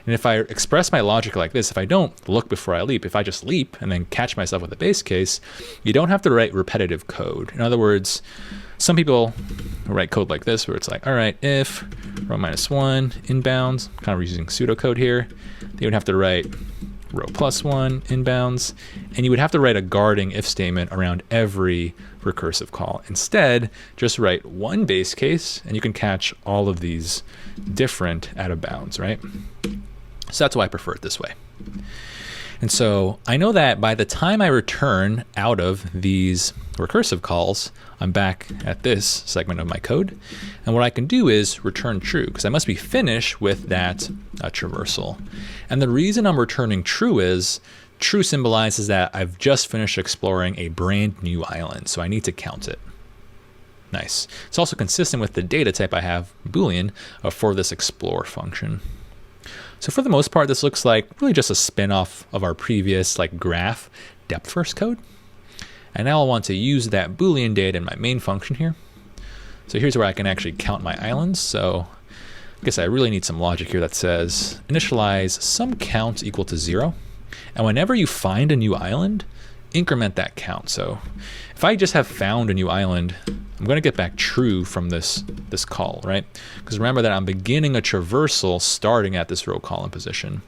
And if I express my logic like this, if I don't look before I leap, if I just leap and then catch myself with a base case, you don't have to write repetitive code. In other words, some people write code like this, where it's like, all right, if row -1 inbounds, kind of using pseudocode here, they would have to write row +1 inbounds, and you would have to write a guarding if statement around every recursive call. Instead, just write one base case and you can catch all of these different out of bounds, right? So that's why I prefer it this way. And so I know that by the time I return out of these recursive calls, I'm back at this segment of my code. And what I can do is return true, because I must be finished with that traversal. And the reason I'm returning true is true symbolizes that I've just finished exploring a brand new island, so I need to count it. Nice. It's also consistent with the data type I have, Boolean, for this explore function. So for the most part, this looks like really just a spin-off of our previous graph depth first code. And now I'll want to use that Boolean data in my main function here. So here's where I can actually count my islands. So I guess I really need some logic here that says initialize some count equal to 0. And whenever you find a new island, increment that count. So if I just have found a new island, I'm going to get back true from this call, right? Because remember that I'm beginning a traversal starting at this row column position.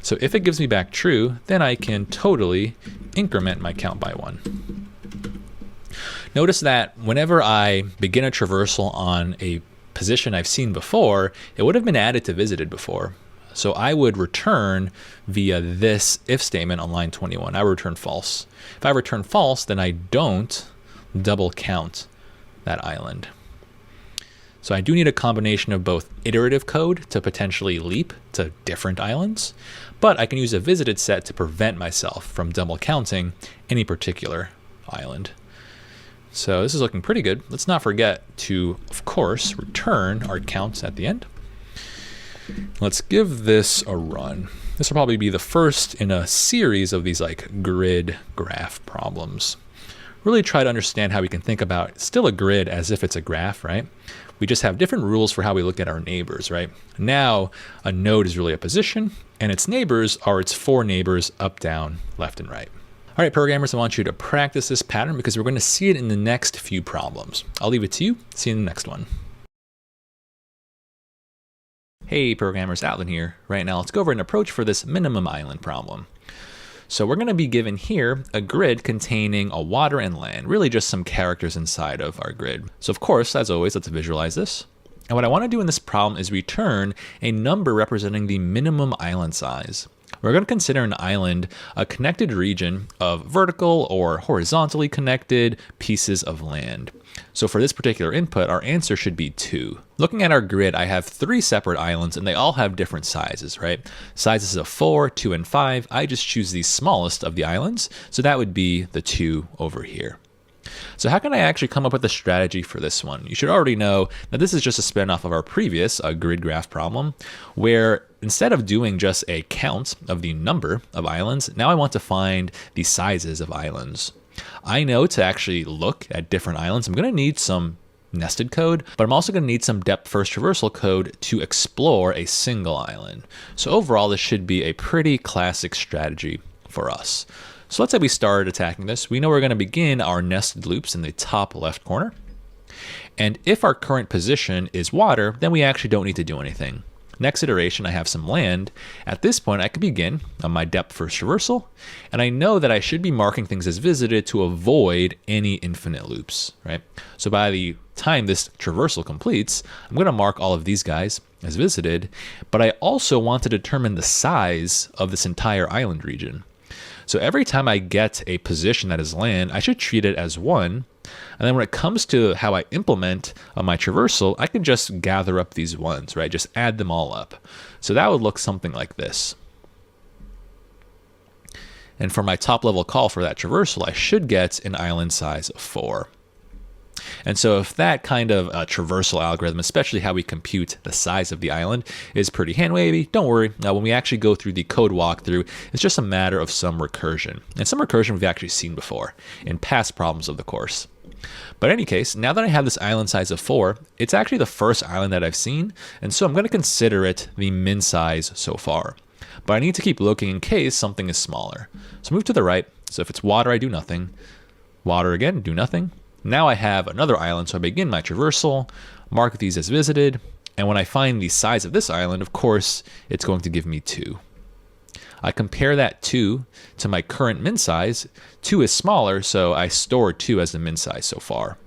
So if it gives me back true, then I can totally increment my count by 1. Notice that whenever I begin a traversal on a position I've seen before, it would have been added to visited before. So I would return via this if statement on line 21. I would return false. If I return false, then I don't double count that island. So I do need a combination of both iterative code to potentially leap to different islands, but I can use a visited set to prevent myself from double counting any particular island. So this is looking pretty good. Let's not forget to, of course, return our counts at the end. Let's give this a run. This will probably be the first in a series of these grid graph problems. Really try to understand how we can think about still a grid as if it's a graph, right? We just have different rules for how we look at our neighbors, right? Now a node is really a position, and its neighbors are its 4 neighbors up, down, left, and right. All All right, programmers, I want you to practice this pattern because we're going to see it in the next few problems. I'll leave it to you. See you in the next one. Hey programmers, Alvin here. Right now, let's go over an approach for this minimum island problem. So we're going to be given here a grid containing a water and land, really just some characters inside of our grid. So of course, as always, let's visualize this. And what I want to do in this problem is return a number representing the minimum island size. We're going to consider an island a connected region of vertical or horizontally connected pieces of land. So for this particular input, our answer should be 2. Looking at our grid, I have 3 separate islands and they all have different sizes, right? Sizes of 4, 2, and 5. I just choose the smallest of the islands. So that would be the 2 over here. So how can I actually come up with a strategy for this one? You should already know that this is just a spin-off of our previous grid graph problem, where instead of doing just a count of the number of islands, now I want to find the sizes of islands. I know to actually look at different islands, I'm going to need some nested code, but I'm also going to need some depth-first traversal code to explore a single island. So overall, this should be a pretty classic strategy for us. So let's say we started attacking this. We know we're going to begin our nested loops in the top left corner. And if our current position is water, then we actually don't need to do anything. Next iteration, I have some land. At this point, I could begin on my depth first traversal, and I know that I should be marking things as visited to avoid any infinite loops, right? So by the time this traversal completes, I'm going to mark all of these guys as visited, but I also want to determine the size of this entire island region. So every time I get a position that is land, I should treat it as 1. And then when it comes to how I implement my traversal, I can just gather up these ones, right? Just add them all up. So that would look something like this. And for my top level call for that traversal, I should get an island size of 4. And so if that kind of traversal algorithm, especially how we compute the size of the island, is pretty hand-wavy, don't worry. Now, when we actually go through the code walkthrough, it's just a matter of some recursion. And some recursion we've actually seen before in past problems of the course. But in any case, now that I have this island size of 4, it's actually the first island that I've seen, and so I'm going to consider it the min size so far. But I need to keep looking in case something is smaller. So move to the right. So if it's water, I do nothing. Water again, do nothing. Now I have another island, so I begin my traversal, mark these as visited, and when I find the size of this island, of course, it's going to give me 2. I compare that 2 to my current min size. 2 is smaller, so I store 2 as the min size so far.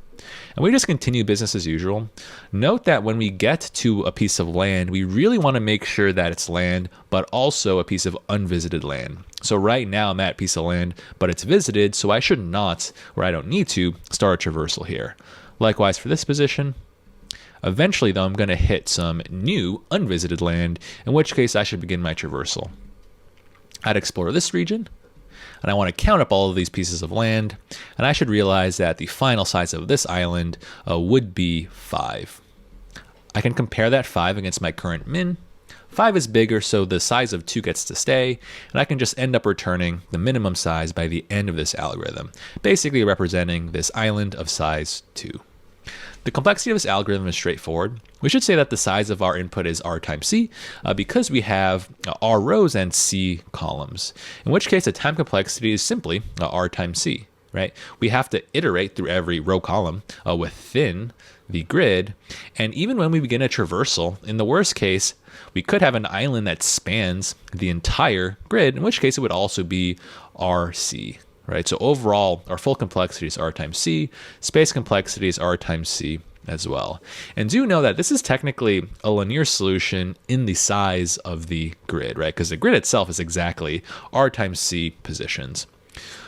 And we just continue business as usual. Note that when we get to a piece of land, we really want to make sure that it's land, but also a piece of unvisited land. So right now I'm at a piece of land, but it's visited, so I should not, or I don't need to, start a traversal here. Likewise for this position. Eventually though, I'm going to hit some new unvisited land, in which case I should begin my traversal. I'd explore this region, and I want to count up all of these pieces of land, and I should realize that the final size of this island would be 5. I can compare that 5 against my current min. 5 is bigger, so the size of 2 gets to stay, and I can just end up returning the minimum size by the end of this algorithm, basically representing this island of size 2. The complexity of this algorithm is straightforward. We should say that the size of our input is r times c because we have r rows and c columns, in which case the time complexity is simply r times c, right? We have to iterate through every row column within the grid, and even when we begin a traversal, in the worst case, we could have an island that spans the entire grid, in which case it would also be rc. Right, so overall, our full complexity is r times c, space complexity is r times c as well. And do know that this is technically a linear solution in the size of the grid, right? Because the grid itself is exactly r times c positions.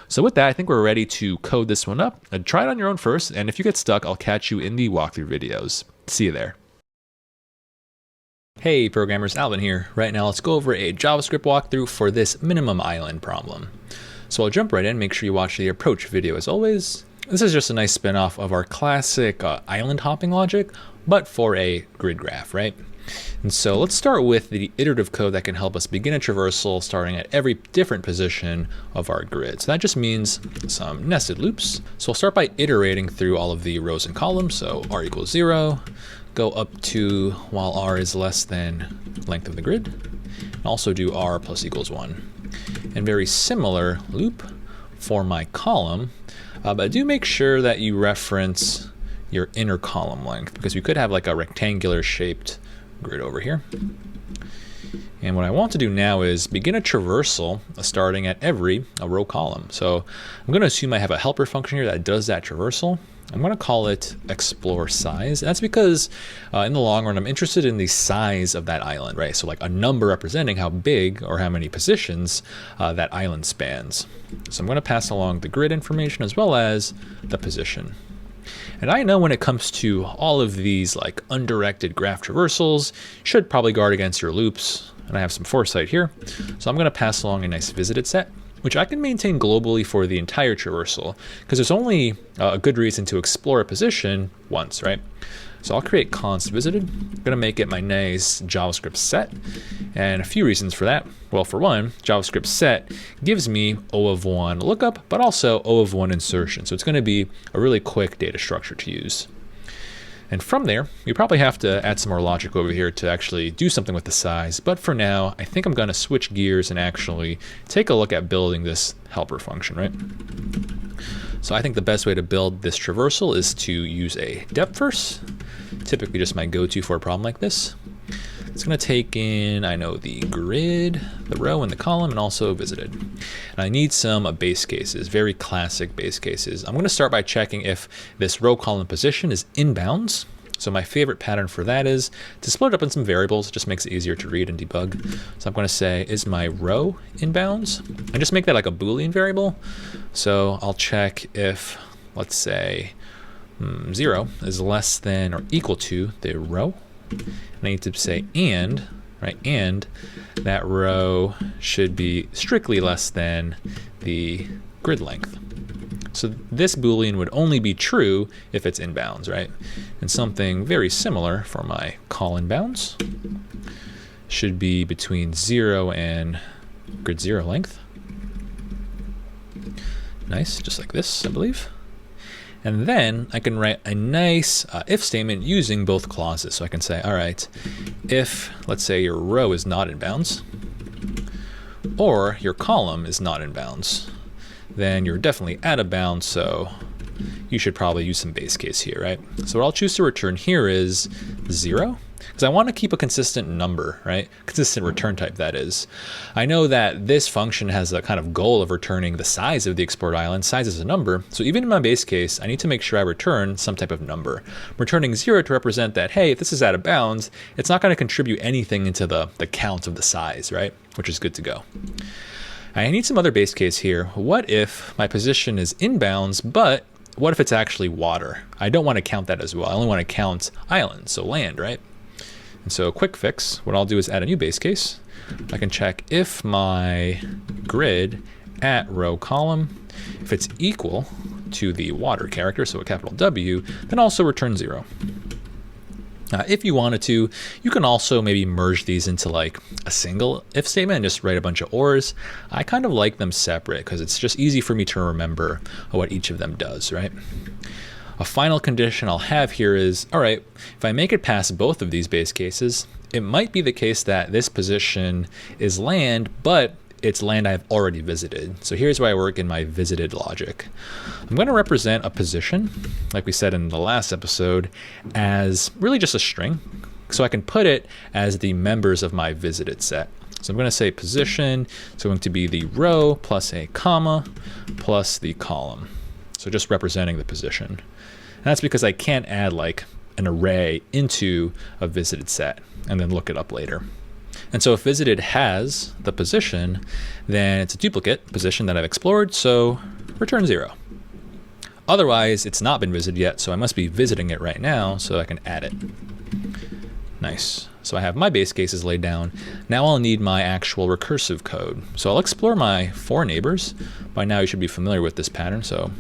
So with that, I think we're ready to code this one up. Try it on your own first, and if you get stuck, I'll catch you in the walkthrough videos. See you there. Hey programmers, Alvin here. Right now, let's go over a JavaScript walkthrough for this minimum island problem. So I'll jump right in, make sure you watch the approach video as always. This is just a nice spin-off of our classic island hopping logic, but for a grid graph, right? And so let's start with the iterative code that can help us begin a traversal starting at every different position of our grid. So that just means some nested loops. So we'll start by iterating through all of the rows and columns. So r equals 0, go up to while r is less than length of the grid, and also do r plus equals 1. And very similar loop for my column, but do make sure that you reference your inner column length, because we could have like a rectangular shaped grid over here. And what I want to do now is begin a traversal starting at every row column. So I'm going to assume I have a helper function here that does that traversal. I'm going to call it explore size. That's because in the long run, I'm interested in the size of that island, right? So like a number representing how big or how many positions that island spans. So I'm going to pass along the grid information as well as the position. And I know when it comes to all of these like undirected graph traversals, you should probably guard against your loops. And I have some foresight here. So I'm going to pass along a nice visited set, which I can maintain globally for the entire traversal, because there's only a good reason to explore a position once, right? So I'll create const visited. I'm going to make it my nice JavaScript set, and a few reasons for that. Well, for one, JavaScript set gives me O of 1 lookup, but also O of 1 insertion. So it's going to be a really quick data structure to use. And from there, you probably have to add some more logic over here to actually do something with the size. But for now, I think I'm going to switch gears and actually take a look at building this helper function, right? So I think the best way to build this traversal is to use a depth first, typically just my go-to for a problem like this. It's going to take in, I know, the grid, the row, and the column, and also visited. And I need some base cases, very classic base cases. I'm going to start by checking if this row column position is inbounds. So my favorite pattern for that is to split it up in some variables. It just makes it easier to read and debug. So I'm going to say, is my row inbounds? And just make that like a Boolean variable. So I'll check if, let's say, 0 is less than or equal to the row. And I need to say and, right? And that row should be strictly less than the grid length. So this Boolean would only be true if it's inbounds, right? And something very similar for my call inbounds should be between 0 and grid 0 length. Nice, just like this, I believe. And then I can write a nice if statement using both clauses. So I can say, all right, if, let's say, your row is not in bounds, or your column is not in bounds, then you're definitely out of bounds, so you should probably use some base case here, right? So what I'll choose to return here is 0, because I want to keep a consistent number, right? Consistent return type, that is. I know that this function has a kind of goal of returning the size of the explored island. Size is a number, so even in my base case, I need to make sure I return some type of number. I'm returning 0 to represent that, hey, if this is out of bounds, it's not going to contribute anything into the count of the size, right? Which is good to go. I need some other base case here. What if my position is inbounds, but what if it's actually water? I don't want to count that as well. I only want to count islands, so land, right? And so a quick fix, what I'll do is add a new base case. I can check if my grid at row column, if it's equal to the water character, so a capital W, then also return 0. If you wanted to, you can also maybe merge these into like a single if statement and just write a bunch of ors. I kind of like them separate because it's just easy for me to remember what each of them does, right? A final condition I'll have here is, all right, if I make it past both of these base cases, it might be the case that this position is land, but it's land I've already visited. So here's where I work in my visited logic. I'm going to represent a position, like we said in the last episode, as really just a string. So I can put it as the members of my visited set. So I'm going to say position is going to be the row plus a comma plus the column. So just representing the position. And that's because I can't add like an array into a visited set and then look it up later. And so if visited has the position, then it's a duplicate position that I've explored, so return 0. Otherwise, it's not been visited yet, so I must be visiting it right now, so I can add it. Nice. So I have my base cases laid down. Now I'll need my actual recursive code. So I'll explore my 4 neighbors. By now you should be familiar with this pattern, so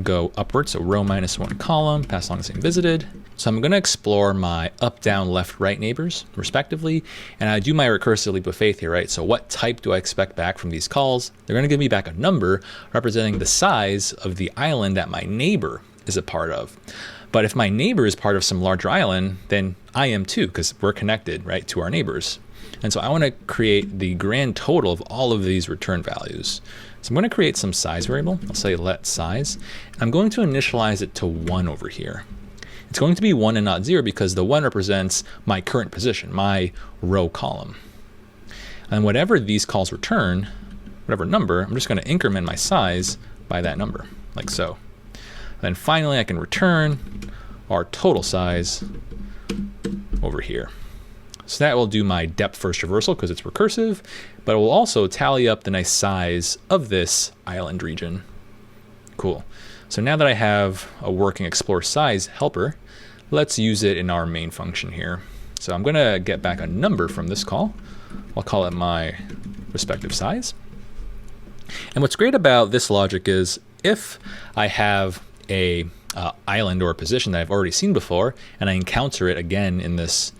go upwards, so row minus 1 column, pass along the same visited. So I'm going to explore my up, down, left, right neighbors, respectively, and I do my recursive leap of faith here, right? So what type do I expect back from these calls? They're going to give me back a number representing the size of the island that my neighbor is a part of. But if my neighbor is part of some larger island, then I am too, because we're connected, right, to our neighbors. And so I want to create the grand total of all of these return values. So I'm going to create some size variable. I'll say let size. I'm going to initialize it to 1 over here. It's going to be 1 and not 0 because the 1 represents my current position, my row column. And whatever these calls return, whatever number, I'm just going to increment my size by that number, like so. And then finally, I can return our total size over here. So that will do my depth first traversal because it's recursive, but it will also tally up the nice size of this island region. Cool. So now that I have a working explore size helper, let's use it in our main function here. So I'm going to get back a number from this call. I'll call it my respective size. And what's great about this logic is if I have a island or a position that I've already seen before, and I encounter it again in this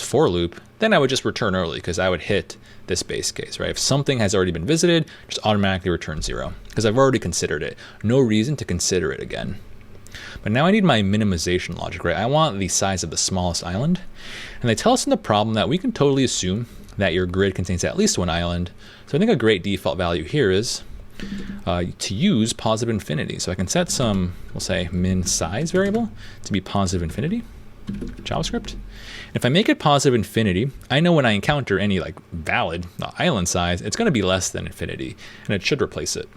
for loop, then I would just return early because I would hit this base case, right? If something has already been visited, just automatically return 0 because I've already considered it. No reason to consider it again. But now I need my minimization logic, right? I want the size of the smallest island. And they tell us in the problem that we can totally assume that your grid contains at least 1 island. So I think a great default value here is to use positive infinity. So I can set some, we'll say min size variable to be positive infinity, JavaScript. And if I make it positive infinity, I know when I encounter any like valid island size, it's going to be less than infinity, and it should replace it.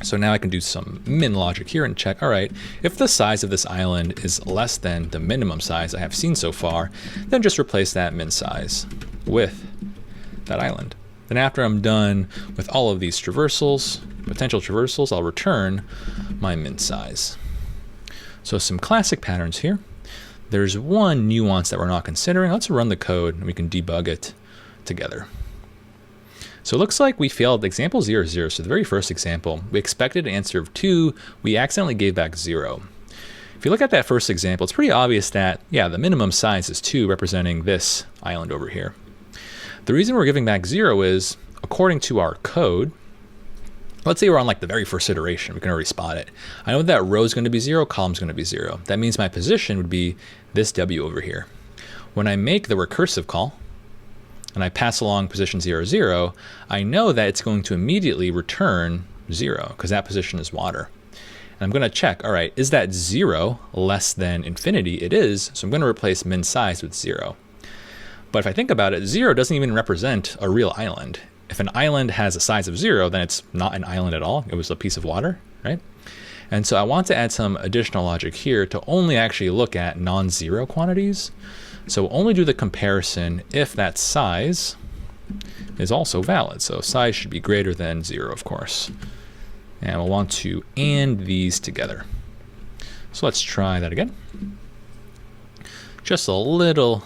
So now I can do some min logic here and check, all right, if the size of this island is less than the minimum size I have seen so far, then just replace that min size with that island. Then after I'm done with all of these traversals, potential traversals, I'll return my min size. So some classic patterns here. There's one nuance that we're not considering. Let's run the code and we can debug it together. So it looks like we failed example 0, 0. So the very first example, we expected an answer of 2. We accidentally gave back 0. If you look at that first example, it's pretty obvious that, yeah, the minimum size is 2, representing this island over here. The reason we're giving back 0 is, according to our code, let's say we're on like the very first iteration, we can already spot it. I know that row is going to be 0, column is going to be 0. That means my position would be this W over here. When I make the recursive call, and I pass along position 0, 0, I know that it's going to immediately return 0 because that position is water. And I'm going to check, all right, is that 0 less than infinity? It is, so I'm going to replace min size with 0. But if I think about it, 0 doesn't even represent a real island. If an island has a size of 0, then it's not an island at all. It was a piece of water, right? And so I want to add some additional logic here to only actually look at non-zero quantities. So we'll only do the comparison if that size is also valid. So size should be greater than 0, of course. And we'll want to AND these together. So let's try that again. Just a little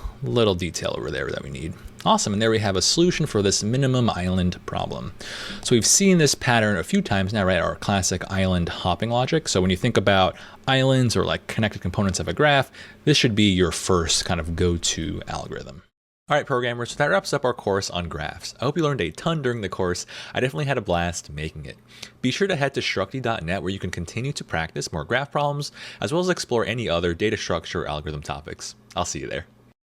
detail over there that we need. Awesome, and there we have a solution for this minimum island problem. So we've seen this pattern a few times now, right? Our classic island hopping logic. So when you think about islands or like connected components of a graph, this should be your first kind of go-to algorithm. All right, programmers, so that wraps up our course on graphs. I hope you learned a ton during the course. I definitely had a blast making it. Be sure to head to structy.net where you can continue to practice more graph problems, as well as explore any other data structure or algorithm topics. I'll see you there.